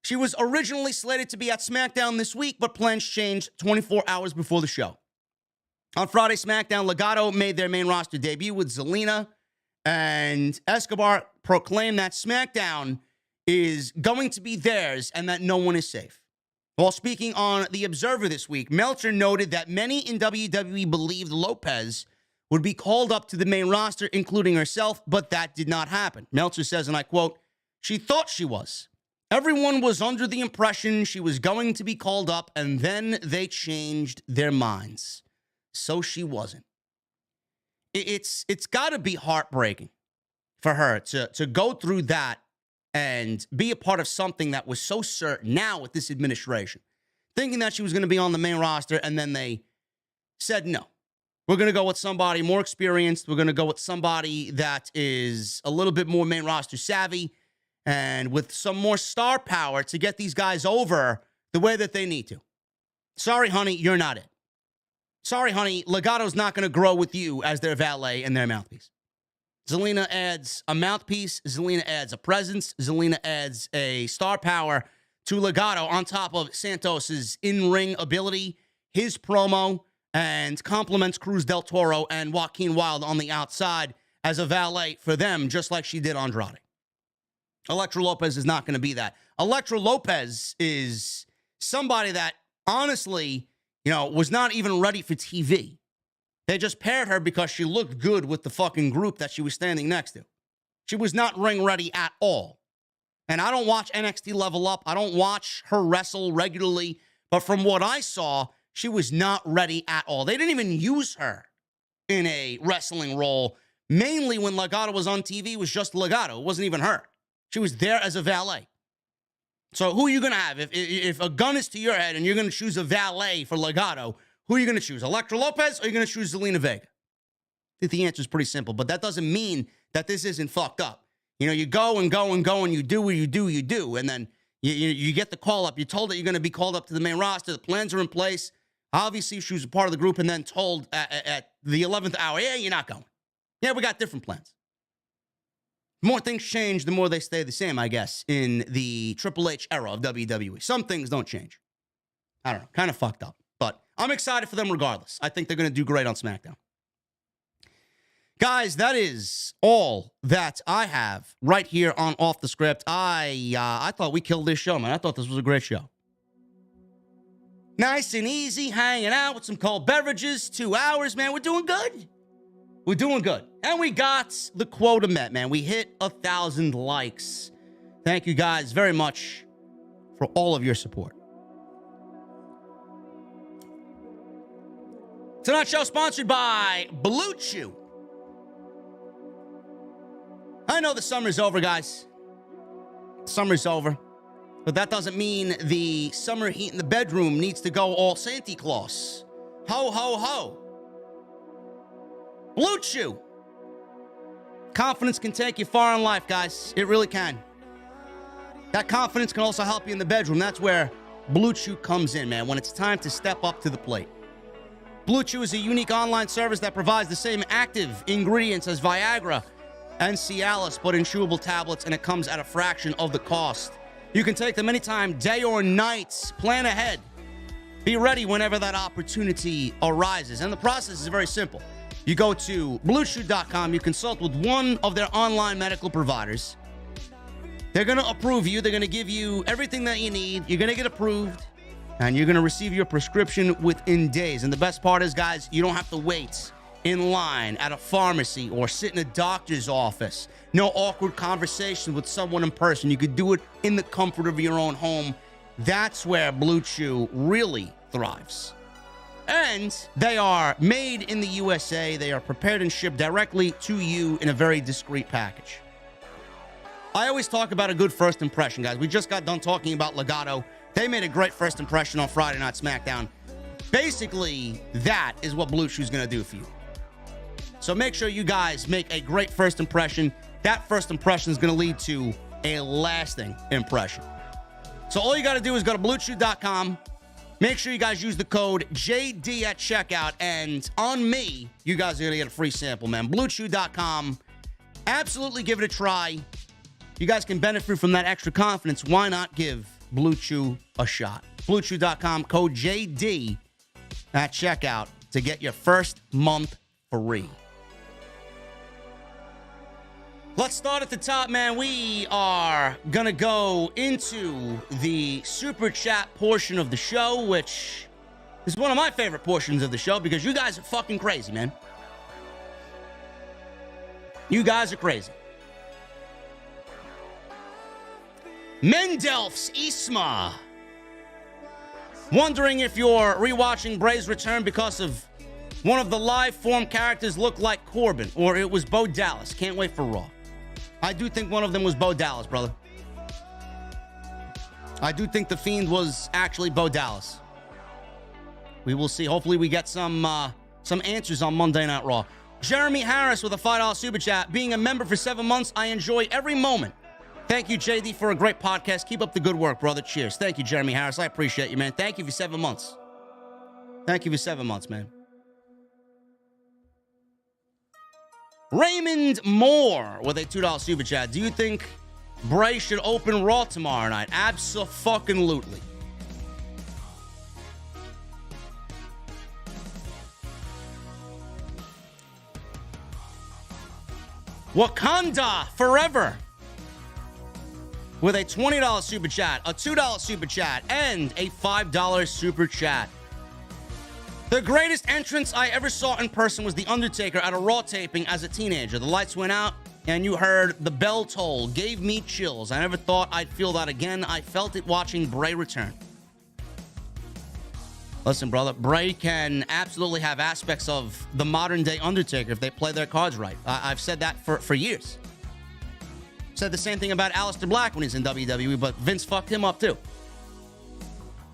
She was originally slated to be at SmackDown this week, but plans changed 24 hours before the show. On Friday SmackDown, Legado made their main roster debut with Zelina, and Escobar proclaimed that SmackDown is going to be theirs and that no one is safe. While speaking on The Observer this week, Meltzer noted that many in WWE believed Lopez would be called up to the main roster, including herself, but that did not happen. Meltzer says, and I quote, "She thought she was. Everyone was under the impression she was going to be called up, and then they changed their minds. So she wasn't." It's got to be heartbreaking for her to go through that and be a part of something that was so certain now with this administration, thinking that she was going to be on the main roster, and then they said, no, we're going to go with somebody more experienced. We're going to go with somebody that is a little bit more main roster savvy and with some more star power to get these guys over the way that they need to. Sorry, honey, you're not it. Sorry, honey, Legado's not going to grow with you as their valet and their mouthpiece. Zelina adds a mouthpiece. Zelina adds a presence. Zelina adds a star power to Legado on top of Santos's in-ring ability, his promo, and compliments Cruz del Toro and Joaquin Wilde on the outside as a valet for them, just like she did Andrade. Elektra Lopez is not going to be that. Elektra Lopez is somebody that, honestly, was not even ready for TV. They just paired her because she looked good with the fucking group that she was standing next to. She was not ring ready at all. And I don't watch NXT Level Up. I don't watch her wrestle regularly. But from what I saw, she was not ready at all. They didn't even use her in a wrestling role. Mainly when Legado was on TV, it was just Legado. It wasn't even her. She was there as a valet. So who are you going to have? If a gun is to your head and you're going to choose a valet for Legado, who are you going to choose? Elektra Lopez or are you going to choose Zelina Vega? I think the answer is pretty simple, but that doesn't mean that this isn't fucked up. You go and go and go and you do what you do, and then, You get the call up. You're told that you're going to be called up to the main roster. The plans are in place. Obviously, she was a part of the group and then told at the 11th hour, yeah, you're not going. Yeah, we got different plans. The more things change, the more they stay the same, I guess, in the Triple H era of WWE. Some things don't change. I don't know. Kind of fucked up. But I'm excited for them regardless. I think they're going to do great on SmackDown. Guys, that is all that I have right here on Off the Script. I thought we killed this show, man. I thought this was a great show. Nice and easy, hanging out with some cold beverages. 2 hours, man. We're doing good. We're doing good. And we got the quota met, man. We hit 1,000 likes. Thank you guys very much for all of your support. Tonight's show sponsored by Blue Chew. I know the summer's over, guys. Summer's over. But that doesn't mean the summer heat in the bedroom needs to go all Santa Claus. Ho, ho, ho. Blue Chew. Confidence can take you far in life, guys. It really can. That confidence can also help you in the bedroom. That's where Blue Chew comes in, man, when it's time to step up to the plate. Blue Chew is a unique online service that provides the same active ingredients as Viagra and Cialis, but in chewable tablets, and it comes at a fraction of the cost. You can take them anytime, day or night. Plan ahead. Be ready whenever that opportunity arises. And the process is very simple. You go to BlueChew.com. You consult with one of their online medical providers. They're going to approve you. They're going to give you everything that you need. You're going to get approved, and you're going to receive your prescription within days. And the best part is, guys, you don't have to wait in line at a pharmacy or sit in a doctor's office. No awkward conversation with someone in person. You could do it in the comfort of your own home. That's where Blue Chew really thrives. And they are made in the USA. They are prepared and shipped directly to you in a very discreet package. I always talk about a good first impression, guys. We just got done talking about Legado. They made a great first impression on Friday Night SmackDown. Basically, that is what Blue Chew is going to do for you. So make sure you guys make a great first impression. That first impression is going to lead to a lasting impression. So all you got to do is go to BlueChew.com. Make sure you guys use the code JD at checkout. And on me, you guys are going to get a free sample, man. BlueChew.com. Absolutely give it a try. You guys can benefit from that extra confidence. Why not give Blue Chew a shot? BlueChew.com, code JD at checkout to get your first month free. Let's start at the top, man. We are going to go into the super chat portion of the show, which is one of my favorite portions of the show because you guys are fucking crazy, man. You guys are crazy. Mendelf's Isma. Wondering if you're rewatching Bray's return because of one of the live form characters looked like Corbin, or it was Bo Dallas. Can't wait for Raw. I do think one of them was Bo Dallas, brother. I do think the Fiend was actually Bo Dallas. We will see. Hopefully we get some answers on Monday Night Raw. Jeremy Harris with a $5 super chat. Being a member for 7 months, I enjoy every moment. Thank you, JD, for a great podcast. Keep up the good work, brother. Cheers. Thank you, Jeremy Harris. I appreciate you, man. Thank you for 7 months. Thank you for 7 months, man. Raymond Moore with a $2 super chat. Do you think Bray should open Raw tomorrow night? Abso-fucking-lutely. Wakanda Forever with a $20 super chat, a $2 super chat, and a $5 super chat. The greatest entrance I ever saw in person was The Undertaker at a Raw taping as a teenager. The lights went out, and you heard the bell toll. Gave me chills. I never thought I'd feel that again. I felt it watching Bray return. Listen, brother, Bray can absolutely have aspects of the modern-day Undertaker if they play their cards right. I've said that for years. Said the same thing about Aleister Black when he's in WWE, but Vince fucked him up, too.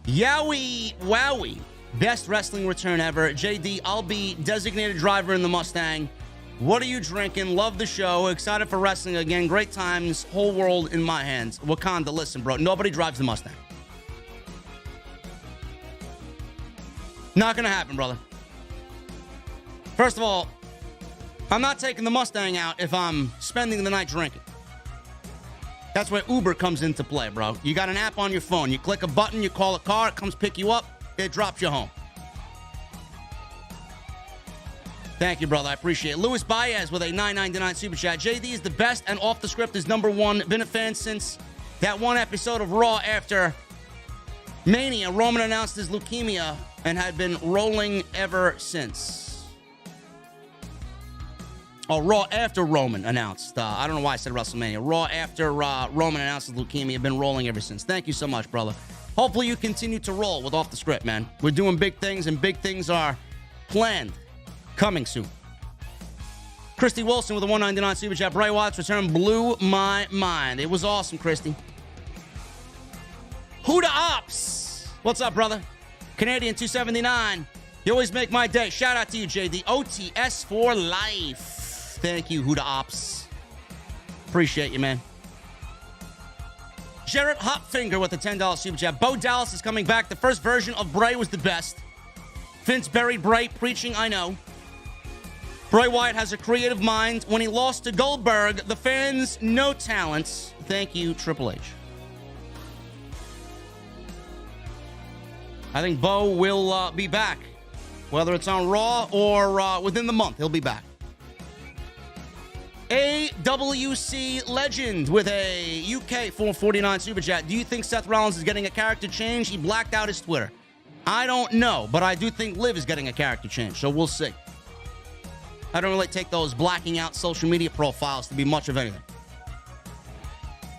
Yowie Wowie. Best wrestling return ever. JD, I'll be designated driver in the Mustang. What are you drinking? Love the show. Excited for wrestling again. Great times. Whole world in my hands. Wakanda, listen, bro. Nobody drives the Mustang. Not going to happen, brother. First of all, I'm not taking the Mustang out if I'm spending the night drinking. That's where Uber comes into play, bro. You got an app on your phone. You click a button, you call a car, it comes pick you up, it drops you home. Thank you, brother. I appreciate it. Luis Baez with a $9.99 super chat. JD is the best and off the script is number one. Been a fan since that one episode of Raw after Mania. Roman announced his leukemia and had been rolling ever since. Oh, Raw after Roman announced. I don't know why I said WrestleMania. Raw after Roman announced his leukemia. Been rolling ever since. Thank you so much, brother. Hopefully you continue to roll with Off the Script, man. We're doing big things, and big things are planned. Coming soon. Christy Wilson with a $1.99 super chat. Bray Wyatt's return blew my mind. It was awesome, Christy. Who the Ops? What's up, brother? Canadian 279. You always make my day. Shout out to you, JD. OTS for life. Thank you, Who the Ops. Appreciate you, man. Jarrett Hopfinger with a $10 super chat. Bo Dallas is coming back. The first version of Bray was the best. Vince buried Bray, preaching, I know. Bray Wyatt has a creative mind. When he lost to Goldberg, the fans, no talents. Thank you, Triple H. I think Bo will be back. Whether it's on Raw or within the month, he'll be back. AWC Legend with a UK 449 super chat. Do you think Seth Rollins is getting a character change? He blacked out his Twitter. I don't know, but I do think Liv is getting a character change, so we'll see. I don't really take those blacking out social media profiles to be much of anything.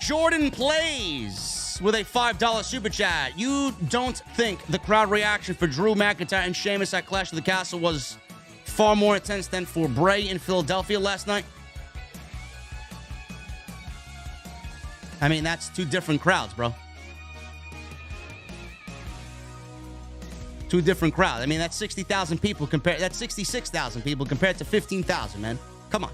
Jordan Plays with a $5 super chat. You don't think the crowd reaction for Drew McIntyre and Sheamus at Clash of the Castle was far more intense than for Bray in Philadelphia last night? I mean, that's two different crowds, bro. Two different crowds. I mean, that's 60,000 people compared. That's 66,000 people compared to 15,000, man. Come on.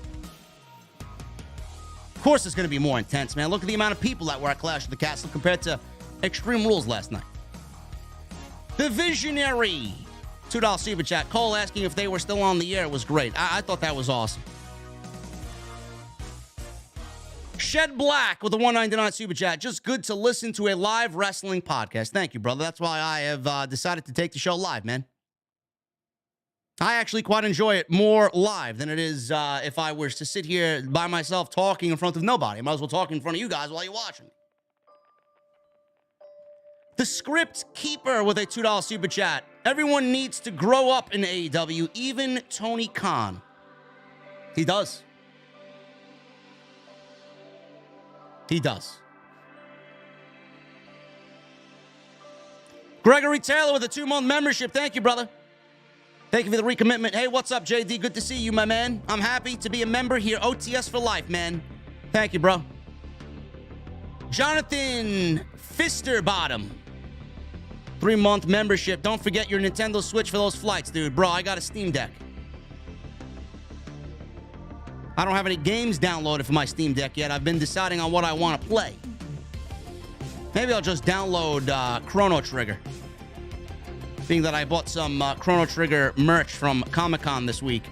Of course, it's going to be more intense, man. Look at the amount of people that were at Clash of the Castle compared to Extreme Rules last night. The Visionary, $2 super chat. Cole asking if they were still on the air was great. I thought that was awesome. Shed Black with a $1.99 super chat. Just good to listen to a live wrestling podcast. Thank you, brother. That's why I have decided to take the show live, man. I actually quite enjoy it more live than it is if I was to sit here by myself talking in front of nobody. I might as well talk in front of you guys while you're watching. The Script Keeper with a $2 super chat. Everyone needs to grow up in AEW, even Tony Khan. He does. He does. Gregory Taylor with a 2-month membership. Thank you, brother. Thank you for the recommitment. Hey, what's up, JD? Good to see you, my man. I'm happy to be a member here. OTS for life, man. Thank you, bro. Jonathan Fisterbottom. 3-month membership. Don't forget your Nintendo Switch for those flights, dude. Bro, I got a Steam Deck. I don't have any games downloaded for my Steam Deck yet. I've been deciding on what I want to play. Maybe I'll just download Chrono Trigger. Being that I bought some Chrono Trigger merch from Comic-Con this week.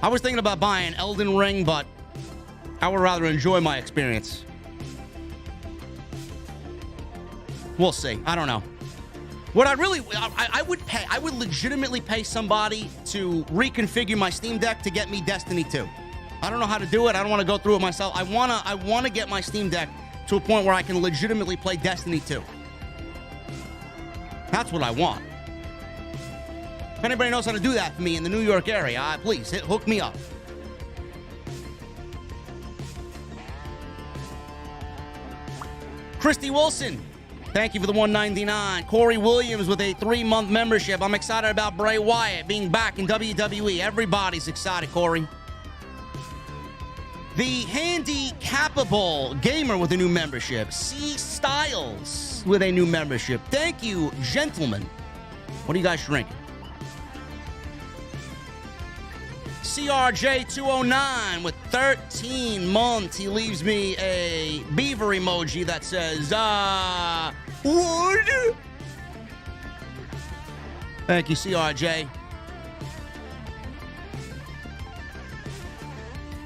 I was thinking about buying Elden Ring, but I would rather enjoy my experience. We'll see. I don't know. What I would legitimately pay somebody to reconfigure my Steam Deck to get me Destiny 2. I don't know how to do it. I don't want to go through it myself. I want to get my Steam Deck to a point where I can legitimately play Destiny 2. That's what I want. If anybody knows how to do that for me in the New York area, please hook me up. Christy Wilson, thank you for the $1.99. Corey Williams with a 3-month membership. I'm excited about Bray Wyatt being back in WWE. Everybody's excited, Corey. The Handicapable Gamer with a new membership. C. Styles with a new membership. Thank you, gentlemen. What are you guys drinking? CRJ209 with 13 months. He leaves me a beaver emoji that says, would? Thank you, CRJ.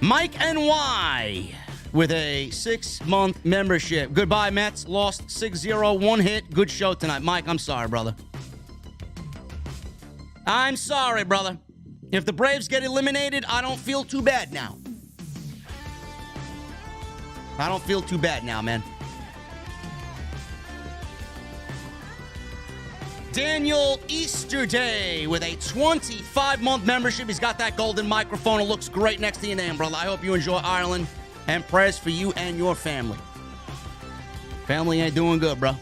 Mike NY with a 6-month membership. Goodbye, Mets. Lost 6-0, one hit. Good show tonight. Mike, I'm sorry, brother. I'm sorry, brother. If the Braves get eliminated, I don't feel too bad now. I don't feel too bad now, man. Daniel Easterday with a 25-month membership. He's got that golden microphone. It looks great next to your name, brother. I hope you enjoy Ireland, and prayers for you and your family. Family ain't doing good, bro.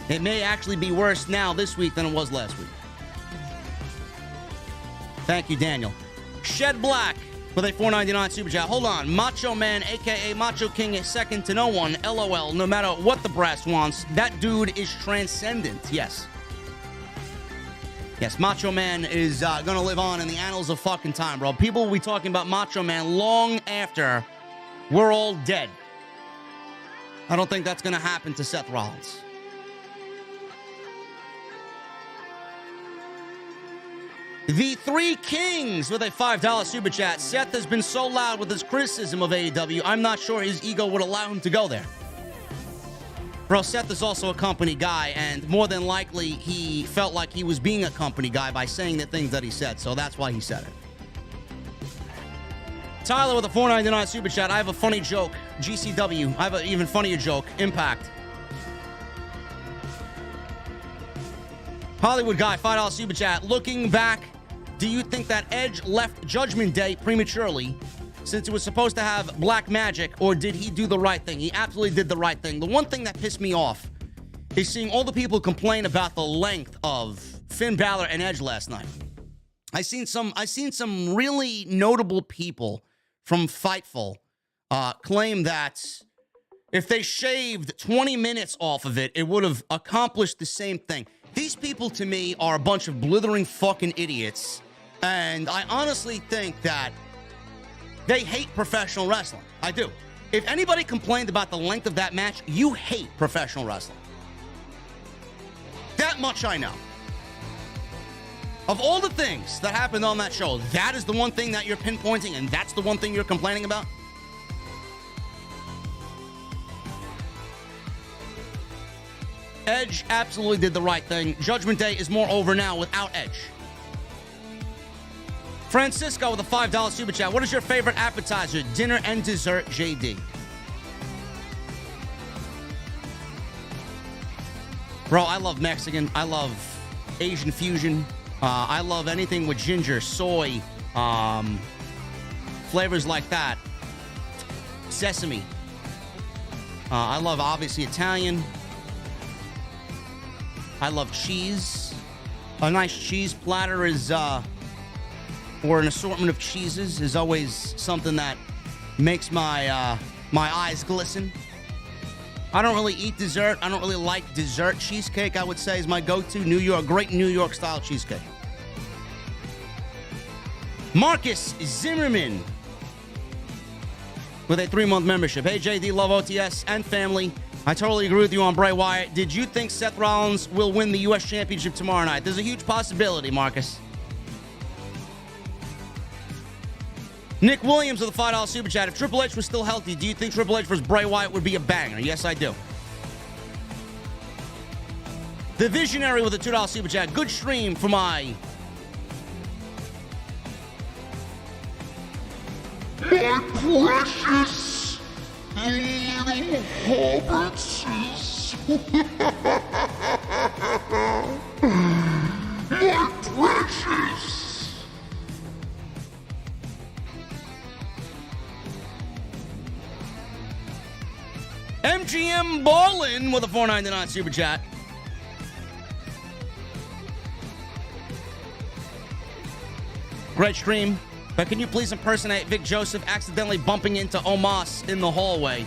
It may actually be worse now this week than it was last week. Thank you, Daniel. Shed Black with a $4.99 super chat. Hold on. Macho Man, a.k.a. Macho King, is second to no one. LOL. No matter what the brass wants, that dude is transcendent. Yes. Yes, Macho Man is going to live on in the annals of fucking time, bro. People will be talking about Macho Man long after we're all dead. I don't think that's going to happen to Seth Rollins. The Three Kings with a $5 super chat. Seth has been so loud with his criticism of AEW, I'm not sure his ego would allow him to go there. Bro, Seth is also a company guy, and more than likely, he felt like he was being a company guy by saying the things that he said, so that's why he said it. Tyler with a $4.99 super chat. I have a funny joke. GCW. I have an even funnier joke. Impact. Hollywood guy, $5 super chat. Looking back, do you think that Edge left Judgment Day prematurely since it was supposed to have black magic, or did he do the right thing? He absolutely did the right thing. The one thing that pissed me off is seeing all the people complain about the length of Finn Balor and Edge last night. I seen some really notable people from Fightful claim that if they shaved 20 minutes off of it, it would have accomplished the same thing. These people, to me, are a bunch of blithering fucking idiots, and I honestly think that they hate professional wrestling. I do. If anybody complained about the length of that match, you hate professional wrestling. That much I know. Of all the things that happened on that show, that is the one thing that you're pinpointing, and that's the one thing you're complaining about? Edge absolutely did the right thing. Judgment Day is more over now without Edge. Francisco with a $5 super chat. What is your favorite appetizer, dinner, and dessert, JD? Bro, I love Mexican. I love Asian fusion. I love anything with ginger, soy, flavors like that. Sesame. I love, obviously, Italian. I love cheese. A nice cheese platter is, or an assortment of cheeses is always something that makes my my eyes glisten. I don't really eat dessert. I don't really like dessert. Cheesecake, I would say, is my go-to. New York, great New York style cheesecake. Marcus Zimmerman with a 3-month membership. Hey, JD, love OTS and family. I totally agree with you on Bray Wyatt. Did you think Seth Rollins will win the U.S. Championship tomorrow night? There's a huge possibility, Marcus. Nick Williams with a $5 super chat. If Triple H was still healthy, do you think Triple H versus Bray Wyatt would be a banger? Yes, I do. The Visionary with a $2 super chat. Good stream for my... My precious little hobbitses. My precious. MGM Ballin with a $4.99 super chat. Great stream. But can you please impersonate Vic Joseph accidentally bumping into Omos in the hallway?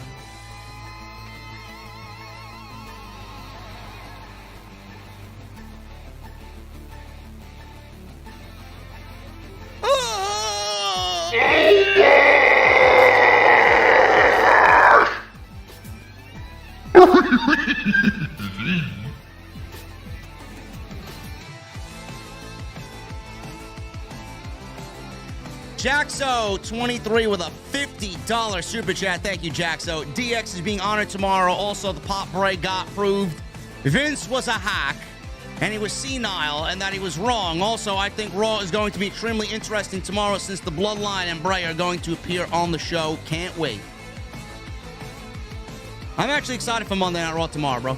Jaxo23 with a $50 super chat. Thank you, Jaxo. DX is being honored tomorrow. Also, the Pop Bray got proved Vince was a hack and he was senile and that he was wrong. Also, I think Raw is going to be extremely interesting tomorrow since the Bloodline and Bray are going to appear on the show. Can't wait. I'm actually excited for Monday Night Raw tomorrow, bro.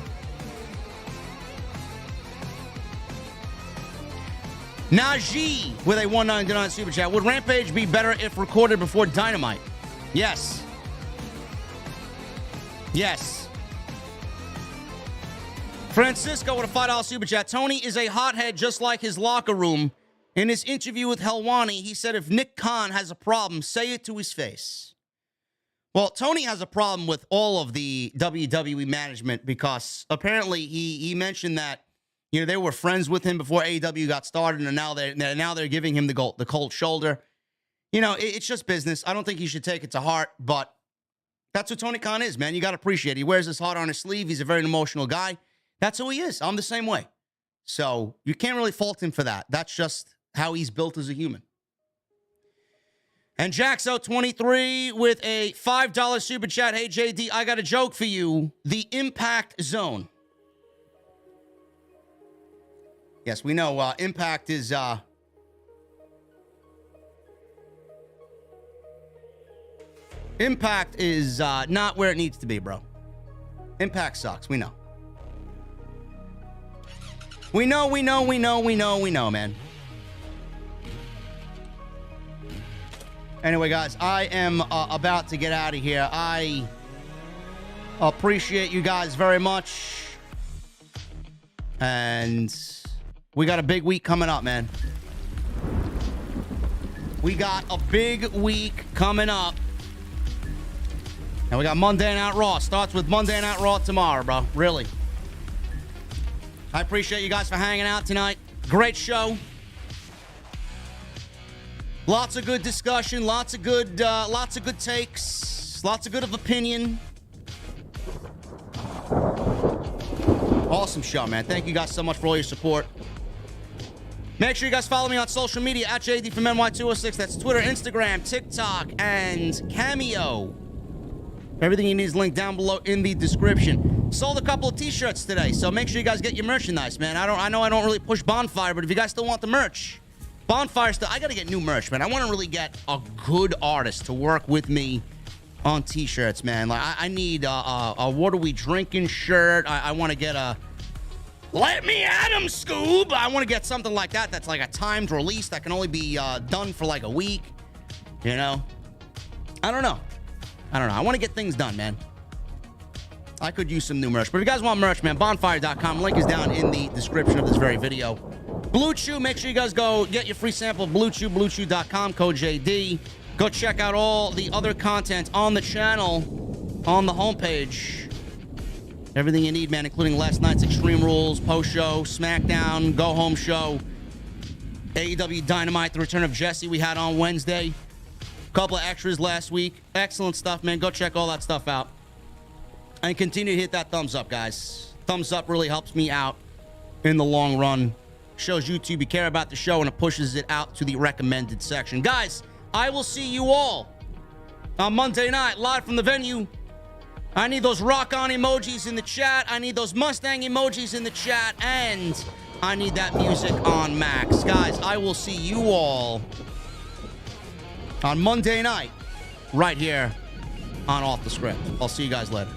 Najee with a $1.99 super chat. Would Rampage be better if recorded before Dynamite? Yes. Yes. Francisco with a $5 super chat. Tony is a hothead just like his locker room. In his interview with Helwani, he said if Nick Khan has a problem, say it to his face. Well, Tony has a problem with all of the WWE management because apparently he mentioned that they were friends with him before AEW got started, and now they're giving him the cold shoulder. It's just business. I don't think he should take it to heart, but that's what Tony Khan is, man. You got to appreciate it. He wears his heart on his sleeve. He's a very emotional guy. That's who he is. I'm the same way. So you can't really fault him for that. That's just how he's built as a human. And Jaxo23 with a $5 super chat. Hey, JD, I got a joke for you. The Impact Zone. Yes, we know Impact is not where it needs to be, bro. Impact sucks. We know. We know, man. Anyway, guys, I am about to get out of here. I appreciate you guys very much. And we got a big week coming up, man. We got a big week coming up. And we got Monday Night Raw. Starts with Monday Night Raw tomorrow, bro. Really. I appreciate you guys for hanging out tonight. Great show. Lots of good discussion. Lots of good takes. Lots of good of opinion. Awesome show, man. Thank you guys so much for all your support. Make sure you guys follow me on social media at JD from NY206. That's Twitter, Instagram, TikTok, and Cameo. Everything you need is linked down below in the description. Sold a couple of t-shirts today, so make sure you guys get your merchandise, man. I know I don't really push Bonfire, but if you guys still want the merch, Bonfire still, I gotta get new merch, man. I want to really get a good artist to work with me on t-shirts, man. Like I need a What Are We Drinking shirt. I want to get a Let Me At 'Em Scoob. I want to get something like that that's like a timed release that can only be done for like a week. I don't know. I want to get things done, man. I could use some new merch. But if you guys want merch, man, bonfire.com. Link is down in the description of this very video. Blue Chew, make sure you guys go get your free sample of Blue Chew, bluechew.com, code JD. Go check out all the other content on the channel, on the homepage. Everything you need, man, including last night's Extreme Rules, post-show, SmackDown, go-home show, AEW Dynamite, the return of Jesse we had on Wednesday. A couple of extras last week. Excellent stuff, man. Go check all that stuff out. And continue to hit that thumbs up, guys. Thumbs up really helps me out in the long run. Shows YouTube you care about the show, and it pushes it out to the recommended section. Guys, I will see you all on Monday night, live from the venue. I need those rock-on emojis in the chat. I need those Mustang emojis in the chat. And I need that music on max. Guys, I will see you all on Monday night right here on Off the Script. I'll see you guys later.